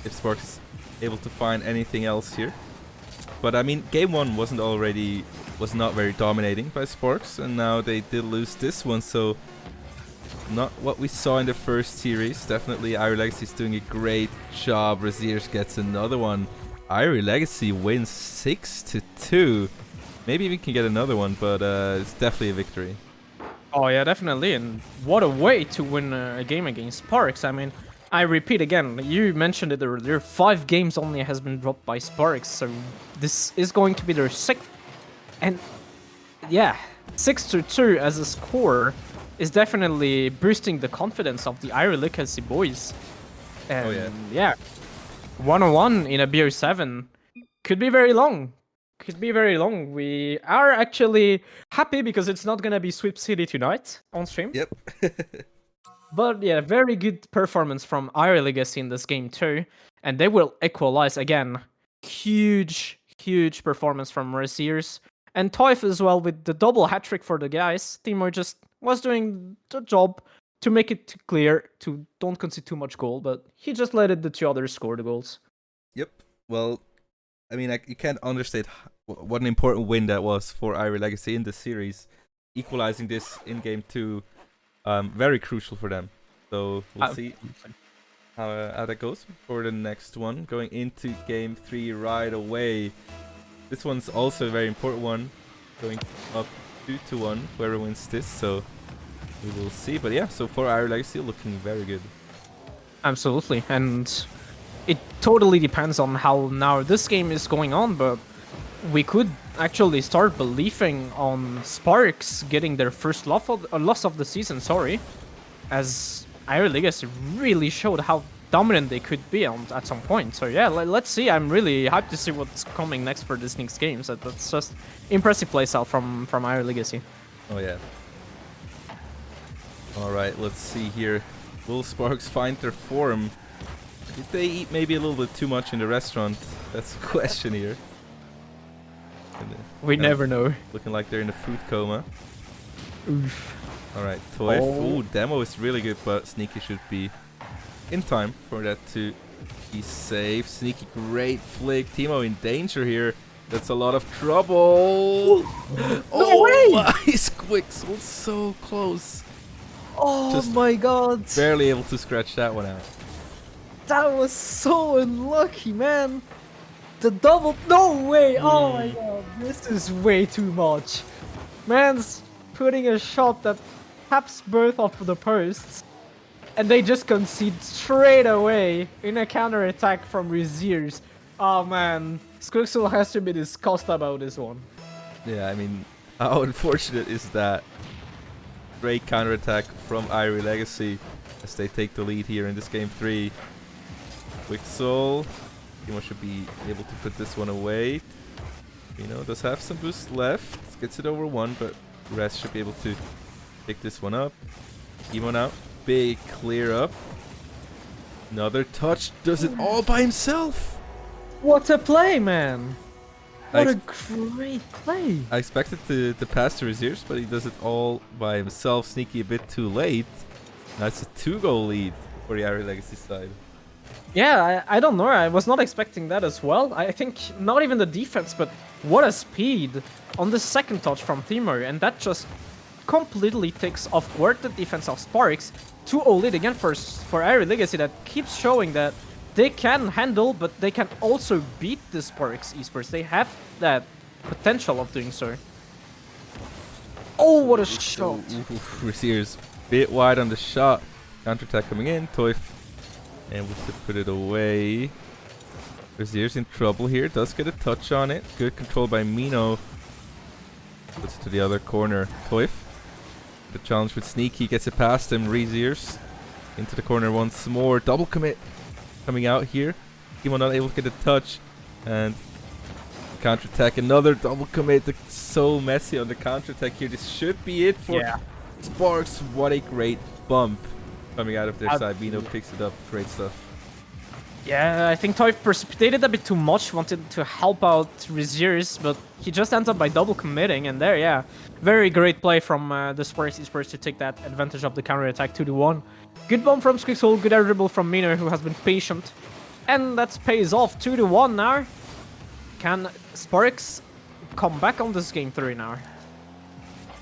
if Sparks is able to find anything else here. But I mean, game 1 was not very dominating by Sparks, and now they did lose this one, so not what we saw in the first series. Definitely Irie Legacy is doing a great job. Raziers gets another one. Irie Legacy wins 6-2. Maybe we can get another one, but it's definitely a victory. Oh yeah, definitely, and what a way to win a game against Sparks. I mean, I repeat again, you mentioned it earlier, 5 games only has been dropped by Sparks, so this is going to be their 6th. And yeah, 6-2 as a score is definitely boosting the confidence of the Irie Legacy boys. And Oh, yeah. yeah, 1-1 in a BO7 could be very long. Could be very long. We are actually happy because it's not gonna be Sweep City tonight on stream. Yep. But yeah, very good performance from Irie Legacy in this game too. And they will equalize again. Huge performance from Raziers. And Toif as well with the double hat-trick for the guys. Timur just was doing the job to make it clear to don't concede too much goal, but he just let the 2 others score the goals. Yep. Well, I mean, you can't understate what an important win that was for Irie Legacy in this series. Equalizing this in game 2, very crucial for them. So we'll see how that goes for the next one. Going into game 3 right away. This one's also a very important one. Going up 2-1, whoever wins this. So we will see. But yeah, so for Irie Legacy, looking very good. Absolutely, and it totally depends on how now this game is going on, but we could actually start believing on Sparks getting their first loss of the season, as Irie Legacy really showed how dominant they could be at some point. So yeah, let's see. I'm really hyped to see what's coming next for this next games. That's just impressive playstyle from Irie Legacy. Oh yeah. Alright, let's see here. Will Sparks find their form? Did they eat maybe a little bit too much in the restaurant? That's the question here. We never know. Looking like they're in a food coma. Oof. Alright, Toif. Oh. Ooh, demo is really good, but Sneaky should be in time for that to be safe. Sneaky, great flick. Timo in danger here. That's a lot of trouble. No way! His quicks was so close. Oh Just my god! Barely able to scratch that one out. That was so unlucky, man. The double, no way! Oh my god, this is way too much. Man's putting a shot that taps both of the posts, and they just concede straight away in a counter attack from Raziers. Oh man, Squixel has to be discussed about this one. Yeah, I mean, how unfortunate is that? Great counterattack from Irie Legacy as they take the lead here in this game 3. Quick soul. Timo should be able to put this one away. Does have some boost left. Gets it over 1, but Rest should be able to pick this one up. Timo now. Big clear up. Another touch. Does it all by himself. What a play, man! What a great play! I expected to pass to his ears, but he does it all by himself. Sneaky a bit too late. Now it's a 2-goal lead for the Irie Legacy side. Yeah, I don't know. I was not expecting that as well. I think not even the defense, but what a speed on the second touch from Timur, and that just completely takes off guard the defense of Sparks. 2-0 lead again for Irie Legacy that keeps showing that they can handle, but they can also beat the Sparks esports. They have that potential of doing so. Oh, what a shot! Receivers bit wide on the shot. Counterattack coming in. Toif able to put it away. Razier's in trouble here. Does get a touch on it. Good control by Mino. Puts it to the other corner. Toif. The challenge with Sneaky. Gets it past him. Razier's Into the corner once more. Double commit coming out here. Timo not able to get a touch. And counter-attack. Another double commit. It's so messy on the counter-attack here. This should be it for Sparks. What a great bump coming out of their side. Mino picks it up. Great stuff. Yeah, I think Toy precipitated a bit too much, wanted to help out Reziers, but he just ends up by double committing, and there, yeah. Very great play from the Sparks Esports to take that advantage of the counter-attack 2-1. Good bomb from Squixel, good air dribble from Mino, who has been patient. And that pays off, 2-1 now. Can Sparks come back on this game 3 now?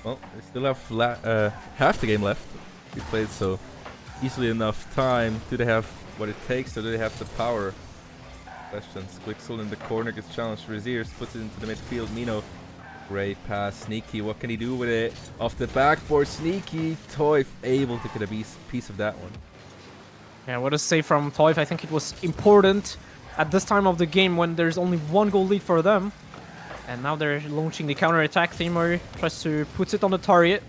Well, they still have half the game left. We played so easily enough time. Do they have what it takes, or do they have the power? Questions. Squixel in the corner gets challenged. Reziers puts it into the midfield. Mino, great pass. Sneaky, what can he do with it? Off the backboard, Sneaky. Toy able to get a piece of that one. Yeah, what a save from Toy. I think it was important at this time of the game when there's only 1 goal lead for them. And now they're launching the counter-attack. Themo tries to put it on the target.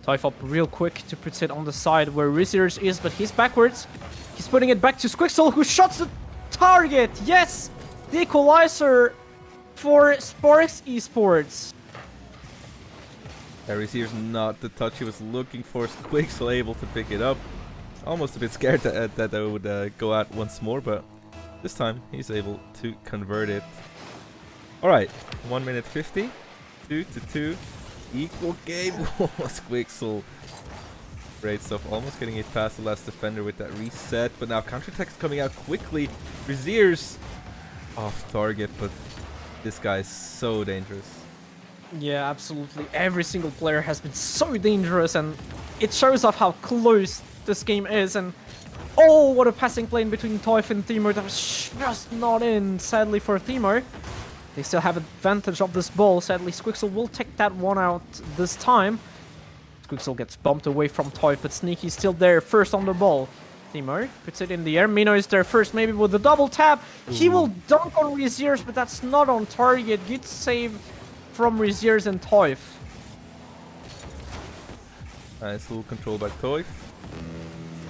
Toy up real quick to put it on the side where Reziers is, but he's backwards. He's putting it back to Squixel, who shots the target. Yes! The equalizer for Sparks Esports. Reziers not the touch he was looking for. Squixel able to pick it up. Almost a bit scared that they would go out once more, but this time he's able to convert it. Alright, 1 minute 50. 2-2. Equal game. Squixel. Great stuff. Almost getting it past the last defender with that reset. But now counterattack's coming out quickly. Reziers off target, but this guy is so dangerous. Yeah, absolutely. Every single player has been so dangerous, and it shows off how close this game is. And oh, what a passing play in between Toyf and Themo. That was just not in, sadly, for Themo. They still have advantage of this ball. Sadly, Squixel will take that one out this time. Squixel gets bumped away from Toy, but Sneaky's still there, first on the ball. Themo puts it in the air. Mino is there first, maybe with the double tap. Ooh. He will dunk on Reziers, but that's not on target. Good save from Reziers and Toy. Nice little control by Toy.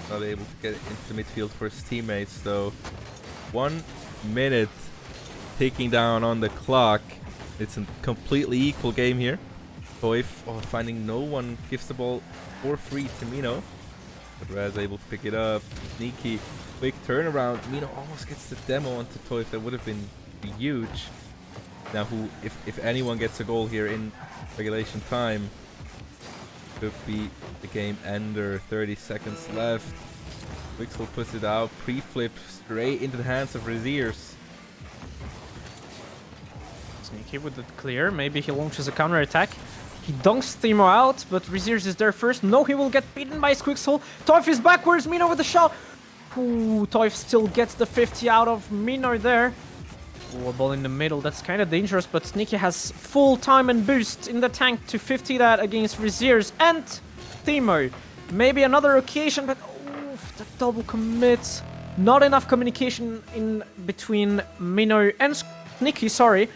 Not able to get it into the midfield for his teammates, though. 1 minute ticking down on the clock. It's a completely equal game here. Toy finding no one, gives the ball for free to Mino. But Raz able to pick it up. Sneaky, quick turnaround. Mino almost gets the demo onto Toy. That would have been huge. Now, if anyone gets a goal here in regulation time, could be the game ender. 30 seconds left. Squixel puts it out. Pre-flip straight into the hands of Reziers. Sneaky with the clear. Maybe he launches a counter-attack. He dunks Themo out, but Reziers is there first. No, he will get beaten by Squixel. Toyf is backwards. Mino with the shot. Ooh, Toyf still gets the 50 out of Mino there. Ooh, a ball in the middle. That's kind of dangerous, but Sneaky has full time and boost in the tank to 50 that against Reziers and Themo. Maybe another occasion, but oof, the double commit. Not enough communication in between Mino and Sneaky, sorry.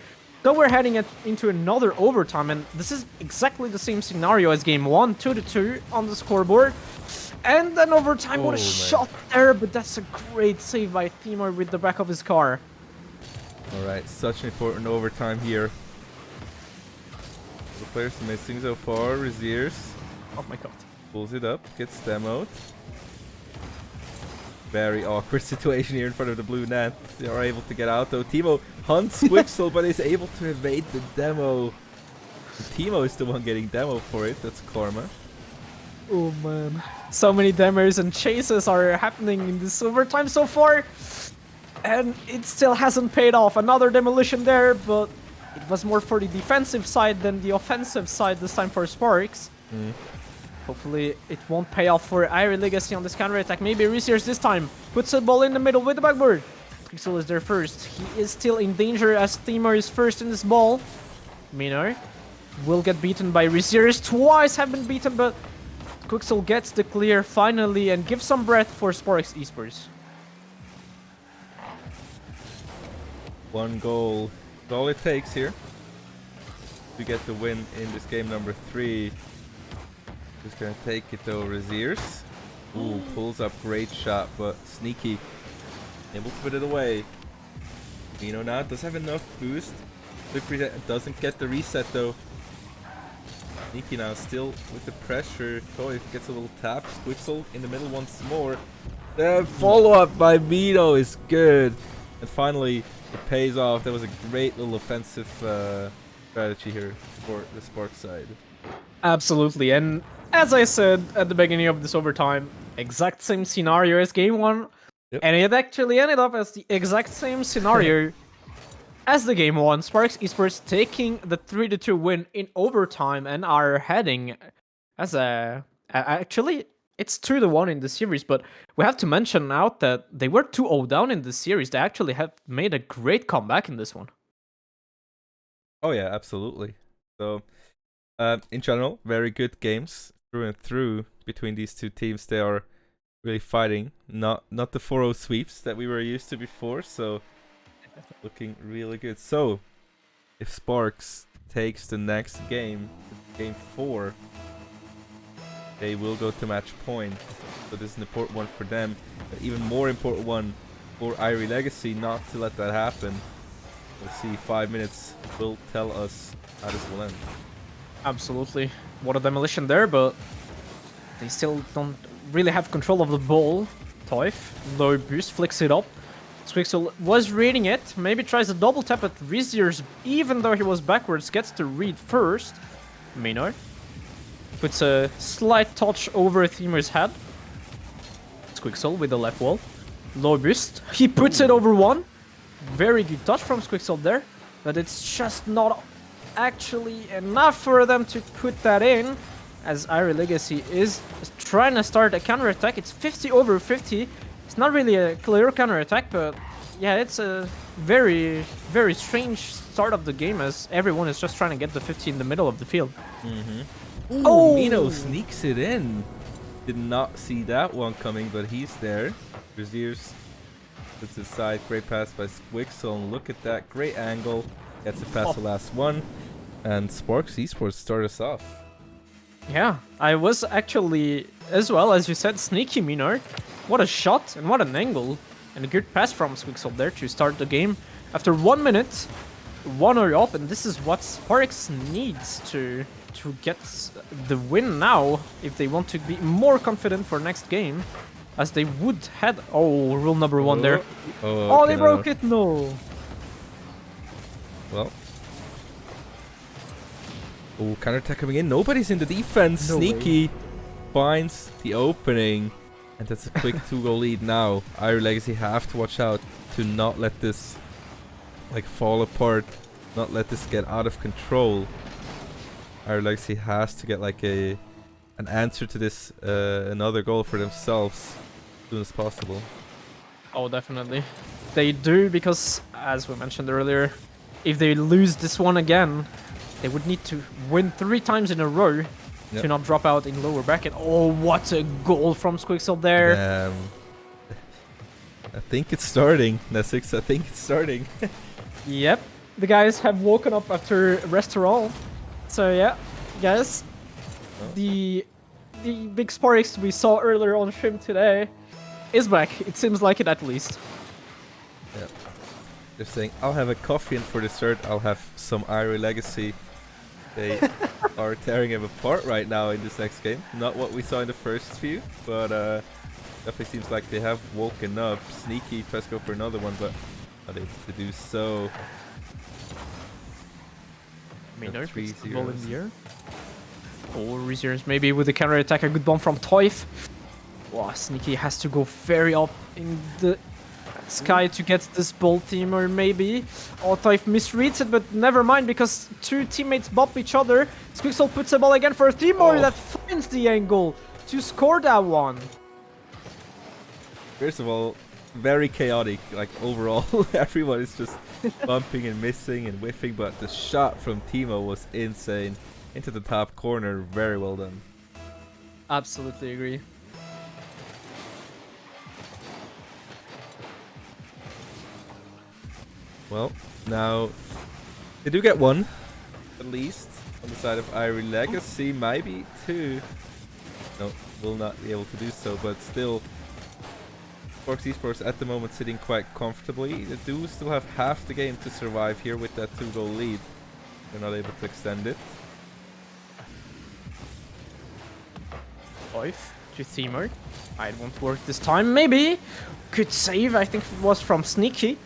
So we're heading into another overtime, and this is exactly the same scenario as game 1, 2-2 on the scoreboard. And then overtime, what a shot there, but that's a great save by Themo with the back of his car. Alright, such an important overtime here. The players missing so far. Reziers. Oh my god. Pulls it up, gets demoed. Very awkward situation here in front of the blue net. They are able to get out though. Themo hunts Squixel, but is able to evade the demo. Themo is the one getting demo for it. That's karma. Oh man. So many demos and chases are happening in this overtime so far. And it still hasn't paid off. Another demolition there, but it was more for the defensive side than the offensive side this time for Sparks. Hopefully it won't pay off for Irie Legacy on this counter-attack. Maybe Reziers this time puts the ball in the middle with the backboard. Squixel is there first. He is still in danger as Themo is first in this ball. Mino will get beaten by Reziers. Twice have been beaten, but Squixel gets the clear finally and gives some breath for Sparks Esports. 1 goal. That's all it takes here to get the win in this game number 3. Just gonna take it though, Reziers. Ooh, pulls up, great shot, but Sneaky able to put it away. Mino now does have enough boost. Slippery doesn't get the reset though. Sneaky now still with the pressure. Toy gets a little tap. Squixel in the middle once more. The follow-up by Mino is good. And finally, it pays off. That was a great little offensive strategy here for the Spark side. Absolutely, and as I said at the beginning of this overtime, exact same scenario as game 1, Yep. and it actually ended up as the exact same scenario as the game 1. Sparks Esports taking the 3-2 win in overtime and are heading as actually, it's 2-1 in the series, but we have to mention out that they were 2-0 down in the series. They actually have made a great comeback in this one. Oh yeah, absolutely. So, in general, very good games through and through between these two teams. They are really fighting, not the 4-0 sweeps that we were used to before. So, looking really good. So, if Sparks takes the next game, game 4, they will go to match point. So this is an important one for them. An even more important one for Irie Legacy not to let that happen. We'll see. 5 minutes will tell us how this will end. Absolutely. What a demolition there, but they still don't really have control of the ball. Toif, low boost, flicks it up. Squixel was reading it, maybe tries a double tap at Rizier's, even though he was backwards, gets to read first. Minor puts a slight touch over Themer's head. Squixel with the left wall. Low boost, he puts it over one. Very good touch from Squixel there, but it's just not actually enough for them to put that in, as Irie Legacy is trying to start a counter-attack. It's 50 over 50. It's not really a clear counter-attack, but yeah, it's a very, very strange start of the game as everyone is just trying to get the 50 in the middle of the field. Ooh, Oh! Mino sneaks it in. Did not see that one coming, but he's there. Braziers puts it aside. Great pass by Squixel. Look at that. Great angle. Gets it past the last one. And Sparks Esports start us off. Yeah, I was actually, as well as you said, sneaky Minor. What a shot and what an angle. And a good pass from Squixel there to start the game. After 1 minute, 1-0 up, and this is what Sparks needs to get the win now if they want to be more confident for next game. As they would head... Oh, rule number 1 there. Oh, Okay, they broke it? No. Well. Oh, counterattack coming in. Nobody's in the defense. No Sneaky finds the opening. And that's a quick 2-goal lead now. Irie Legacy have to watch out to not let this fall apart. Not let this get out of control. Irie Legacy has to get an answer to this, another goal for themselves as soon as possible. Oh, definitely. They do, because, as we mentioned earlier, if they lose this one again, they would need to win 3 times in a row to not drop out in lower bracket. Oh, what a goal from Squixel there. I think it's starting. Nesix, I think it's starting. Yep. The guys have woken up after restaurant. So yeah, guys, the big Sparks we saw earlier on stream today is back. It seems like it, at least. Yeah. They're saying, I'll have a coffee, and for dessert I'll have some Irie Legacy. They are tearing him apart right now in this next game. Not what we saw in the first few, but definitely seems like they have woken up. Sneaky tries to go for another one, but not able to do so. Minor puts the ball in the air. Oh, reserves maybe with the counter attack. A good bomb from Toif. Wow, Sneaky has to go very up in the sky to get this ball team, or maybe. Oh, Toif misreads it, but never mind, because 2 teammates bump each other. Squixel puts the ball again for a Timor that finds the angle to score that one. First of all, very chaotic, overall. Everyone is just bumping and missing and whiffing, but the shot from Timo was insane. Into the top corner, very well done. Absolutely agree. Well, now they do get 1, at least, on the side of Irie Legacy, maybe 2. No, will not be able to do so, but still, Sparks Esports at the moment sitting quite comfortably. They do still have half the game to survive here with that 2-goal lead. They're not able to extend it. 5 to Themo. It won't work this time. Maybe. Good save. I think it was from Sneaky.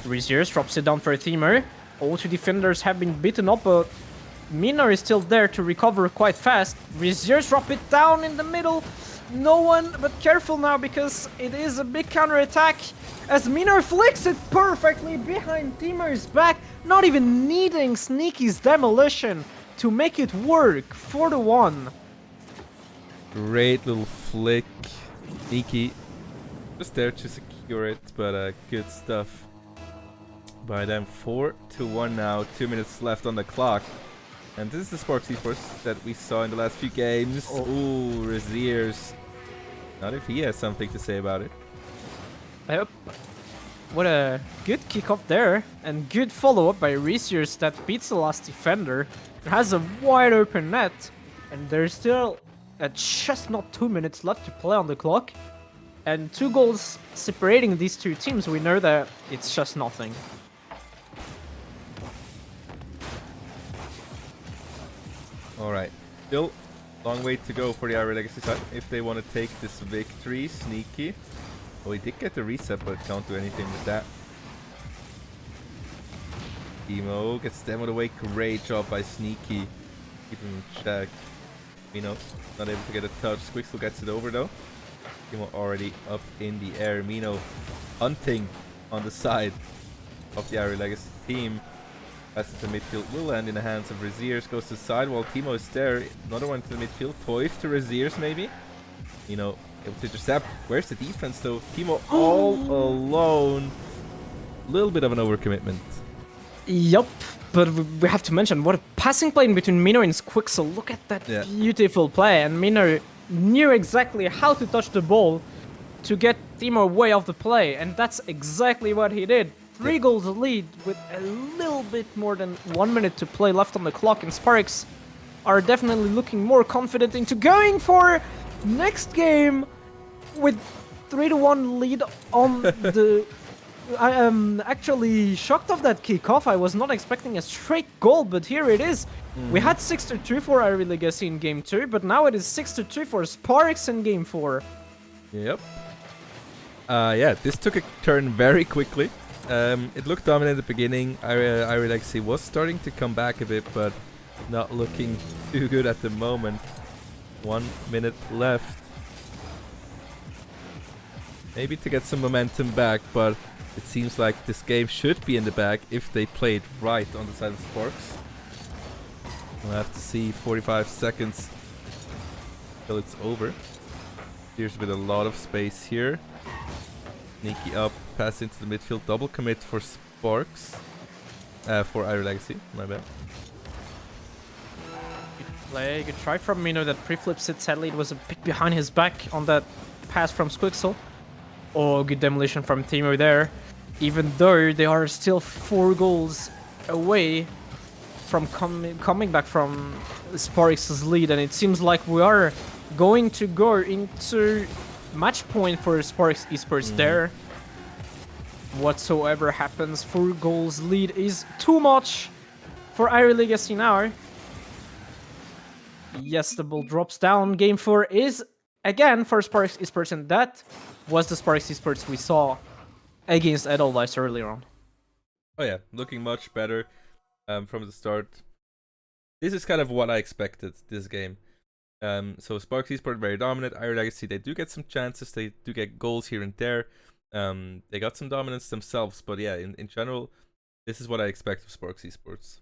Reziers drops it down for Themo. All two defenders have been beaten up, but Minar is still there to recover quite fast. Reziers drop it down in the middle. No one, but careful now because it is a big counter attack. As Minar flicks it perfectly behind Themo's back, not even needing Sneaky's demolition to make it work. 4-1. Great little flick. Sneaky. Just there to secure it, but good stuff by them. 4-1 now. 2 minutes left on the clock. And this is the Sparks Esports that we saw in the last few games. Oh. Ooh, Reziers. Not if he has something to say about it. Yep. What a good kickoff there. And good follow-up by Reziers that beats the last defender. It has a wide open net. And there's still just not 2 minutes left to play on the clock. And 2 goals separating these two teams. We know that it's just nothing. Alright. Still long way to go for the Ira Legacy side if they want to take this victory. Sneaky. Oh, he did get the reset, but can't do anything with that. Emo gets demoed away. Great job by Sneaky. Keep him in check. Mino not able to get a touch. Squixel gets it over though. Emo already up in the air. Mino hunting on the side of the Ira Legacy team. Pass to the midfield will land in the hands of Reziers. Goes to the side while Timo is there. Another one to the midfield. Toif to Reziers maybe. Able to intercept. Where's the defense though? Timo all alone. Little bit of an overcommitment. Yup. But we have to mention what a passing play in between Mino and Squixel. Look at that beautiful play. And Mino knew exactly how to touch the ball to get Timo way off the play. And that's exactly what he did. 3 goals lead with a little bit more than 1 minute to play left on the clock. And Sparks are definitely looking more confident into going for next game with 3-1 lead on the... I am actually shocked of that kickoff. I was not expecting a straight goal, but here it is. We had 6-2 for Ira Legacy in game 2, but now it is 6-2 for Sparks in game 4. Yep. Yeah, this took a turn very quickly. It looked dominant at the beginning. Ira Legacy was starting to come back a bit, but not looking too good at the moment. 1 minute left. Maybe to get some momentum back, but it seems like this game should be in the bag if they play it right on the side of Sparks. We'll have to see. 45 seconds till it's over. Here's with a lot of space here. Sneaky up, pass into the midfield, double commit for Sparks. For Ira Legacy, my bad. Good play, good try from Mino that pre-flips it. Sadly, it was a bit behind his back on that pass from Squixel. Oh, good demolition from Timo there. Even though they are still 4 goals away from coming back from Sparks' lead, and it seems like we are going to go into match point for Sparks Esports there. Whatsoever happens, 4 goals lead is too much for Ira Legacy now. Yes, the ball drops down. Game 4 is again for Sparks Esports, and that was the Sparks Esports we saw against Edelweiss earlier on. Oh yeah, looking much better from the start. This is kind of what I expected this game. So Sparks Esports very dominant. Ira Legacy, they do get some chances. They do get goals here and there. They got some dominance themselves, but yeah, in general, this is what I expect of Sparks Esports.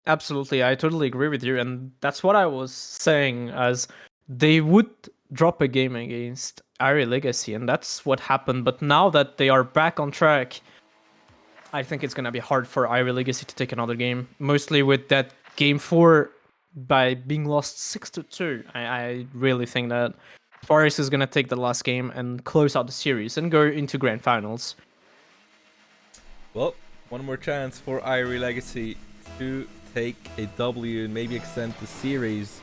Absolutely, I totally agree with you, and that's what I was saying, as they would drop a game against Ira Legacy, and that's what happened. But now that they are back on track, I think it's gonna be hard for Ira Legacy to take another game, mostly with that game 4 by being lost 6-2. I really think that Sparks is gonna take the last game and close out the series and go into grand finals. Well, one more chance for Ira Legacy to take a W and maybe extend the series.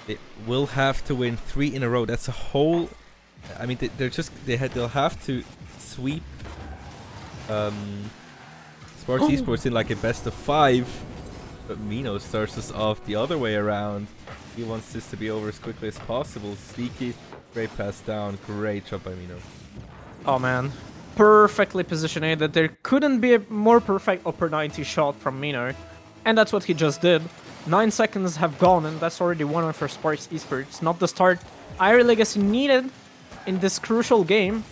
They will have to win 3 in a row. That's a whole. I mean, they'll have to sweep Sparks Esports in like a best of 5. But Mino starts us off the other way around. He wants this to be over as quickly as possible. Sneaky, great pass down, great job by Mino. Oh man, perfectly positioned. That there couldn't be a more perfect upper 90 shot from Mino, and that's what he just did. 9 seconds have gone, and that's already 1 for Sparks Esports. Not the start Iron Legacy needed in this crucial game.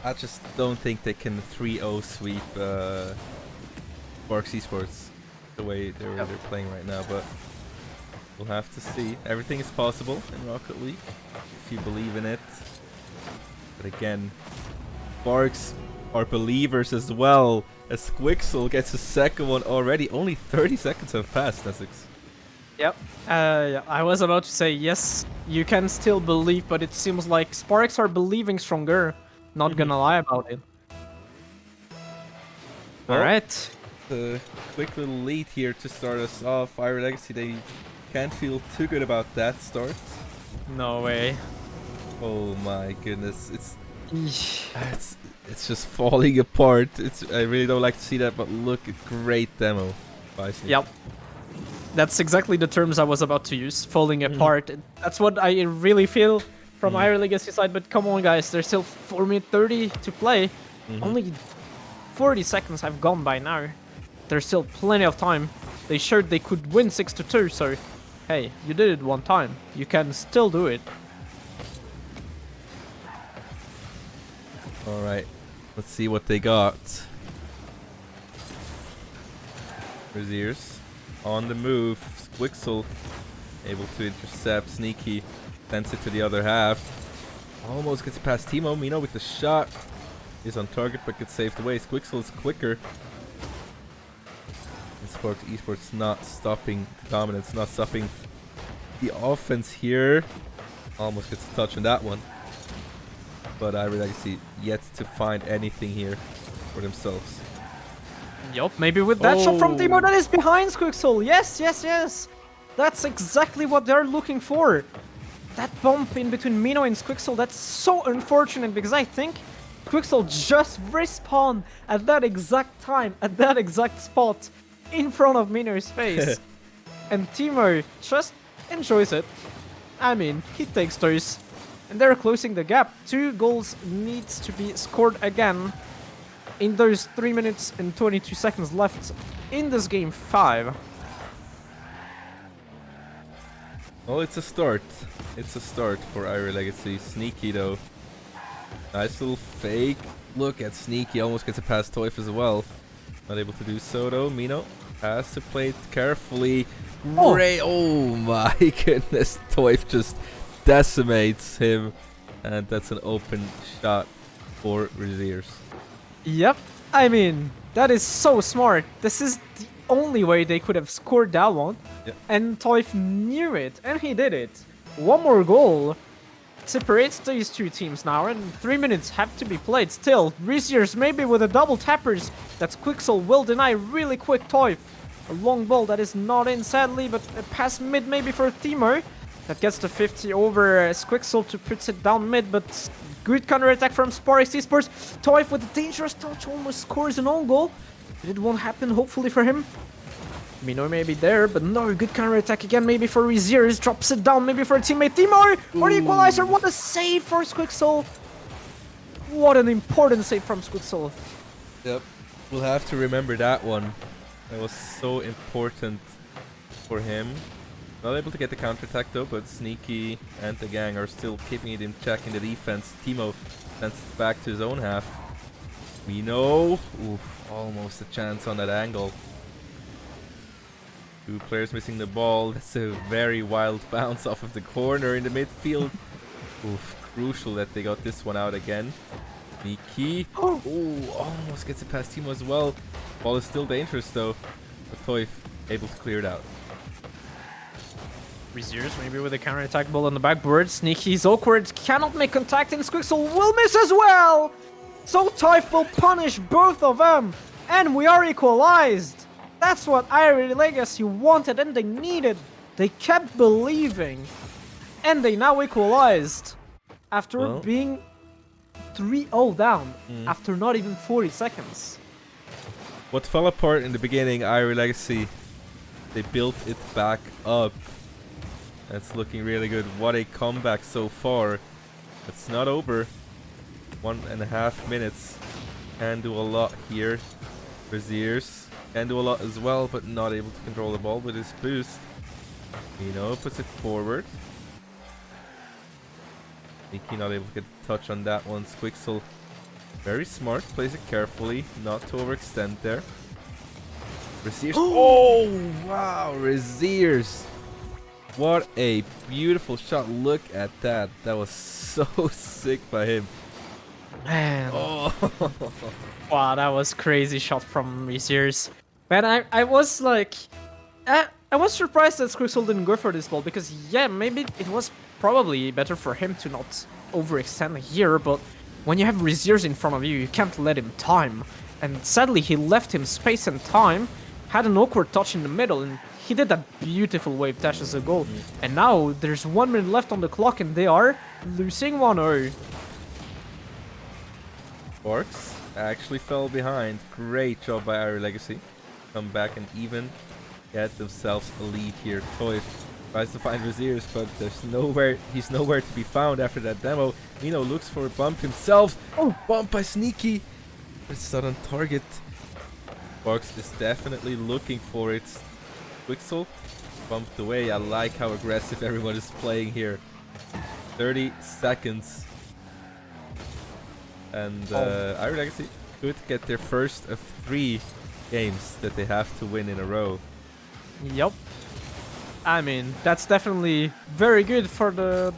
I just don't think they can 3-0 sweep Sparks Esports the way they're playing right now, but we'll have to see. Everything is possible in Rocket League if you believe in it. But again, Sparks are believers as well, as Squixel gets a second one already. Only 30 seconds have passed, Essex. Yep. Yeah, I was about to say, yes, you can still believe, but it seems like Sparks are believing stronger. Not gonna lie about it. Well, Alright. The quick little lead here to start us off. Iron Legacy, they can't feel too good about that start. No way. Oh my goodness, it's just falling apart. I really don't like to see that, but look, a great demo by Sneak. Yep. That's exactly the terms I was about to use, falling apart. That's what I really feel from Iron Legacy side, but come on guys, there's still 4 minutes 30 to play. Only 40 seconds have gone by now. There's still plenty of time. They showed they could win 6-2, so hey, you did it one time. You can still do it. Alright, let's see what they got. Braziers on the move. Squixel able to intercept. Sneaky sends it to the other half. Almost gets past Timo. Mino with the shot is on target but gets saved away. Squixel is quicker. And Sparks Esports not stopping the dominance, not stopping the offense here. Almost gets a touch on that one. But I really see yet to find anything here for themselves. Yup, maybe with that shot from Timo that is behind Squixel. Yes, yes, yes. That's exactly what they're looking for. That bump in between Mino and Squixel, that's so unfortunate because I think Squixel just respawned at that exact time, at that exact spot in front of Mino's face. And Timo just enjoys it. I mean, he takes those. And they're closing the gap. 2 goals needs to be scored again in those 3 minutes and 22 seconds left in this game 5. Well, it's a start. It's a start for Iron Legacy. Sneaky though. Nice little fake. Look at Sneaky. Almost gets a past Toif as well. Not able to do so though. Mino has to play it carefully. Great. Oh my goodness. Toif just decimates him. And that's an open shot for Braziers. Yep. I mean, that is so smart. This is the only way they could have scored that one. Yep. And Toif knew it. And he did it. One more goal separates these 2 teams now, and 3 minutes have to be played still. Braziers maybe with a double tappers. That's Quixel will deny really quick Toif. A long ball that is not in sadly, but a pass mid maybe for Timo. That gets the 50 over Squixel to put it down mid, but good counter-attack from Sparks Esports. Toif with a dangerous touch almost scores an own goal. It won't happen hopefully for him. Mino may be there, but no, good counter-attack again maybe for Braziers. Drops it down maybe for a teammate. Timo for the equalizer. What a save for Squixel. What an important save from Squixel. Yep. We'll have to remember that one. That was so important for him. Not able to get the counter-attack though, but Sneaky and the gang are still keeping it in check in the defense. Timo sends it back to his own half. Mino, almost a chance on that angle. 2 players missing the ball. That's a very wild bounce off of the corner in the midfield. Crucial that they got this one out again. Sneaky. Almost gets it past Timo as well. Ball is still dangerous though. But Toif able to clear it out. Braziers maybe with a counter-attack ball on the backboard. Sneaky's awkward, cannot make contact, and Squixel will miss as well! So Toif will punish both of them, and we are equalized! That's what Irie Legacy wanted and they needed. They kept believing. And they now equalized after Well, being 3-0 down mm. after not even 40 seconds. What fell apart in the beginning, Irie Legacy, they built it back up. It's looking really good. What a comeback so far. It's not over. 1.5 minutes. Can do a lot here. Braziers can do a lot as well, but not able to control the ball with his boost. Puts it forward. Nikki not able to get a touch on that one. Squixel, very smart, plays it carefully, not to overextend there. Braziers. Oh, wow, Braziers. What a beautiful shot. Look at that. That was so sick by him. Man. Oh. Wow, that was crazy shot from Braziers. Man, I was like... I was surprised that Squixel didn't go for this ball because, yeah, maybe it was probably better for him to not overextend here, but when you have Braziers in front of you, you can't let him time. And sadly, he left him space and time, had an awkward touch in the middle, and he did that beautiful wave dash as a goal. And now there's 1 minute left on the clock, and they are losing 1-0. Sparks actually fell behind. Great job by Irie Legacy. Come back and even get themselves a lead here. Toy tries to find Braziers, but he's nowhere to be found after that demo. Mino looks for a bump himself. Oh, bump by Sneaky. It's not on target. Sparks is definitely looking for it. Quixel bumped away. I like how aggressive everyone is playing here. 30 seconds. And Irie Legacy could get their first of 3 games that they have to win in a row. Yup. I mean, that's definitely very good for the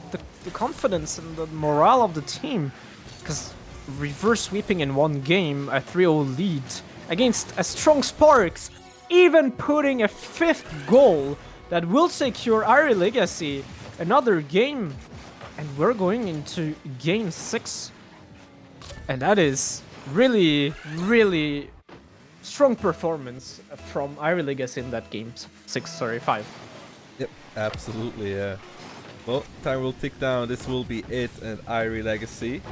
confidence and the morale of the team. Because reverse sweeping in one game, a 3-0 lead against a strong Sparks, even putting a 5th goal that will secure Irie Legacy another game. And we're going into game 6. And that is really, really strong performance from Irie Legacy in that game. 5. Yep, absolutely, yeah. Well, time will tick down. This will be it, and Irie Legacy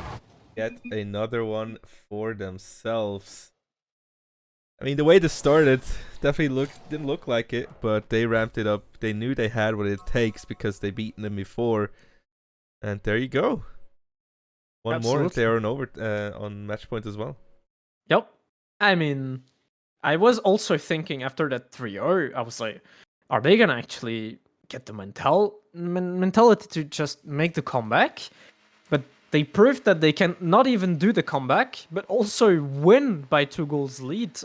get another one for themselves. I mean, the way this started definitely didn't look like it, but they ramped it up. They knew they had what it takes because they beaten them before, and there you go. One Absolutely. more if they are on match point as well. Yep. I mean, I was also thinking after that 3-0, I was like, are they gonna actually get the mentality to just make the comeback? But they proved that they can not even do the comeback, but also win by 2 goals lead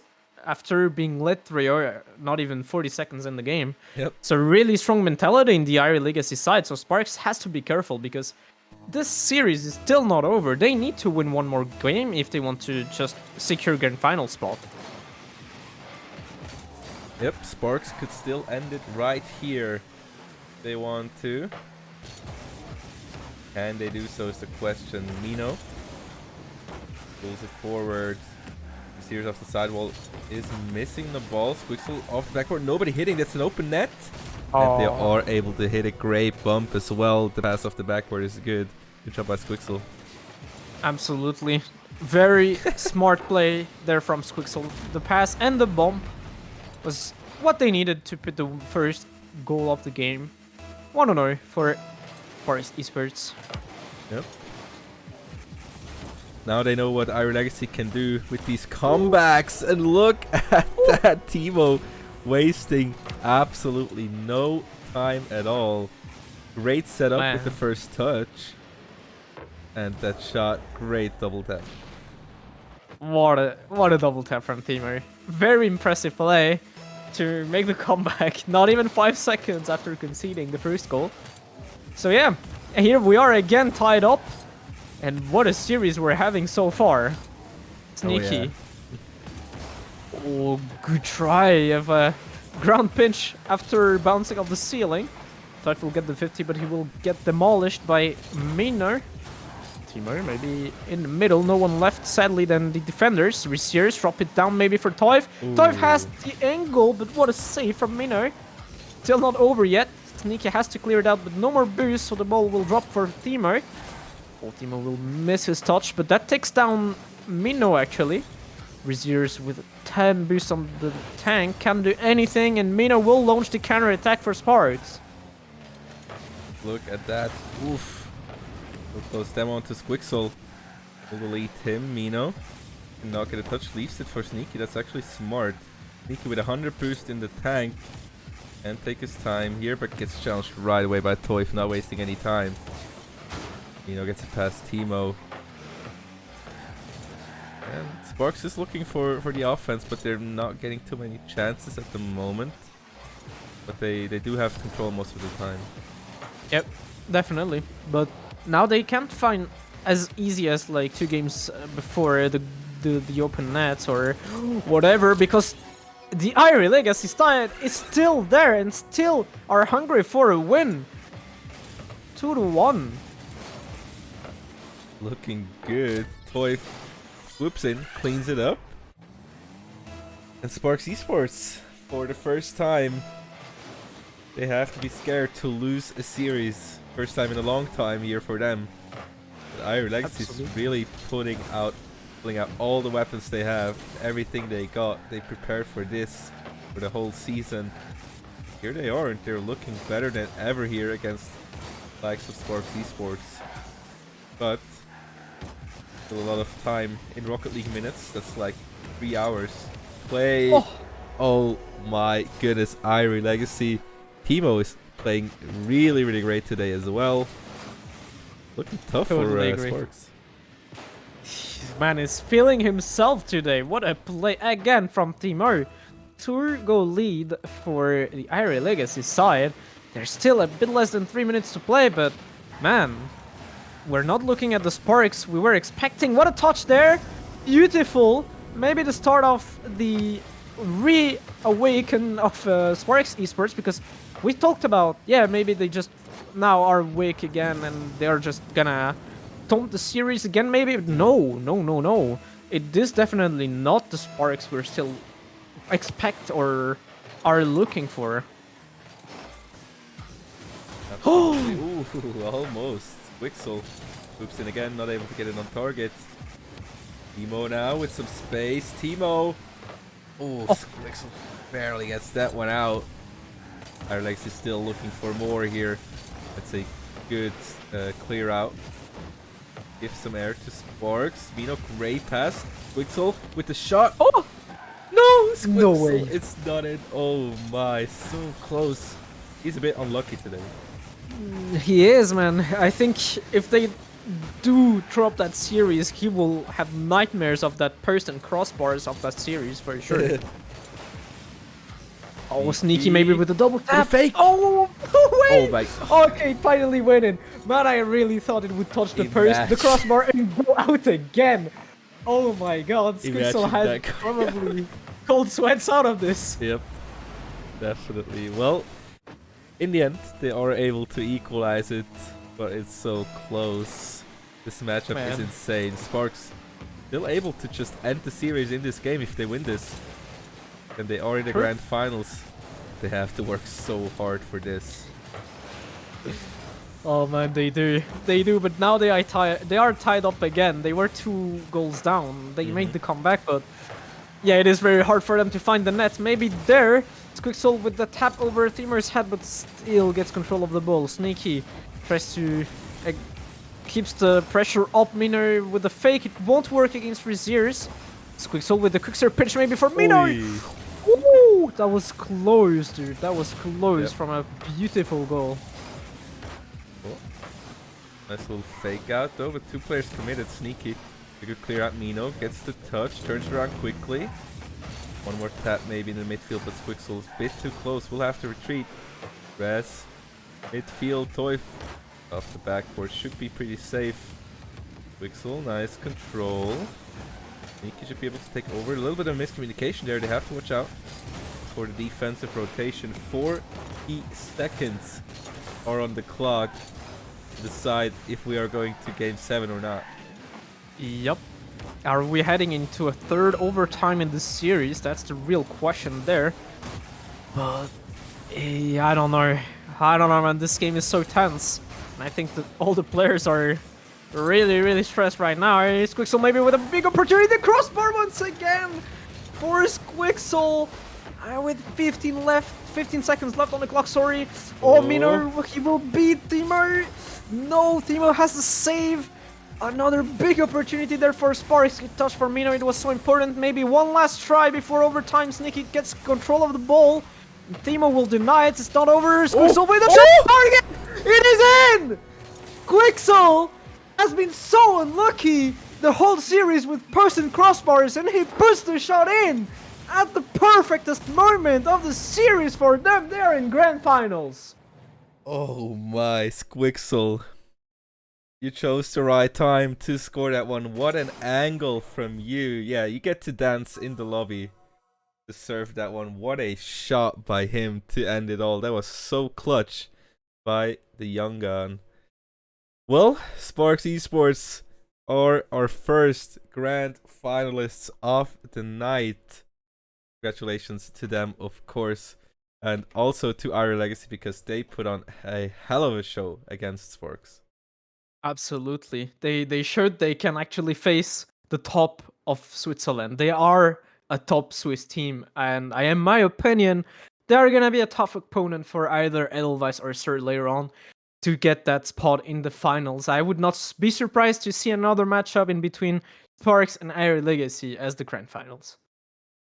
after being led 3-0, not even 40 seconds in the game. Yep. So really strong mentality in the Irie Legacy side. So Sparks has to be careful because this series is still not over. They need to win one more game if they want to just secure grand final spot. Yep, Sparks could still end it right here. If they want to. Can they do so is the question. Mino pulls it forward. Sears off the sidewall is missing the ball. Squixel off the backboard. Nobody hitting. That's an open net. And they are able to hit a great bump as well. The pass off the backboard is good. Good job by Squixel. Absolutely. Very smart play there from Squixel. The pass and the bump was what they needed to put the first goal of the game. 1-0 for Esports. Yep. Now they know what Irie Legacy can do with these comebacks. And look at that Timo wasting absolutely no time at all. Great setup with the first touch. And that shot, great double tap. What a double tap from Timo. Very impressive play to make the comeback. Not even 5 seconds after conceding the first goal. So yeah, here we are again tied up. And what a series we're having so far. Sneaky. Oh, good try of a ground pinch after bouncing off the ceiling. Thought he'll get the 50, but he will get demolished by Mino. Timo, maybe in the middle, no one left, sadly, than the defenders. Resears drop it down maybe for Toiv. Toiv has the angle, but what a save from Mino. Still not over yet. Sneaky has to clear it out, but no more boost, so the ball will drop for Timo. Oh, Timo will miss his touch, but that takes down Mino, actually. Resears with 10 boost on the tank, can't do anything, and Mino will launch the counter attack for Sparks. Look at that. Oof. So close them onto Squixel. Will delete him. Mino cannot get a touch. Leaves it for Sneaky. That's actually smart. Sneaky with 100 boost in the tank. And take his time here, but gets challenged right away by Toif, not wasting any time. Mino gets it past Timo. And Sparks is looking for the offense, but they're not getting too many chances at the moment. But they do have control most of the time. Yep, definitely. But now they can't find as easy as like 2 games before the open nets or whatever, because the Irie Legacy style is still there and still are hungry for a win. 2-1. Looking good. Toy whoops in, cleans it up. And Sparks Esports, for the first time, they have to be scared to lose a series. First time in a long time here for them. But Irie Legacy is really pulling out all the weapons they have, everything they got. They prepared for this for the whole season. Here they are, and they're looking better than ever here against the likes of Sparks Esports. But still a lot of time in Rocket League minutes. That's like 3 hours play. Oh my goodness, Irie Legacy. Timo is playing really great today as well. Looking tough for Sparks. Man is feeling himself today. What a play again from Timo. 2-goal lead for the Irie Legacy side. There's still a bit less than 3 minutes to play, but man, we're not looking at the Sparks we were expecting. What a touch there. Beautiful. Maybe the start of the reawaken of Sparks Esports, because we talked about, yeah, maybe they just now are awake again and they're just gonna taunt the series again, maybe. No. It is definitely not the Sparks we're still expect or are looking for. Ooh, almost. Wixel hoops in again, not able to get it on target. Timo now with some space. Timo. Oh, Wixel barely gets that one out. Ireland is still looking for more here. That's a good clear out. Give some air to Sparks. Mino, great pass. Wixel with the shot. Oh! No! Squixel, No way. It's not it. Oh my, so close. He's a bit unlucky today. He is, man. I think if they do drop that series, he will have nightmares of that post and crossbars of that series for sure. Oh, Sneaky maybe with a double tap. Fake. Oh, wait. Oh my. Okay, finally winning. Man, I really thought it would touch the post, the crossbar, and go out again. Oh my god, Squixel has probably cold sweats out of this. Yep, definitely. Well, in the end, they are able to equalize it, but it's so close. This matchup is insane. Sparks still able to just end the series in this game if they win this. And they are in the grand finals. They have to work so hard for this. Oh man, they do, but now they are tied up again. They were 2 goals down. They made the comeback, but yeah, it is very hard for them to find the net. Maybe there, Squixel with the tap over Thimer's head, but still gets control of the ball. Sneaky tries to keeps the pressure up. Mino with the fake, it won't work against Resears. Squixel with the quickser pitch maybe for Mino. Ooh, that was close, dude. That was close from a beautiful goal. Cool. Nice little fake out though, with 2 players committed. Sneaky. A good clear out. Mino gets the touch, turns around quickly. One more tap maybe in the midfield, but Squixel is a bit too close. We'll have to retreat. Res. Midfield. Toy off the backboard. Should be pretty safe. Squixel, nice control. Sneaky should be able to take over. A little bit of miscommunication there. They have to watch out for the defensive rotation. 40 seconds are on the clock. to decide if we are going to Game 7 or not. Yep. Are we heading into a third overtime in this series? That's the real question there. But I don't know. I don't know, man. This game is so tense. And I think that all the players are really, really stressed right now. Here's Quixel maybe with a big opportunity. The crossbar once again for Quixel. With 15 seconds left on the clock, sorry. Oh, Mino, he will beat Timo. No, Timo has to save. Another big opportunity there for Sparks. Good touch for Mino, it was so important. Maybe one last try before overtime. Sneaky gets control of the ball. Timo will deny it, it's not over. Quixel with a shot target! It is in! Quixel has been so unlucky the whole series with post and crossbars, and he puts the shot in at the perfectest moment of the series for them. They are in grand finals. Oh my, Squixel. You chose the right time to score that one. What an angle from you. Yeah, you get to dance in the lobby to serve that one. What a shot by him to end it all. That was so clutch by the young gun. Well, Sparks Esports are our first grand finalists of the night. Congratulations to them, of course. And also to our Legacy, because they put on a hell of a show against Sparks. Absolutely. They showed they can actually face the top of Switzerland. They are a top Swiss team, and in my opinion, they are gonna be a tough opponent for either Edelweiss or SEL later on to get that spot in the finals. I would not be surprised to see another matchup in between Sparks and Iron Legacy as the grand finals.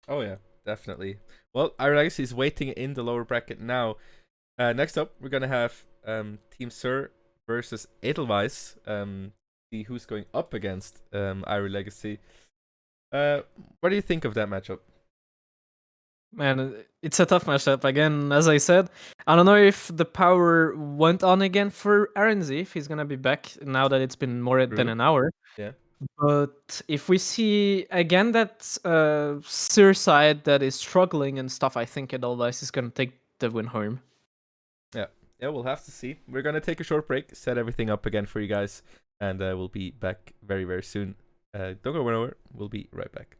Oh yeah, definitely. Well, our Legacy is waiting in the lower bracket now. Next up, we're gonna have Team SEL versus Edelweiss. See who's going up against Iron Legacy. What do you think of that matchup? Man, it's a tough matchup. Again, as I said, I don't know if the power went on again for RNZ, if he's gonna be back now that it's been more than True. an hour. Yeah. But if we see again that Sir side that is struggling and stuff, I think Edelweiss is gonna take the win home. Yeah. Yeah, we'll have to see. We're gonna take a short break, set everything up again for you guys, and we'll be back very, very soon. Don't go anywhere. We'll be right back.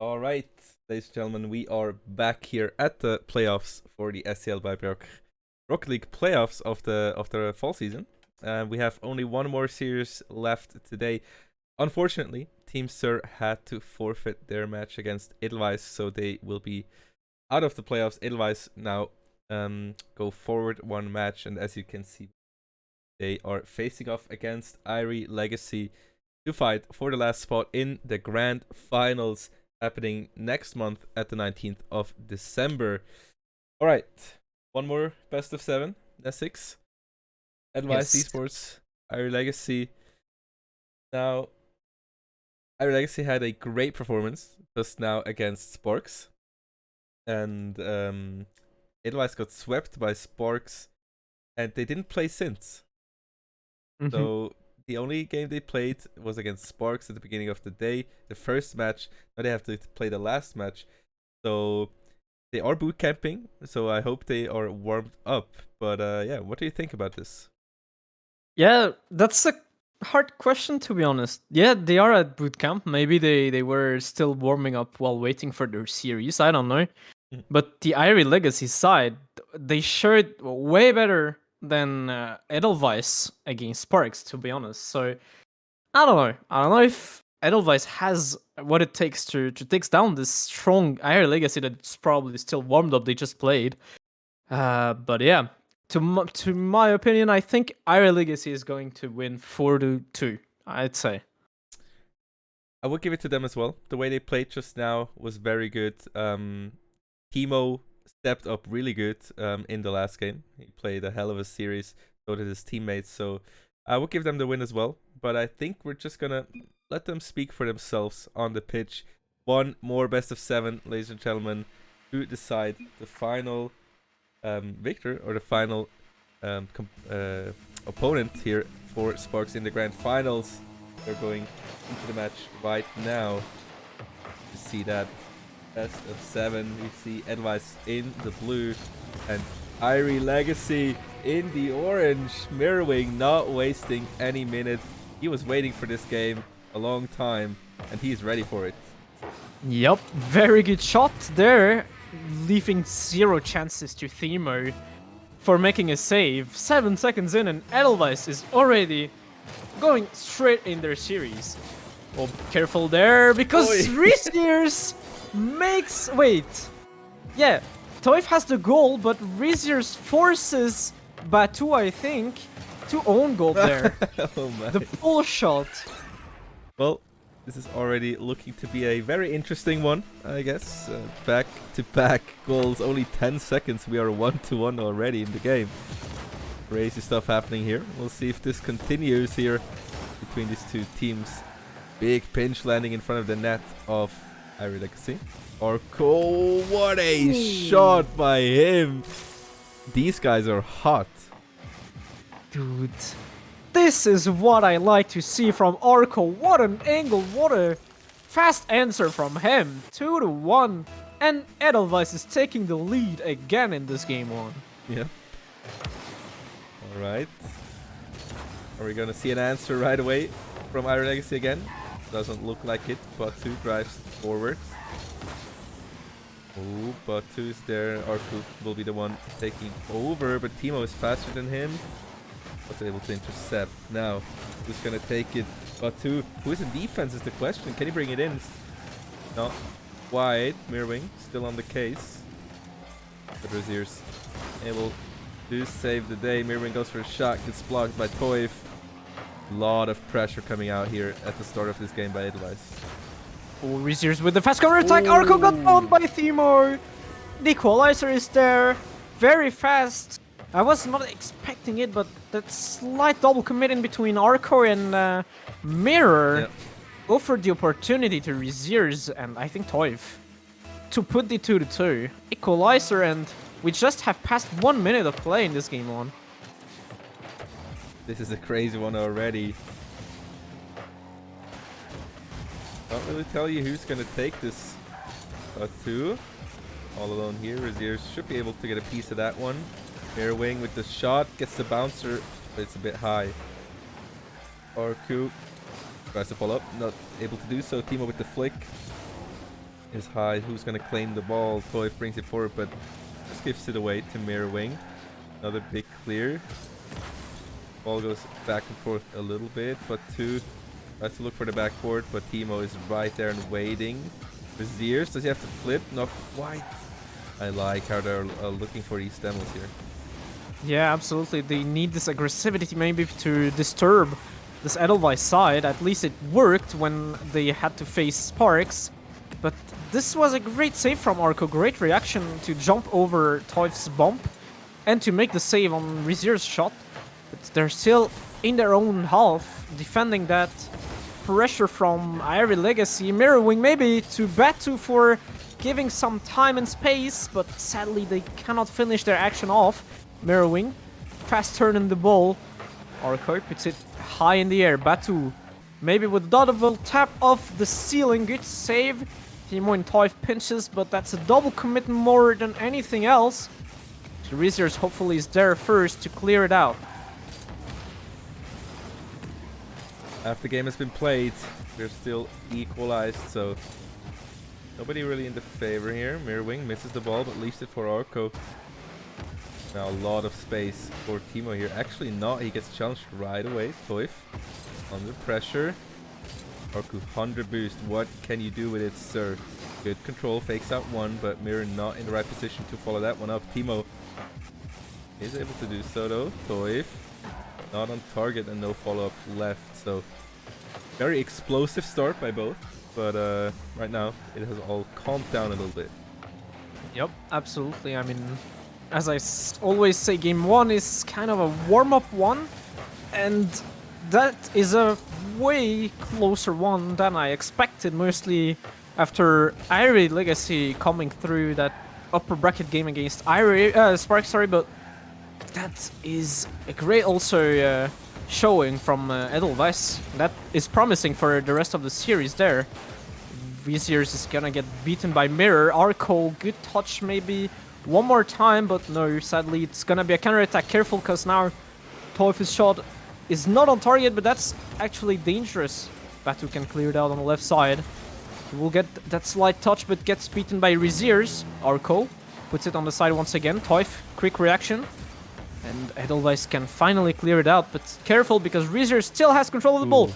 All right, ladies and gentlemen, we are back here at the playoffs for the SEL by Rocket League playoffs of the fall season. We have only one more series left today. Unfortunately, Team Sir had to forfeit their match against Edelweiss, so they will be out of the playoffs. Edelweiss now go forward one match, and as you can see, they are facing off against Irie Legacy to fight for the last spot in the grand finals happening next month at the 19th of December. All right, one more best of 7, that's 6. Advice Yes. Esports, Irie Legacy. Now, Irie Legacy had a great performance just now against Sparks, and Edelweiss got swept by Sparks, and they didn't play since. So the only game they played was against Sparks at the beginning of the day, the first match. Now they have to play the last match. So they are boot camping, so I hope they are warmed up. But yeah, what do you think about this? Yeah, that's a hard question to be honest. Yeah, they are at boot camp. Maybe they were still warming up while waiting for their series. I don't know. Mm. But the Irie Legacy side, they showed way better than Edelweiss against Sparks, to be honest. So I don't know. I don't know if Edelweiss has what it takes to take down this strong Irie Legacy that's probably still warmed up. They just played. But yeah, to my opinion, I think Irie Legacy is going to win 4-2. I'd say. I would give it to them as well. The way they played just now was very good. Timo stepped up really good in the last game. He played a hell of a series, so did his teammates. So I would give them the win as well. But I think we're just going to let them speak for themselves on the pitch. One more best of 7, ladies and gentlemen, to decide the final victor or the final opponent here for Sparks in the grand finals. They're going into the match right now. You see that best of 7. We see Edelweiss in the blue and Irie Legacy in the orange. Mirrorwing not wasting any minutes. He was waiting for this game a long time and he's ready for it. Yep, very good shot there, leaving 0 chances to Themo for making a save. 7 seconds in and Edelweiss is already going straight in their series. Oh, careful there, because Riziers makes... Wait. Yeah, Toif has the goal, but Riziers forces Batu, I think, to own goal there. Oh my. The pull shot. Well, this is already looking to be a very interesting one, I guess. Back-to-back goals, only 10 seconds. We are 1-1 already in the game. Crazy stuff happening here. We'll see if this continues here between these two teams. Big pinch landing in front of the net of Irie Legacy. Orko, what a shot by him! These guys are hot. Dude, this is what I like to see from Orko. What an angle, what a fast answer from him. 2-1. And Edelweiss is taking the lead again in this game 1. Yeah. Alright. Are we gonna see an answer right away from Irie Legacy again? Doesn't look like it. Batu drives forward. Oh, Batu is there. Arku will be the one taking over, but Timo is faster than him. But able to intercept. Now, who's gonna take it? Batu. Who is in defense is the question. Can he bring it in? Not wide. Mirrorwing still on the case. But Razier's able to save the day. Mirrorwing goes for a shot. Gets blocked by Toif. Lot of pressure coming out here at the start of this game by Edelweiss. Oh, Riziers with the fast counter attack. Arko got owned by Themo. The equalizer is there. Very fast. I was not expecting it, but that slight double commit in between Arko and Mirror offered the opportunity to Riziers and I think Toif to put the 2-2. Equalizer, and we just have passed 1 minute of play in this game 1. This is a crazy one already. Can't really tell you who's gonna take this. Batu, all alone here. Razier should be able to get a piece of that one. Mirrorwing with the shot, gets the bouncer, but it's a bit high. Orku tries to follow up, not able to do so. Timo with the flick. is high. Who's gonna claim the ball? Toy brings it forward, but just gives it away to Mirror Wing. Another big clear. Ball goes back and forth a little bit, but two tries to look for the backboard, but Timo is right there and waiting. Viziers, does he have to flip? Not quite. I like how they're looking for these demos here. Yeah, absolutely. They need this aggressivity maybe to disturb this Edelweiss side. At least it worked when they had to face Sparks. But this was a great save from Arco. Great reaction to jump over Toif's bump and to make the save on Rizier's shot. But they're still in their own half, defending that pressure from Irie Legacy. Mirrorwing maybe to Batu for giving some time and space, but sadly they cannot finish their action off. Mirrorwing, fast turn in the ball. Arco puts it high in the air. Batu, maybe with double tap off the ceiling. Good save. Timo and Toif pinches, but that's a double commit more than anything else. Research hopefully is there first to clear it out. After the game has been played, they're still equalized, so nobody really in the favor here. Mirrorwing misses the ball, but leaves it for Arco. Now a lot of space for Timo here. Actually not, he gets challenged right away. Toif under pressure. Arco 100 boost, what can you do with it, sir? Good control, fakes out one, but Mirror not in the right position to follow that one up. Timo is able to do so though. Toif not on target and no follow-up left, so very explosive start by both, but right now it has all calmed down a little bit. Yep, absolutely. I mean, as I always say, game one is kind of a warm-up one, and that is a way closer one than I expected, mostly after Irie Legacy coming through that upper bracket game against Spark, sorry, but that is a great also showing from Edelweiss. That is promising for the rest of the series there. Viziers is gonna get beaten by Mirror. Arco, good touch maybe one more time, but no, sadly it's gonna be a counterattack. Careful, because now Toif's shot is not on target, but that's actually dangerous. Batu can clear it out on the left side. He will get that slight touch, but gets beaten by Reziers. Arco puts it on the side once again. Toif, quick reaction. And Edelweiss can finally clear it out, but careful because Reziers still has control of the ball.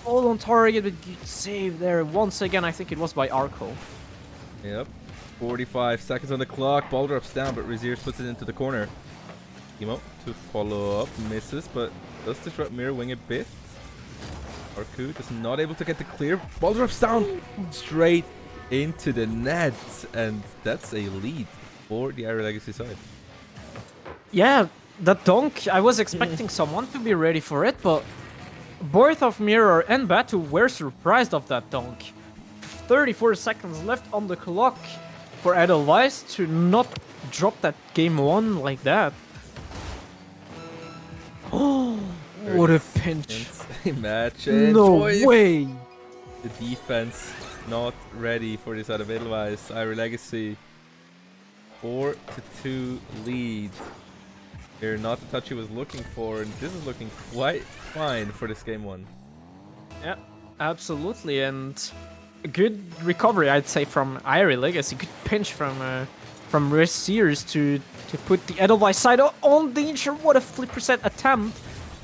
All on target, but good save there once again. I think it was by Arco. Yep. 45 seconds on the clock. Ball drops down, but Reziers puts it into the corner. Timo to follow up, misses, but does disrupt Mirrorwing a bit. Arco just not able to get the clear. Ball drops down straight into the net, and that's a lead for the Irie Legacy side. Yeah, that dunk, I was expecting someone to be ready for it, but both of Mirror and Batu were surprised of that dunk. 34 seconds left on the clock for Edelweiss to not drop that game one like that. Oh, what a pinch. Match and No Toif. way. The defense not ready for this out of Edelweiss. Irie Legacy 4-2 lead. They're not the touch he was looking for, and this is looking quite fine for this game one. Yeah, absolutely, and a good recovery, I'd say, from Irie Legacy. Good pinch from Sears to put the Edelweiss side on danger. What a flip reset attempt.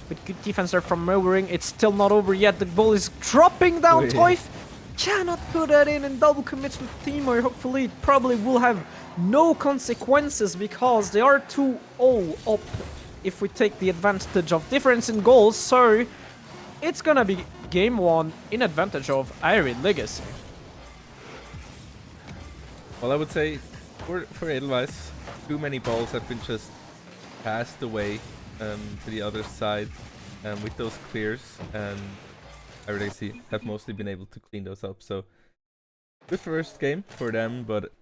But good defense there from Mowering. It's still not over yet. The ball is dropping down. Wait. Toif cannot put that in and double commits with Timo. Hopefully it probably will have no consequences because they are 2-0 up if we take the advantage of difference in goals. So it's gonna be game one in advantage of Irie Legacy. Well, I would say for Edelweiss, too many balls have been just passed away to the other side with those clears, and Irie Legacy have mostly been able to clean those up. So good first game for them, but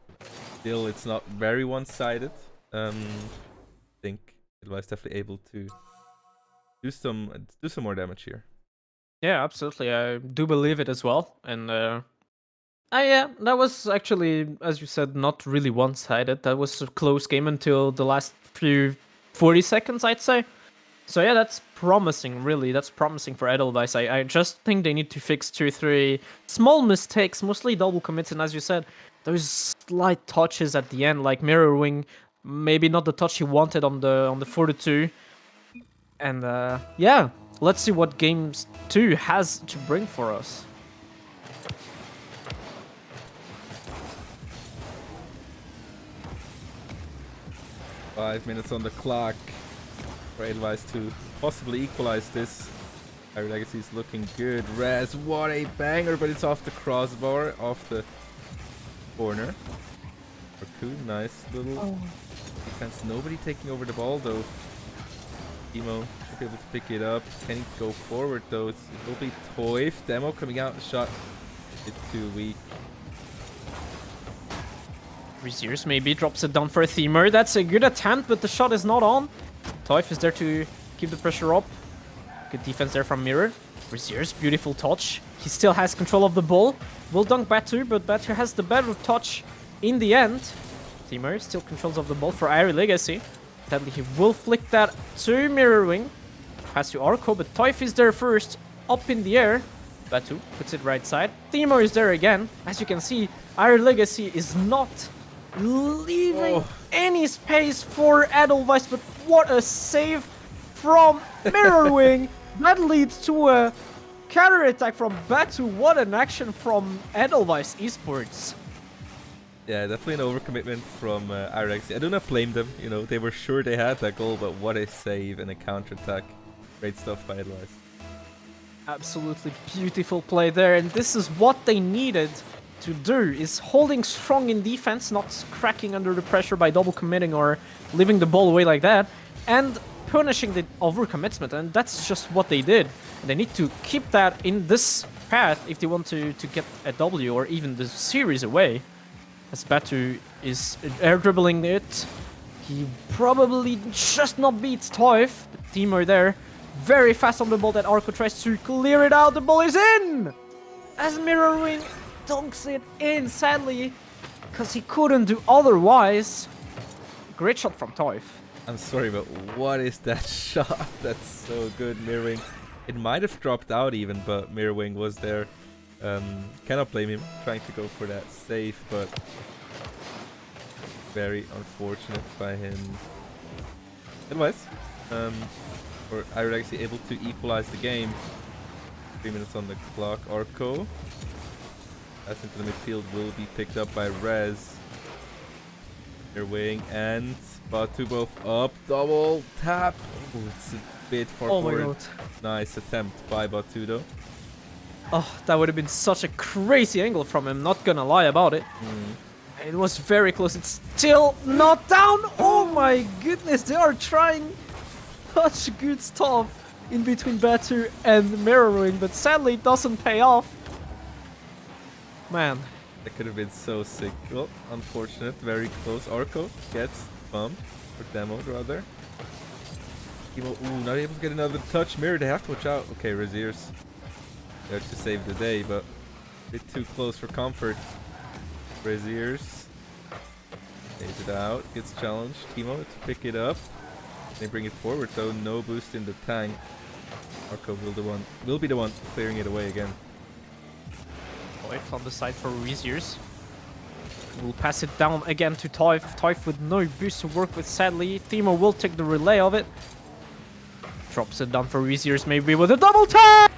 still it's not very one-sided. I think Edelweiss definitely able to do some more damage here. Yeah, absolutely. I do believe it as well. And yeah, that was actually, as you said, not really one-sided. That was a close game until the last few 40 seconds, I'd say. So yeah, that's promising, really. That's promising for Edelweiss. I just think they need to fix 2-3 small mistakes, mostly double commits, and as you said, those slight touches at the end, like mirroring, maybe not the touch he wanted on the 4-2. And yeah, let's see what games 2 has to bring for us. Five minutes on the clock for Edelweiss to possibly equalize this. Our Legacy is looking good. Rez, what a banger, but it's off the crossbar, off the corner. Raccoon, nice little defense. Nobody taking over the ball though. Timo should be able to pick it up. Can he go forward though? It will be Toif. Demo coming out, the shot. It's too weak. Reziers maybe drops it down for a Themer. That's a good attempt, but the shot is not on. Toif is there to keep the pressure up. Good defense there from Mirror. Reziers, beautiful touch. He still has control of the ball. Will dunk Batu, but Batu has the better touch in the end. Themer still controls of the ball for Irie Legacy. Sadly, he will flick that to Mirroring. Pass to Arco, but Toif is there first, up in the air. Batu puts it right side. Themer is there again. As you can see, Irie Legacy is not leaving any space for Edelweiss, but what a save from Mirrorwing. That leads to a counter-attack from Batu. What an action from Edelweiss Esports. Yeah, definitely an overcommitment from Irex. I do not blame them. You know, they were sure they had that goal, but what a save and a counter-attack. Great stuff by Edelweiss. Absolutely beautiful play there, and this is what they needed to do, is holding strong in defense, not cracking under the pressure by double committing or leaving the ball away like that, and punishing the overcommitment, and that's just what they did. And they need to keep that in this path if they want to get a W or even the series away. As Batu is air dribbling it, he probably just not beats Toif, but Teamer there, very fast on the ball that Arco tries to clear it out, the ball is in! As Mirroring dunks it in, sadly, because he couldn't do otherwise. Great shot from Toif. I'm sorry, but what is that shot? That's so good, Mirroring. It might have dropped out even, but Mirroring was there. Cannot blame him trying to go for that save, but very unfortunate by him. Otherwise, for Irie Legacy able to equalize the game. 3 minutes on the clock. Arco, pass into the midfield, will be picked up by Rez. They're wing and Batu both up. Double tap. Oh, it's a bit far forward. My god. Nice attempt by Batu though. Oh, that would have been such a crazy angle from him, not gonna lie about it. It was very close. It's still not down. Oh my goodness, they are trying such good stuff in between Batu and Mirroring, but sadly it doesn't pay off. Man. That could have been so sick. Well, unfortunate. Very close. Arco gets bumped. Or demoed, rather. Ooh, not able to get another touch. Mirror, they have to watch out. Okay, Reziers there to save the day, but a bit too close for comfort. Reziers takes it out. Gets challenged. Timo to pick it up. They bring it forward, though. No boost in the tank. Arco will be the one clearing it away again. Toif on the side for Reziers. We'll pass it down again to Toif. Toif with no boost to work with, sadly. Timo will take the relay of it. Drops it down for Reziers, maybe with a double tap!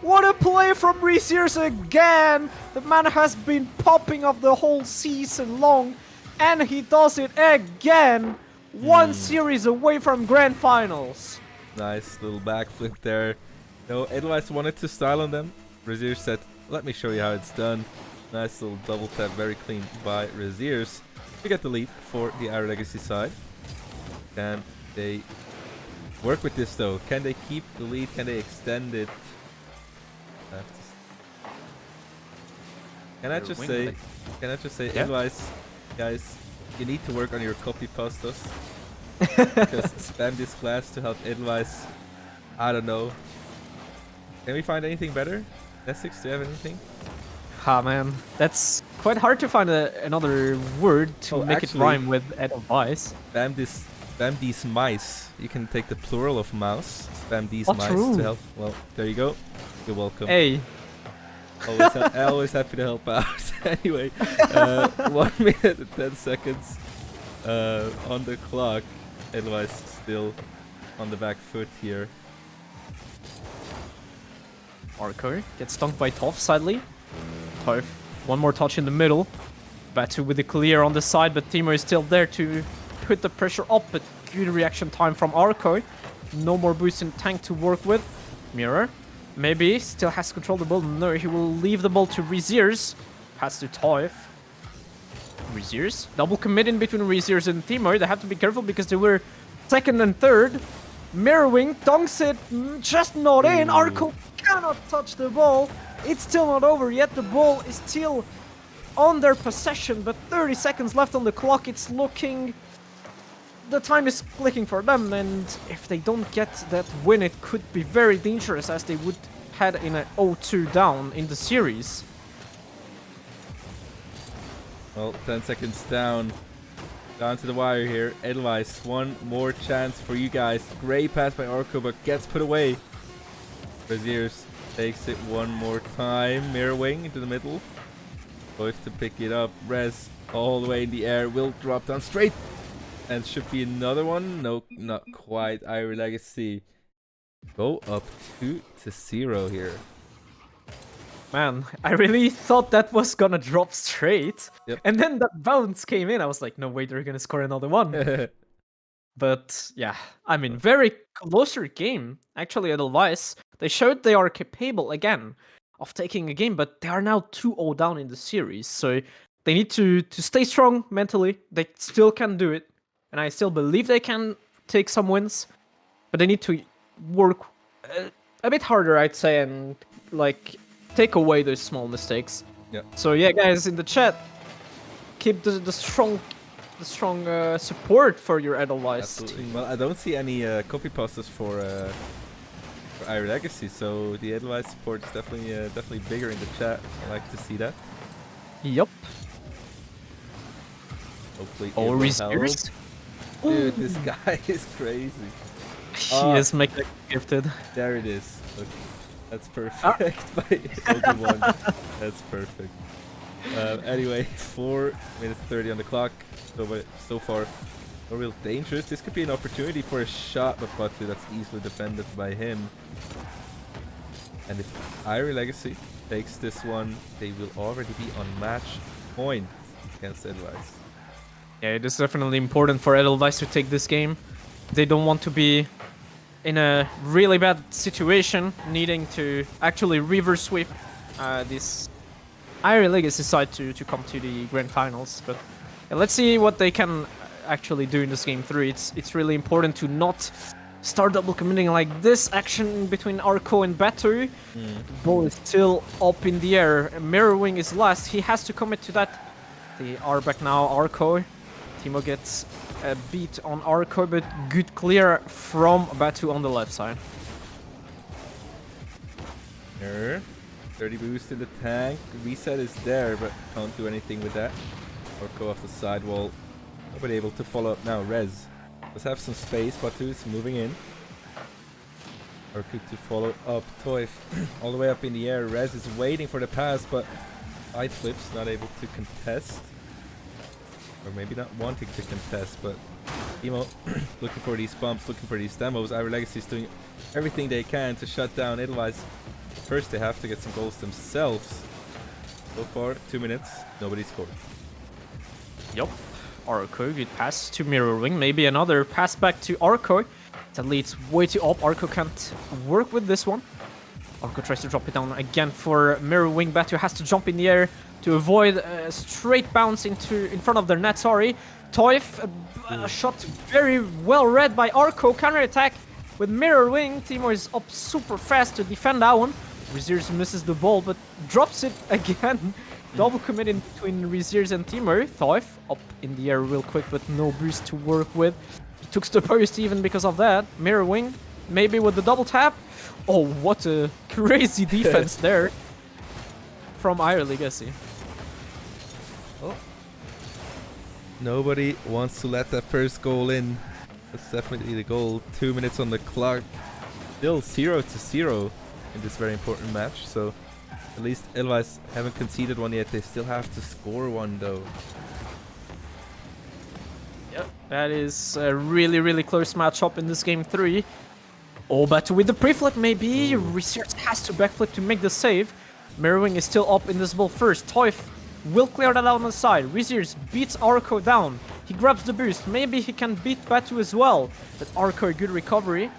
What a play from Reziers again! The man has been popping off the whole season long, and he does it again! One series away from grand finals. Nice little backflip there. No, Edelweiss wanted to style on them. Reziers said, let me show you how it's done. Nice little double tap, very clean by Reziers. We get the lead for the Irie Legacy side. Can they work with this though? Can they keep the lead? Can they extend it? Can I just say, Yeah. Edelweiss, guys, you need to work on your copy pastas. Because spam this class to help Edelweiss. I don't know. Can we find anything better? Essex, do you have anything? Ah man, that's quite hard to find another word to make actually, it rhyme with Edelweiss. Spam this Spam these mice. You can take the plural of mouse. Spam these Oh, mice true. to help. Well, there you go. You're welcome. Hey, Always happy to help out. Anyway, 1 minute and 10 seconds on the clock. Otherwise, still on the back foot here. Arco gets stunned by Toph, sadly. Toph, one more touch in the middle. Batu with the clear on the side, but Timo is still there to put the pressure up, but good reaction time from Arco. No more boost in tank to work with. Mirror, maybe, still has control of the ball. No, he will leave the ball to Reziers. Pass to Toph. Reziers, double commit in between Reziers and Timo. They have to be careful because they were second and third. Mirrorwing dunks it, just not in. Arco cannot touch the ball. It's still not over yet. The ball is still on their possession, but 30 seconds left on the clock. It's looking... The time is clicking for them, and if they don't get that win, it could be very dangerous, as they would head in an 0-2 down in the series. Well, 10 seconds down. Down to the wire here. Edelweiss, one more chance for you guys. Great pass by Arco, but gets put away. Braziers takes it one more time. Mirror wing into the middle. Both to pick it up. Rez all the way in the air. Will drop down straight. And should be another one. No, not quite. Irie Legacy go up 2-0 here. Man, I really thought that was gonna drop straight. Yep. And then that bounce came in. I was like, no way, they're gonna score another one. But yeah, I mean, very closer game. Actually, Edelweiss, they showed they are capable again of taking a game, but they are now 2-0 down in the series. So they need to stay strong mentally. They still can do it. And I still believe they can take some wins. But they need to work a bit harder, I'd say, and like take away those small mistakes. Yeah. So yeah, guys in the chat, keep the strong support for your Edelweiss Absolutely. team. Well, I don't see any copy pastas for Irie Legacy, so the Edelweiss support is definitely bigger in the chat. I like to see that. Yup. Hopefully, it All will Reziers. help. Dude, this guy is crazy. He Ah. is mega gifted. There it is. Look, that's perfect. By Obi-Wan. That's perfect. Anyway, 4 minutes 30 on the clock. So far, not real dangerous. This could be an opportunity for a shot, but Batu, that's easily defended by him. And if Irie Legacy takes this one, they will already be on match point against Edelweiss. Yeah, it is definitely important for Edelweiss to take this game. They don't want to be in a really bad situation, needing to actually reverse sweep this Irie Legacy side to come to the grand finals. But yeah, let's see what they can actually do in this game 3. It's really important to not start double committing like this action between Arco and Batu. The ball is still up in the air. Mirrorwing is last. He has to commit to that. They are back now, Arco. Timo gets a beat on Arco, but good clear from Batu on the left side. Here, 30 boost in the tank. Reset is there, but can't do anything with that. Arco off the sidewall. Nobody able to follow up now. Rez does have some space. Batu is moving in. Arco to follow up. Toif all the way up in the air. Rez is waiting for the pass, but side flips, not able to contest. Or maybe not wanting to contest, but Timo looking for these bumps, looking for these demos. Irie Legacy is doing everything they can to shut down Edelweiss. First, they have to get some goals themselves. So far, 2 minutes, nobody scored. Yup. Arco, good pass to Mirrorwing. Maybe another pass back to Arco. That leads way too up. Arco can't work with this one. Arco tries to drop it down again for Mirrorwing. Batu has to jump in the air to avoid a straight bounce in front of their net, sorry. Toif, a shot very well read by Arco. Counter attack with Mirrorwing. Timo is up super fast to defend that one. Reziers misses the ball, but drops it again. Double commit in between Reziers and Timo. Toif up in the air real quick, but no boost to work with. He took the post even because of that. Mirrorwing, maybe with the double tap. Oh, what a crazy defense there from Irie Legacy. Oh. Nobody wants to let that first goal in. That's definitely the goal. 2 minutes on the clock. Still 0-0 in this very important match. So at least Edelweiss haven't conceded one yet. They still have to score one though. Yep, that is a really, really close matchup in this game 3. Oh, but with the pre-flip maybe, Research has to backflip to make the save. Mirrorwing is still up in this ball first. Toif will clear that out on the side. Research beats Arco down. He grabs the boost. Maybe he can beat Batu as well. But Arco, a good recovery.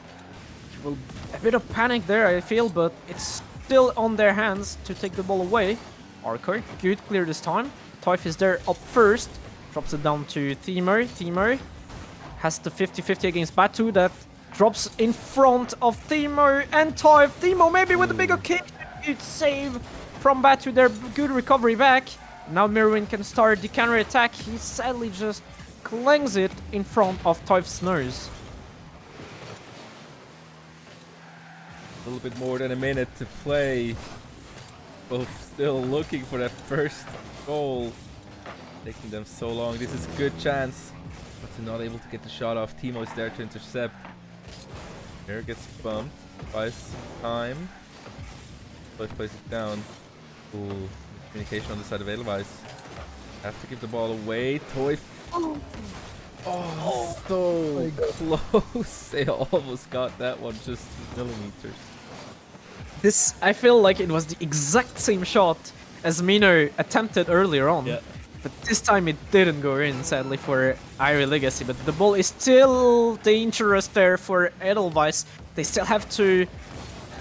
A bit of panic there, I feel, but it's still on their hands to take the ball away. Arco, good clear this time. Toif is there up first. Drops it down to Timo. Timo has the 50-50 against Batu. That drops in front of Timo and Toif. Timo maybe with a bigger kick. Good save from Batu there. Good recovery back. Now Mirwin can start the counter attack. He sadly just clangs it in front of Toif's nose. A little bit more than a minute to play. Both still looking for that first goal. Taking them so long. This is a good chance. But they're not able to get the shot off. Timo is there to intercept. Here gets bumped. Buys time. Both plays it down. Ooh, communication on the side of Edelweiss. Have to give the ball away. Toy. Oh, so close. They almost got that one, just millimeters. This, I feel like it was the exact same shot as Mino attempted earlier on. Yeah. But this time it didn't go in, sadly, for Irie Legacy. But the ball is still dangerous there for Edelweiss. They still have to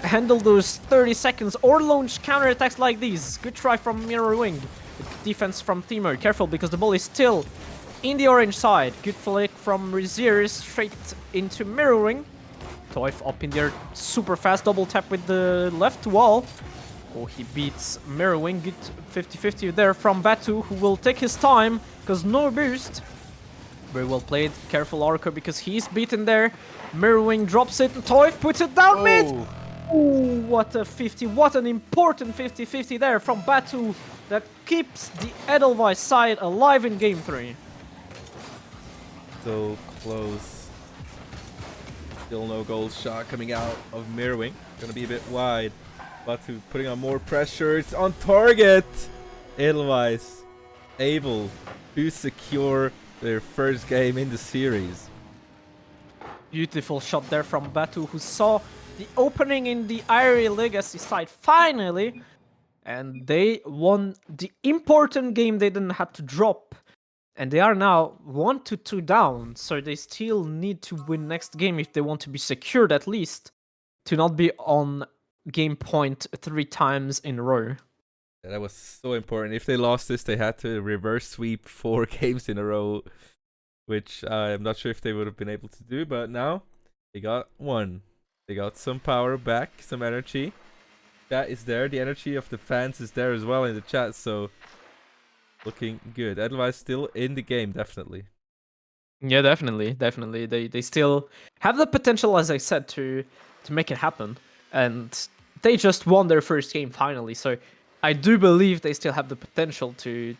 handle those 30 seconds or launch counterattacks like these. Good try from Mirror Wing. Good defense from Timo. Careful, because the ball is still in the orange side. Good flick from Rezier straight into Mirror Wing. Toif up in there, super fast double tap with the left wall. Oh, he beats Mirrorwing. Good 50-50 there from Batu, who will take his time, because no boost. Very well played. Careful Arco, because he's beaten there. Mirrorwing drops it, and Toif puts it down mid! Ooh, what a 50, what an important 50-50 there from Batu that keeps the Edelweiss side alive in game 3. So close. Still no goal shot coming out of Mirrorwing. Gonna be a bit wide. Batu putting on more pressure. It's on target. Edelweiss able to secure their first game in the series. Beautiful shot there from Batu, who saw the opening in the Irie Legacy side finally. And they won the important game they didn't have to drop. And they are now 1-2 down. So they still need to win next game if they want to be secured at least. To not be on game point 3 times in a row. Yeah, that was so important. If they lost this, they had to reverse sweep 4 games in a row, which I'm not sure if they would have been able to do, but now they got one. They got some power back, some energy. That is there. The energy of the fans is there as well in the chat, so looking good. Edelweiss still in the game, definitely. Yeah, definitely. They still have the potential, as I said, to make it happen. And they just won their first game finally, so I do believe they still have the potential to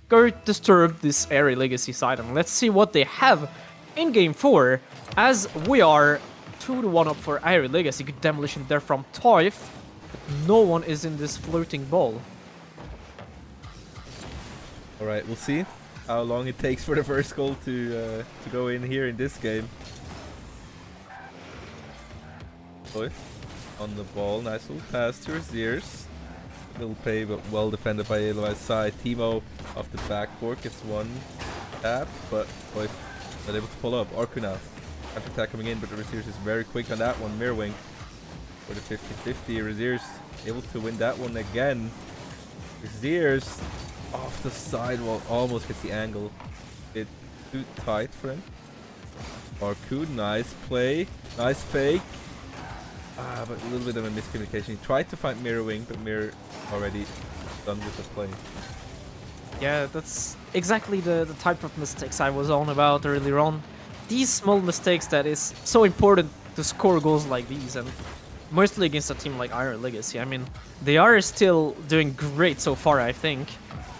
go disturb this Irie Legacy side. And let's see what they have in game 4, as we are 2-1 up for Irie Legacy. Good demolition there from Toif, but no one is in this floating ball. Alright, we'll see how long it takes for the first goal to go in here in this game. Toif on the ball, nice little pass to his ears. Little play, but well defended by Edelweiss side. Timo off the backboard gets one tap, but Toif not able to follow up. Arku now. Counter attack coming in, but the Reziers is very quick on that one. Mirrorwing for the 50-50. Reziers able to win that one again. Reziers off the sidewall, almost gets the angle. It's too tight for him. Arku, nice play, nice fake. But a little bit of a miscommunication. He tried to find Mirrorwing, but Mirror already done with the play. Yeah, that's exactly the type of mistakes I was on about earlier on. These small mistakes that is so important to score goals like these, and mostly against a team like Irie Legacy. I mean, they are still doing great so far, I think.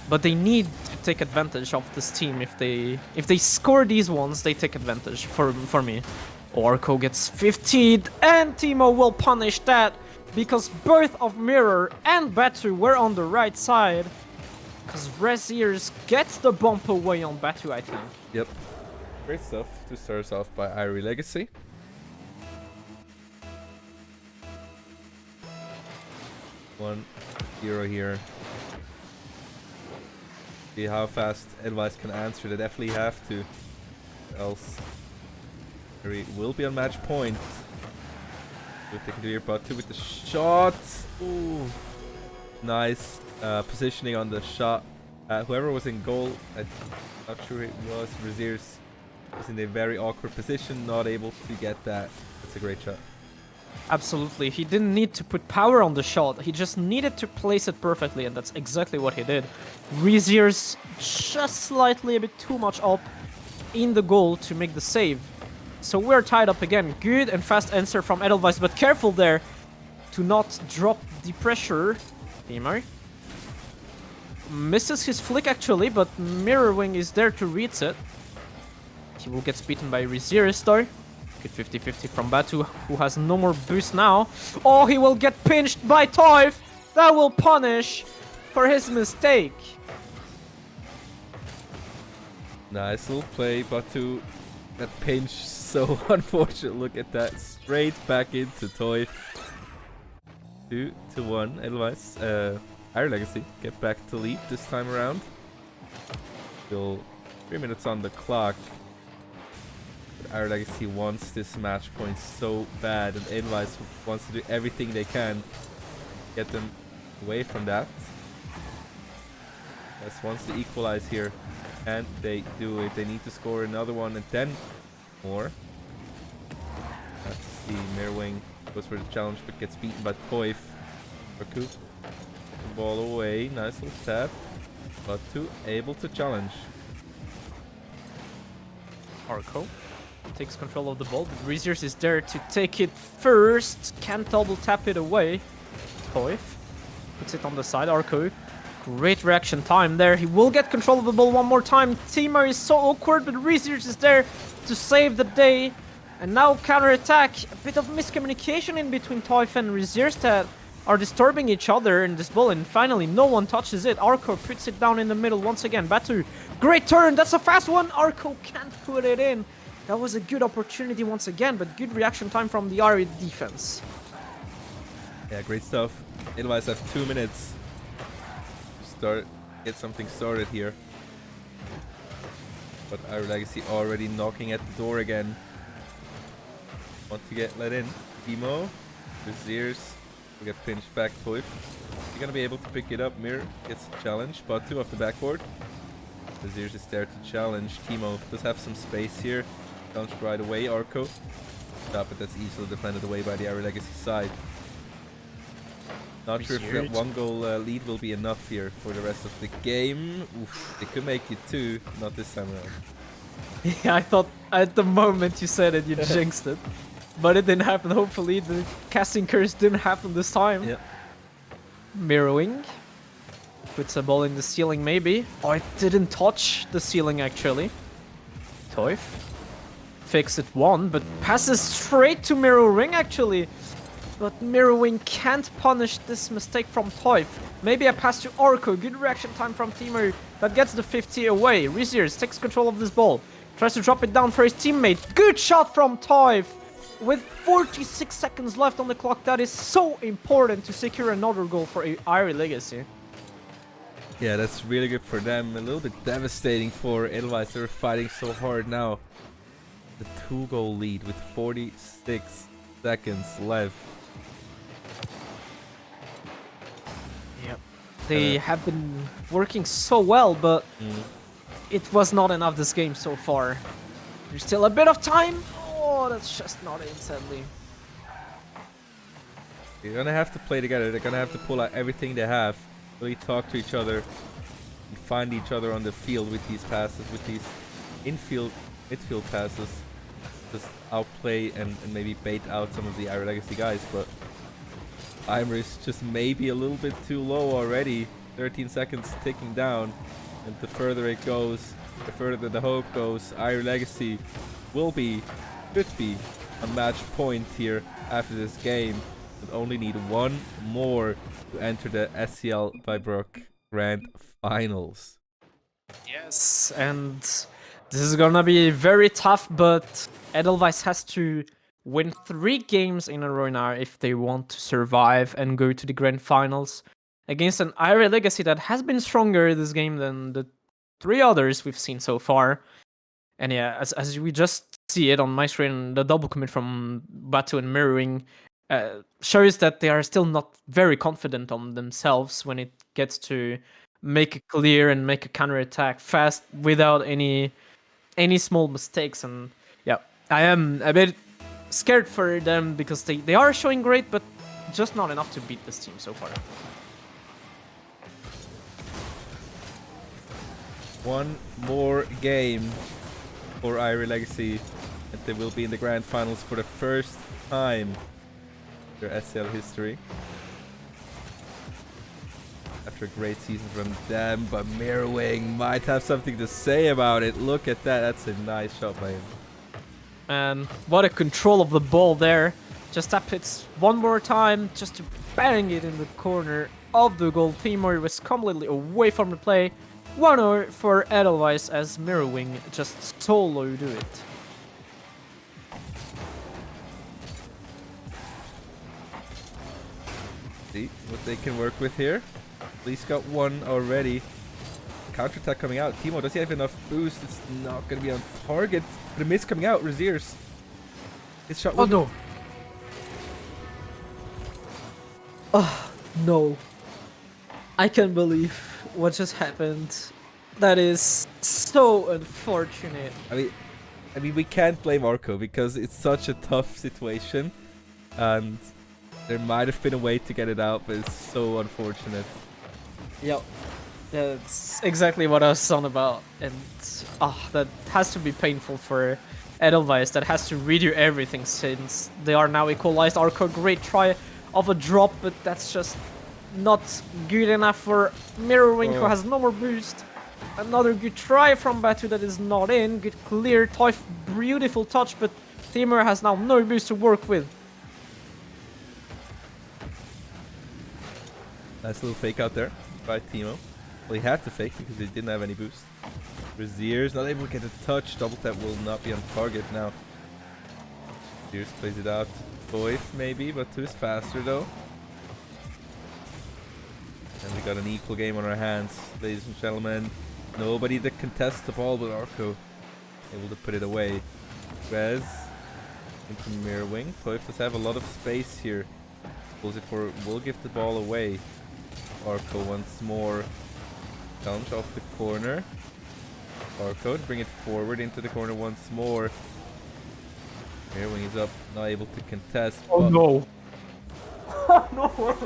But they need to take advantage of this team. If they score these ones, they take advantage for me. Orko gets 50'd, and Timo will punish that because both of Mirror and Batu were on the right side. Because Reziers gets the bump away on Batu, I think. Yep. Great stuff to start us off by Irie Legacy. One hero here. See how fast Advice can answer. They definitely have to. Else, Irie will be on match point. What they can do here, Batu with the shot. Ooh, nice positioning on the shot. Whoever was in goal, I'm not sure it was. Reziers was in a very awkward position, not able to get that. That's a great shot. Absolutely. He didn't need to put power on the shot. He just needed to place it perfectly, and that's exactly what he did. Reziers just slightly a bit too much up in the goal to make the save. So we're tied up again. Good and fast answer from Edelweiss, but careful there to not drop the pressure. Timo misses his flick actually, but Mirrorwing is there to read it. He will get beaten by Reziers though. Good 50-50 from Batu, who has no more boost now. Oh, he will get pinched by Toif. That will punish for his mistake. Nice little play, Batu. That pinch, so unfortunate. Look at that. Straight back into Toif. 2-1. Edelweiss. Irie Legacy get back to lead this time around. Still 3 minutes on the clock. Irie Legacy wants this match point so bad, and Edelweiss wants to do everything they can to get them away from that. Yes, wants to equalize here, and they do it. They need to score another one and then more. Let's see, Mirrorwing goes for the challenge but gets beaten by Toif. Raku, the ball away, nice little stab. Batu able to challenge. Arco takes control of the ball, but Reziers is there to take it first. Can't double tap it away. Toif puts it on the side. Arco, great reaction time there. He will get control of the ball one more time. Timo is so awkward, but Reziers is there to save the day. And now counter-attack. A bit of miscommunication in between Toif and Reziers that are disturbing each other in this ball, and finally no one touches it. Arco puts it down in the middle once again. Batu, great turn. That's a fast one. Arco can't put it in. That was a good opportunity once again, but good reaction time from the Irie defense. Yeah, great stuff. Edelweiss have 2 minutes to get something started here. But Irie Legacy already knocking at the door again. Want to get let in. Timo, Reziers will get pinched back. Toif, you're gonna be able to pick it up. Mir gets challenged. Batu off the backboard. Reziers is there to challenge. Timo does have some space here. Challenged right away. Arco. Stop it, that's easily defended away by the Irie Legacy side. Not sure if that 1-goal lead will be enough here for the rest of the game. Oof, they could make it 2, not this time around. Yeah, I thought at the moment you said it, you jinxed it. But it didn't happen. Hopefully the casting curse didn't happen this time. Yep. Mirrorwing puts a ball in the ceiling maybe. Oh, it didn't touch the ceiling actually. Toif fakes it one, but passes straight to Mirrorwing actually. But Mirrorwing can't punish this mistake from Toif. Maybe a pass to Arco. Good reaction time from Timo that gets the 50 away. Reziers takes control of this ball. Tries to drop it down for his teammate. Good shot from Toif. With 46 seconds left on the clock, that is so important to secure another goal for Irie Legacy. Yeah, that's really good for them. A little bit devastating for Edelweiss. They're fighting so hard now. The 2-goal lead with 46 seconds left. Yep. They have been working so well, but it was not enough this game so far. There's still a bit of time. Oh, that's just not it, sadly. They're gonna have to play together. They're gonna have to pull out everything they have. Really talk to each other. And find each other on the field with these passes, with these infield, midfield passes. Just outplay and maybe bait out some of the Irie Legacy guys, but Eimer is just maybe a little bit too low already. 13 seconds ticking down, and the further it goes, the further the hope goes. Iron Legacy could be a match point here after this game, and only need one more to enter the SEL by Brook Grand Finals. Yes, and this is gonna be very tough, but Edelweiss has to win 3 games in a row now if they want to survive and go to the grand finals against an Iron Legacy that has been stronger this game than the 3 others we've seen so far. And yeah, as we just see it on my screen, the double commit from Batu and Mirroring shows that they are still not very confident on themselves when it gets to make a clear and make a counter attack fast without any small mistakes. And yeah, I am a bit scared for them because they are showing great, but just not enough to beat this team so far. One more game for Iron Legacy, and they will be in the grand finals for the first time in their SEL history. After a great season from them, but Mirrorwing might have something to say about it. Look at that, that's a nice shot by him. And what a control of the ball there. Just tap it one more time, just to bang it in the corner of the goal. Timor was completely away from the play. 1-0 for Edelweiss as Mirrorwing just solo do it. See what they can work with here. At least got one already. Counterattack coming out. Timo, does he have enough boost? It's not going to be on target. But a miss coming out. Raziers. His shot. Oh no. Oh no. I can't believe what just happened. That is so unfortunate. I mean, we can't blame Arco because it's such a tough situation, and there might have been a way to get it out, but it's so unfortunate. Yep. That's exactly what I was on about. And that has to be painful for Edelweiss. That has to redo everything since they are now equalized. Arco, great try of a drop, but that's just not good enough for Mirrorwing, who has no more boost. Another good try from Batu that is not in. Good clear. Toif, beautiful touch, but Timur has now no boost to work with. Nice little fake out there by Timo. Well, he had to fake because he didn't have any boost. Raziers not able to get a touch. Double tap will not be on target now. Raziers plays it out. Toif maybe, but Batu is faster though. And we got an equal game on our hands, ladies and gentlemen. Nobody to contest the ball, but Arco able to put it away. Rez into Mirrorwing. Toif does have a lot of space here. Pulls it for, will give the ball away. Arco once more. Challenge off the corner. Arco to bring it forward into the corner once more. Mirrorwing is up, not able to contest. Oh no. Oh no.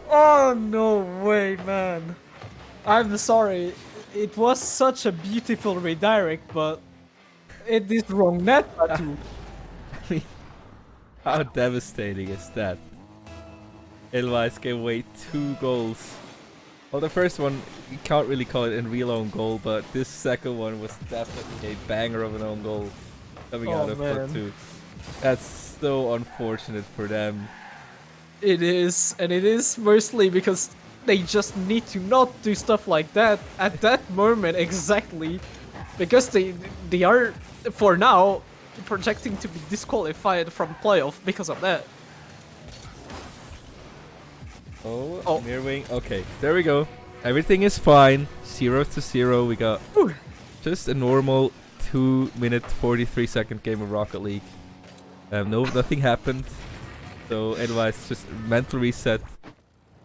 Oh no way, man. I'm sorry. It was such a beautiful redirect, but it is wrong net, Batu. I mean, how devastating is that? Edelweiss gave away 2 goals. Well, the first one, you can't really call it a real own goal, but this second one was definitely a banger of an own goal coming out of Batu. That's so unfortunate for them. It is, and it is mostly because they just need to not do stuff like that at that moment exactly, because they are, for now, projecting to be disqualified from playoff because of that. Oh, Mirrorwing. Okay, there we go. Everything is fine. 0-0. We got just a normal 2-minute 43-second game of Rocket League. Nothing happened. So Edelweiss just mental reset.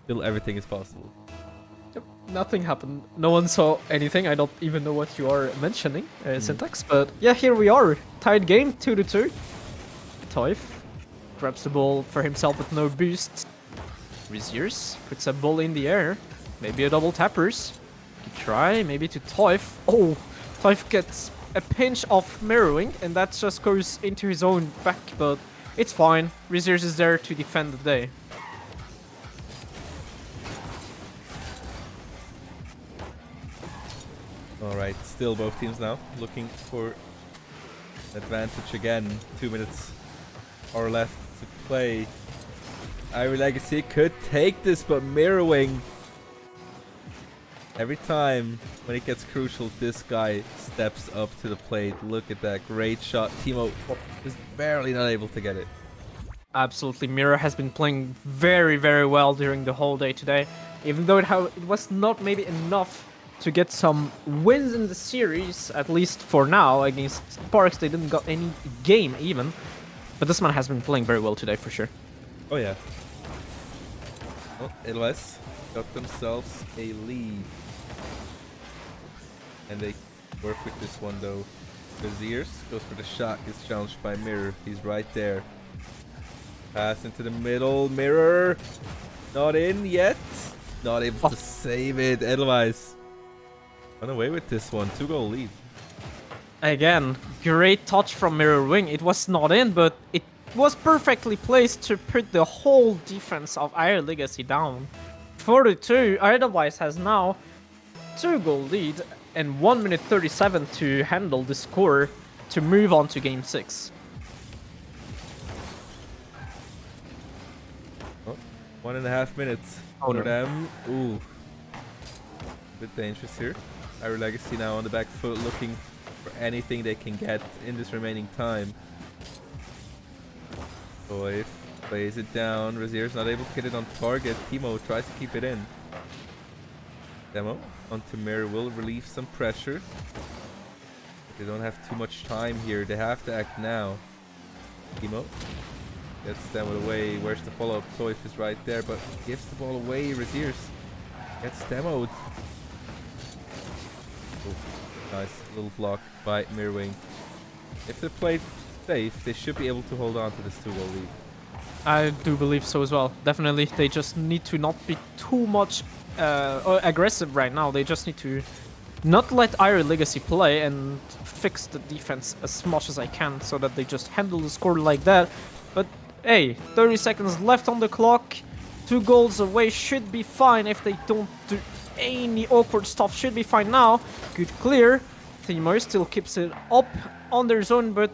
Still everything is possible. Yep, nothing happened. No one saw anything. I don't even know what you are mentioning, Syntax. But yeah, here we are. Tied game, 2-2. Toif grabs the ball for himself with no boost. Raziers puts a ball in the air. Maybe a double tappers. Good try, maybe to Toif. Oh, Toif gets a pinch of Mirrorwing, and that just goes into his own back, but it's fine. Raziers is there to defend the day. Still both teams now looking for an advantage again. 2 minutes are left to play. Ivory Legacy could take this, but Mirrorwing, every time when it gets crucial, this guy steps up to the plate. Look at that great shot. Timo is barely not able to get it. Absolutely, Mirror has been playing very, very well during the whole day today. Even though it was not maybe enough to get some wins in the series, at least for now, against Sparks. They didn't got any game even. But this man has been playing very well today for sure. Oh yeah. Well, Edelweiss got themselves a lead. And they work with this one though. Viziers goes for the shot, gets challenged by Mirror. He's right there. Pass into the middle. Mirror not in yet. Not able to save it. Edelweiss run away with this one. 2-goal lead. Again, great touch from Mirror Wing. It was not in, but it was perfectly placed to put the whole defense of Iron Legacy down. 42, Edelweiss has now 2-goal lead and 1 minute 37 to handle the score to move on to game 6. Oh, 1.5 minutes for them. Ooh. A bit dangerous here. Iron Legacy now on the back foot looking for anything they can get in this remaining time. Boy plays it down. Razier's not able to get it on target. Timo tries to keep it in. Demo onto Mirror will relieve some pressure. They don't have too much time here. They have to act now. Timo gets demoed away. Where's the follow-up? Toif is right there, but gives the ball away. Razier's gets demoed. Oh, nice little block by Mirrorwing. If they play safe, they should be able to hold on to this 2-goal lead. I do believe so as well. Definitely, they just need to not be too much aggressive right now. They just need to not let Iron Legacy play and fix the defense as much as I can so that they just handle the score like that. But hey, 30 seconds left on the clock. 2 goals away should be fine if they don't do any awkward stuff. Should be fine now. Good clear. Timo still keeps it up on their zone, but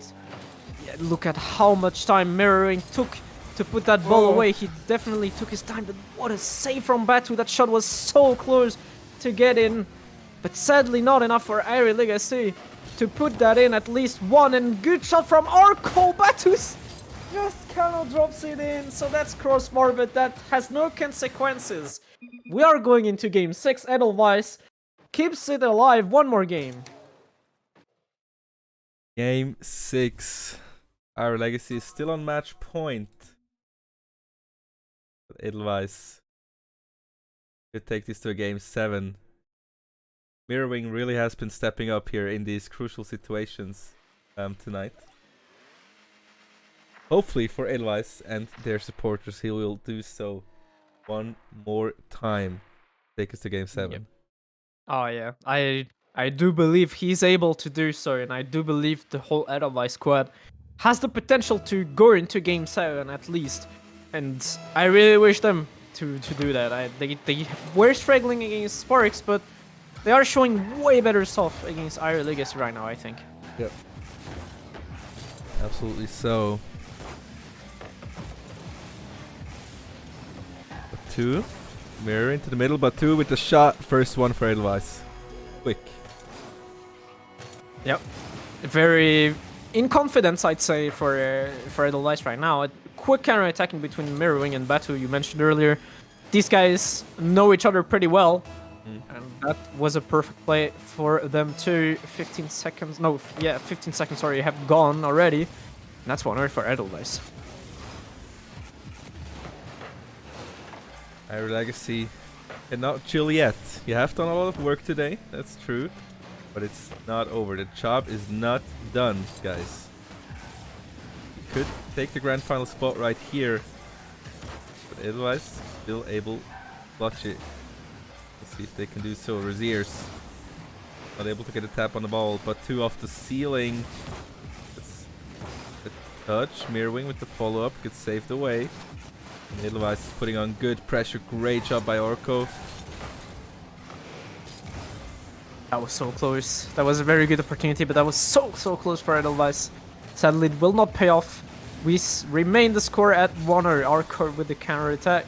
yeah, look at how much time Mirroring took to put that ball away. He definitely took his time, but what a save from Batu. That shot was so close to get in, but sadly not enough for Iron Legacy to put that in at least one. And good shot from Arco. Batus just cannot drops it in, so that's crossbar, but that has no consequences. We are going into game 6. Edelweiss keeps it alive. One more game. Game 6. Our Legacy is still on match point. But Edelweiss could take this to a game 7. Mirrorwing really has been stepping up here in these crucial situations tonight. Hopefully for Edelweiss and their supporters, he will do so one more time. Take us to game 7. Yep. Oh yeah, I do believe he's able to do so, and I do believe the whole Edelweiss squad has the potential to go into game 7 at least. And I really wish them to do that. They were struggling against Sparks, but they are showing way better stuff against Iron Legacy right now, I think. Yep. Absolutely so. Batu. Mirror into the middle. Batu with the shot. First one for Edelweiss. Quick. Yep. Very in confidence, I'd say, for Edelweiss right now. A quick counter-attacking between Mirrorwing and Batu, you mentioned earlier. These guys know each other pretty well. And that was a perfect play for them too. 15 seconds, no, yeah, 15 seconds, sorry, have gone already. And that's 1-0 for Edelweiss. Our Legacy cannot chill yet. You have done a lot of work today, that's true. But it's not over. The job is not done, guys. You could take the grand final spot right here. But Edelweiss still able to clutch it. Let's see if they can do so. Razier's not able to get a tap on the ball, but 2 off the ceiling. That's a touch. Mirrorwing with the follow-up gets saved away. And Edelweiss is putting on good pressure. Great job by Orko. That was so close. That was a very good opportunity, but that was so close for Edelweiss. Sadly, it will not pay off. We remain the score at 1-0. Arcor with the counter attack.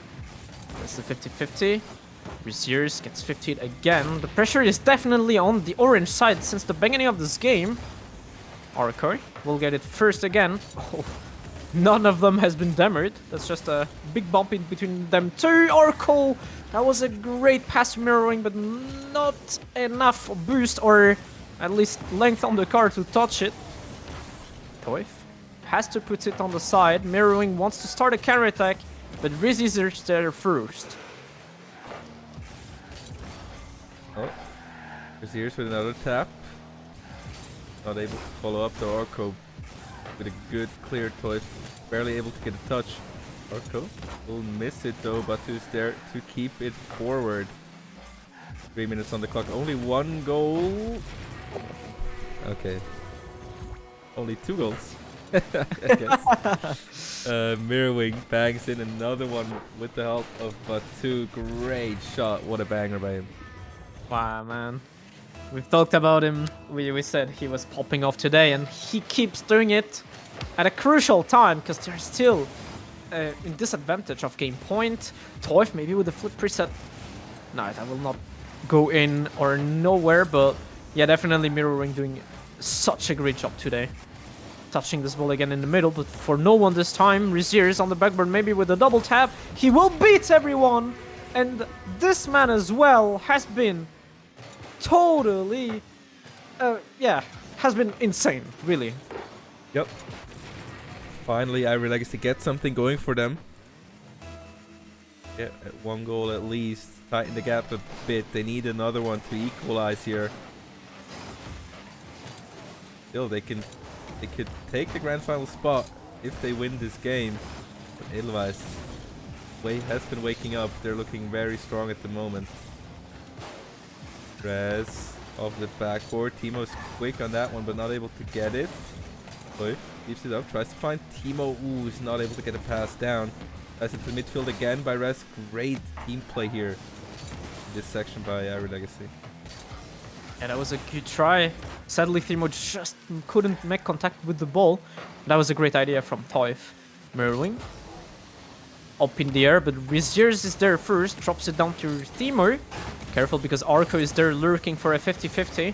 That's the 50-50. Resears gets 50 again. The pressure is definitely on the orange side since the beginning of this game. Arcor will get it first again. Oh, none of them has been damaged. That's just a big bump in between them two. Arcor, that was a great pass mirroring, but not enough boost or at least length on the car to touch it. Toif has to put it on the side. Mirroring wants to start a counter attack, but Rizzy's there first. Oh, Resears with another tap. Not able to follow up the Orko with a good clear Toif. Barely able to get a touch. Orko will miss it though, Batu's there to keep it forward. 3 minutes on the clock. Only one goal. Okay. Only 2 goals. I guess. Mirrorwing bangs in another one with the help of Batu. Great shot. What a banger by him. Wow, man. We've talked about him. We said he was popping off today, and he keeps doing it at a crucial time because they're still in disadvantage of game point. Toif maybe with the flip preset. No, that will not go in or nowhere, but yeah, definitely Mirroring doing such a great job today. Touching this ball again in the middle, but for no one this time. Resears on the backboard, maybe with a double tap. He will beat everyone! And this man as well has been totally, yeah, has been insane, really. Yep. Finally, Ivory Legacy gets something going for them. Yeah, at 1 goal at least. Tighten the gap a bit. They need another one to equalize here. Still, they could take the grand final spot if they win this game. But Edelweiss has been waking up. They're looking very strong at the moment. Rez off the backboard. Timo's quick on that one, but not able to get it. Toif keeps it up, tries to find Timo. Ooh, he's not able to get a pass down. Pass it to midfield again by Rez. Great team play here in this section by Ivory Legacy. Yeah, that was a good try. Sadly, Timo just couldn't make contact with the ball. That was a great idea from Toif. Merwing up in the air, but Resears is there first. Drops it down to Timo. Careful because Arco is there lurking for a 50-50.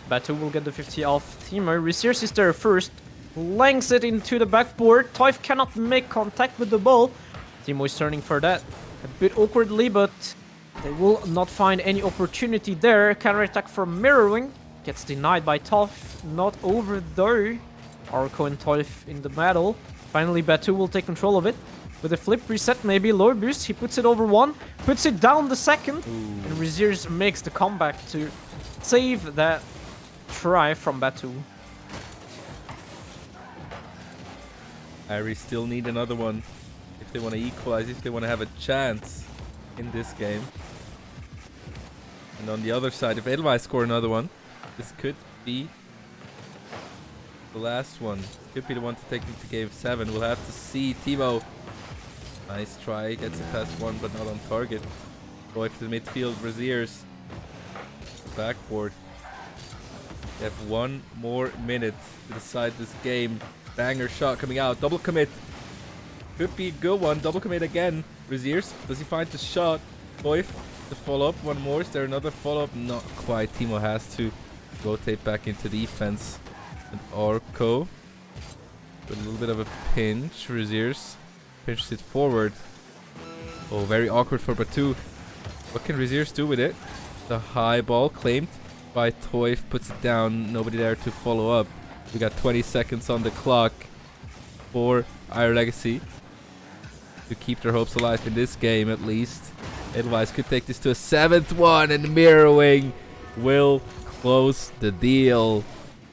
Batu will get the 50 off Timo. Resears is there first. Langs it into the backboard. Toif cannot make contact with the ball. Timo is turning for that. A bit awkwardly, but they will not find any opportunity there. Counter-attack from Mirroring. Gets denied by Toif. Not over though. Arco and Toif in the battle. Finally, Batu will take control of it. With a flip reset, maybe low boost. He puts it over one. Puts it down the second. Ooh. And Resears makes the comeback to save that try from Batu. Ivory still need another one if they want to equalize, if they want to have a chance in this game. And on the other side, if Edelweiss score another one, this could be the last one. This could be the one to take them to game 7. We'll have to see. Timo, nice try, gets it past one, but not on target. Going to the midfield, Resears, backboard. They have 1 more minute to decide this game. Banger shot coming out. Double commit. Could be a good one. Double commit again. Resears, does he find the shot? Toif, the follow-up. One more. Is there another follow-up? Not quite. Timo has to rotate back into defense. And Arco with a little bit of a pinch. Resears pinches it forward. Oh, very awkward for Batu. What can Resears do with it? The high ball claimed by Toif, puts it down. Nobody there to follow up. We got 20 seconds on the clock for Ivory Legacy to keep their hopes alive in this game at least. Edelweiss could take this to a 7th one, and Mirroring will close the deal.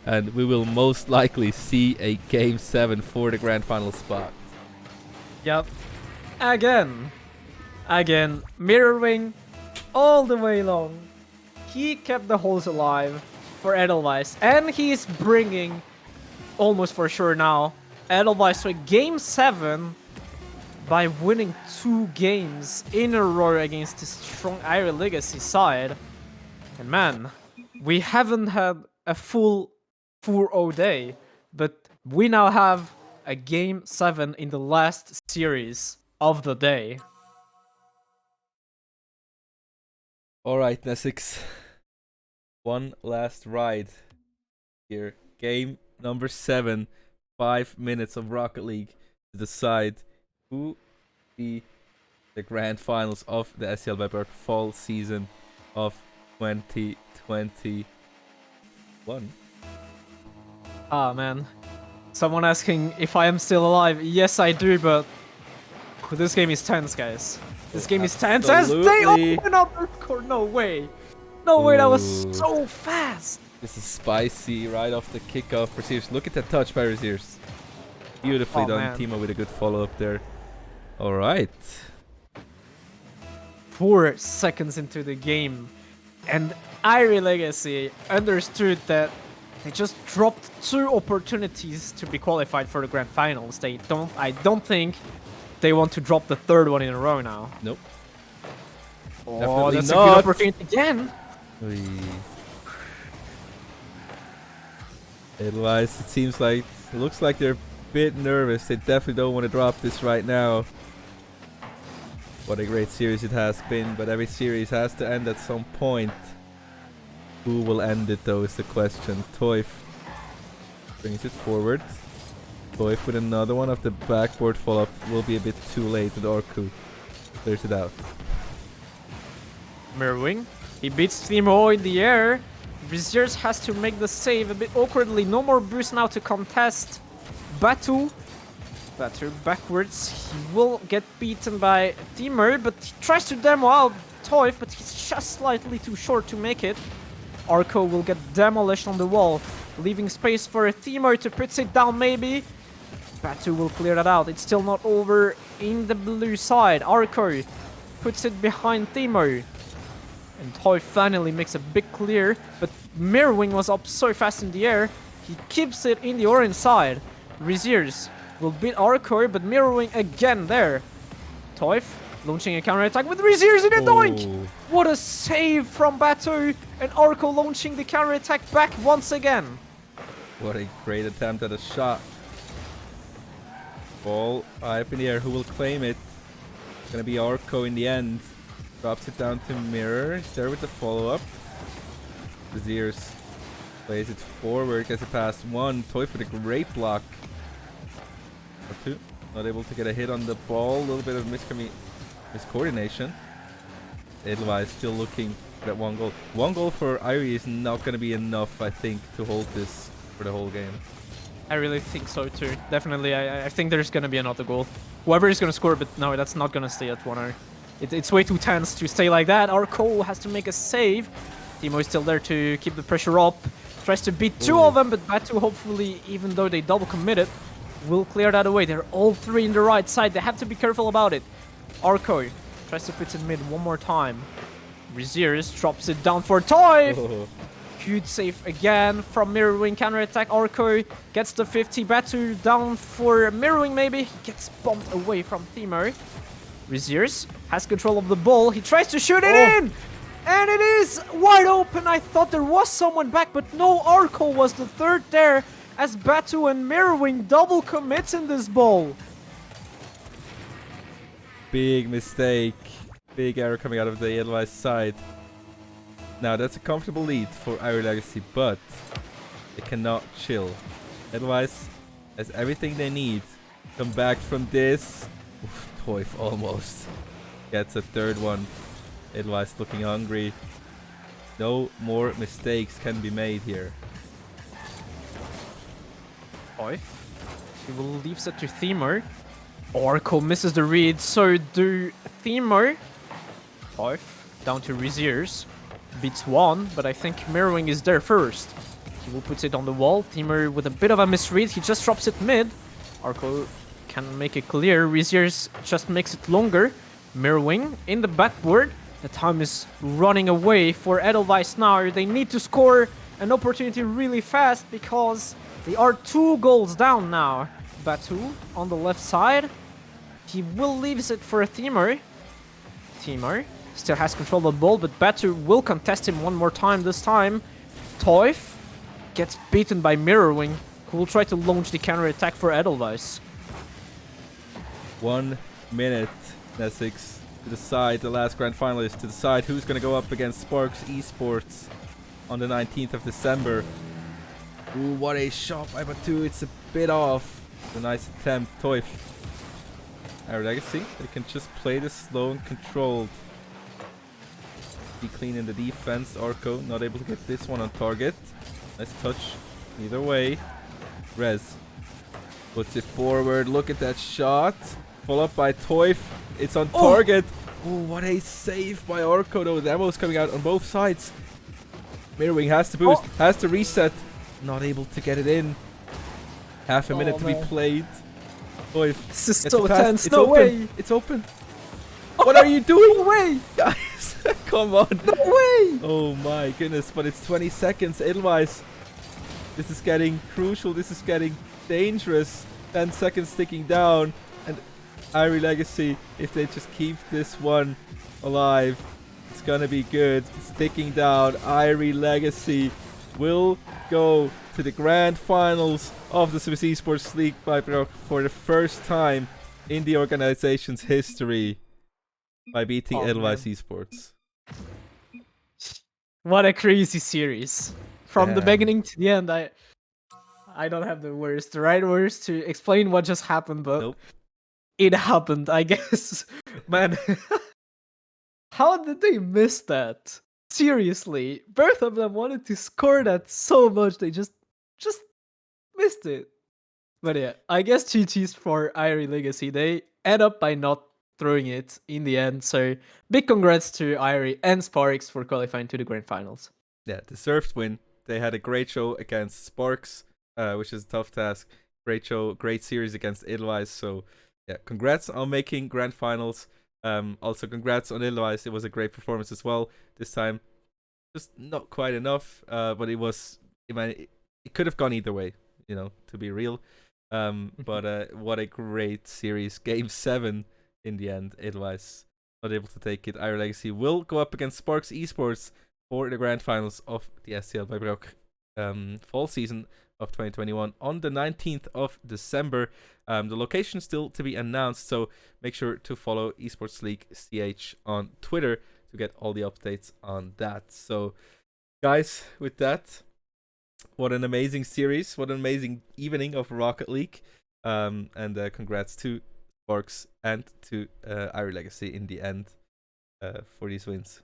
And we will most likely see a game 7 for the grand final spot. Yep. Again. Mirroring all the way long. He kept the holes alive for Edelweiss, and he's bringing, almost for sure now, Edelweiss to a game 7 by winning 2 games in a row against the strong Ivory Legacy side. And man, we haven't had a full 4-0 day, but we now have a game 7 in the last series of the day. All right, Nesix. One last ride here. Game number 7. 5 minutes of Rocket League to decide who be the grand finals of the SEL by Bird fall season of 2021. Ah, man. Someone asking if I am still alive. Yes, I do, but this game is tense, guys. This game is tense as they Absolutely. open up the score. No way. No way, that was Ooh. so fast. This is spicy right off the kickoff for Sears. Look at that touch by Sears. Beautifully Oh, done. man. Timo with a good follow up there. All right. 4 seconds into the game, and Irie Legacy understood that they just dropped 2 opportunities to be qualified for the grand finals. I don't think they want to drop the 3rd one in a row now. Nope. Oh, Definitely that's a not. good opportunity again. Otherwise, it seems like, it looks like they're a bit nervous. They definitely don't want to drop this right now. What a great series it has been, but every series has to end at some point. Who will end it though is the question. Toif brings it forward. Toif with another one of the backboard follow-up will be a bit too late, and Orku clears it out. Mirrorwing. He beats Timo in the air. Viziers has to make the save a bit awkwardly. No more boost now to contest. Batu backwards. He will get beaten by Timo, but he tries to demo out Toif, but he's just slightly too short to make it. Arco will get demolished on the wall, leaving space for Timo to put it down maybe. Batu will clear that out. It's still not over in the blue side. Arco puts it behind Timo. And Toy finally makes a big clear, but Mirrorwing was up so fast in the air, he keeps it in the orange side. Reziers will beat Arco, but Mirrorwing again there. Toif launching a counter-attack with Reziers in a doink! What a save from Batu, and Arco launching the counter-attack back once again. What a great attempt at a shot. Ball high up in the air. Who will claim it? Gonna be Arco in the end. Drops it down to Mirror. He's there with the follow-up. Viziers plays it forward. Gets it past 1. Toy with a great block. Or 2. Not able to get a hit on the ball. A little bit of miscoordination. Edelweiss still looking for that 1 goal. 1 goal for Irie is not going to be enough, I think, to hold this for the whole game. I really think so too. Definitely, I think there's gonna be another goal. Whoever is gonna score, but no, that's not gonna stay at 1-0. It's way too tense to stay like that. Arco has to make a save. Timo is still there to keep the pressure up. Tries to beat 2 of them, but Batu hopefully, even though they double committed, will clear that away. They're all 3 in the right side. They have to be careful about it. Arco tries to put it mid one more time. Reziers drops it down for Toif. Good save again from Mirrorwing. Counter-attack. Arco gets the 50. Batu down for Mirrorwing maybe. He gets bumped away from Timo. Reziers has control of the ball. He tries to shoot it in! And it is wide open. I thought there was someone back, but no, Arco was the 3rd there as Batu and Mirrorwing double commits in this ball. Big mistake. Big error coming out of the Edelweiss side. Now that's a comfortable lead for Irie Legacy, but they cannot chill. Edelweiss has everything they need. Come back from this. Toif almost gets a 3rd one. Edelweiss looking hungry. No more mistakes can be made here. Toif. He will leave it to Timo. Arco misses the read, so do Timo. Toif down to Reziers. Beats 1, but I think Mirrorwing is there first. He will put it on the wall. Timo with a bit of a misread. He just drops it mid. Arco can make it clear. Reziers just makes it longer. Mirrorwing in the backboard. The time is running away for Edelweiss now. They need to score an opportunity really fast because they are 2 goals down now. Batu on the left side. He will leave it for Timo. Timo still has control of the ball, but Batu will contest him one more time this time. Toif gets beaten by Mirrorwing, who will try to launch the counter attack for Edelweiss. 1 minute. Nesix to decide, the last grand finalist, to decide who's going to go up against Sparks Esports on the 19th of December. Ooh, what a shot by Batu. It's a bit off. It's a nice attempt. Toif. Our Legacy, they can just play this slow and controlled. Be clean in the defense. Arco not able to get this one on target. Nice touch. Either way. Rez puts it forward. Look at that shot. Followed up by Toif. It's on target. Oh, what a save by Arco though. The ammo's coming out on both sides. Mirrorwing has to boost. Has to reset. Not able to get it in. Half a minute to be played. Toif. This is so tense. It's No open. way. It's open. What are you doing? No way. Guys, come on. No way. Oh my goodness, but it's 20 seconds. Edelweiss, this is getting crucial. This is getting dangerous. 10 seconds ticking down. And Irie Legacy, if they just keep this one alive, it's gonna be good. It's ticking down. Irie Legacy will go to the grand finals of the Swiss Esports League for the first time in the organization's history by beating Edelweiss Esports. What a crazy series. From the beginning to the end, I don't have the right words to explain what just happened, but it happened, I guess. Man, how did they miss that? Seriously, both of them wanted to score that so much, they just missed it. But yeah, I guess GG's for Irie Legacy. They end up by not throwing it in the end. So big congrats to Irie and Sparks for qualifying to the grand finals. Yeah, deserved win. They had a great show against Sparks, which is a tough task. Great show, great series against Edelweiss. So yeah, congrats on making grand finals. Also congrats on Edelweiss. It was a great performance as well this time. Just not quite enough, but it was. It could have gone either way, you know, to be real. But what a great series. Game 7 in the end. Edelweiss not able to take it. Irie Legacy will go up against Sparks Esports for the grand finals of the SEL by Brock fall season of 2021 on the 19th of December. The location still to be announced, so make sure to follow Esports League CH on Twitter to get all the updates on that. So, guys, with that, what an amazing series, what an amazing evening of Rocket League, and congrats to Sparks and to Irie Legacy in the end for these wins.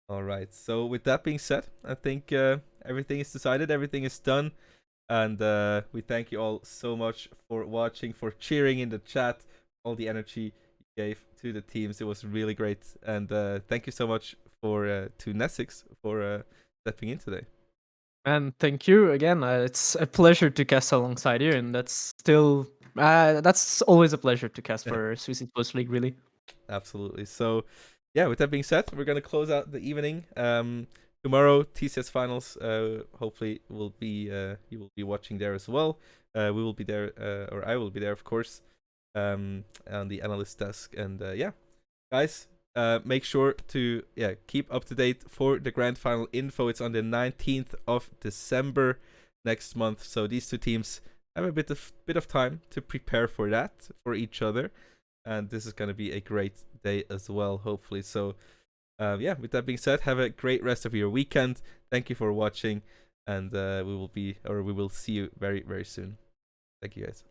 All right, so with that being said, I think everything is decided, everything is done, and we thank you all so much for watching, for cheering in the chat, all the energy you gave to the teams. It was really great, and thank you so much to Nesix for stepping in today. And thank you again. It's a pleasure to cast alongside you, and that's still that's always a pleasure to cast for Swiss Esports League, really. Absolutely. So, yeah, with that being said, we're gonna close out the evening. Tomorrow, TCS finals. Hopefully, will be you will be watching there as well. We will be there, or I will be there, of course, on the analyst desk. And yeah, guys, make sure to keep up to date for the grand final info. It's on the 19th of December next month. So these two teams have a bit of time to prepare for that, for each other, and this is gonna be a great day as well, hopefully. So yeah, with that being said, have a great rest of your weekend. Thank you for watching, and we will see you very, very soon. Thank you, guys.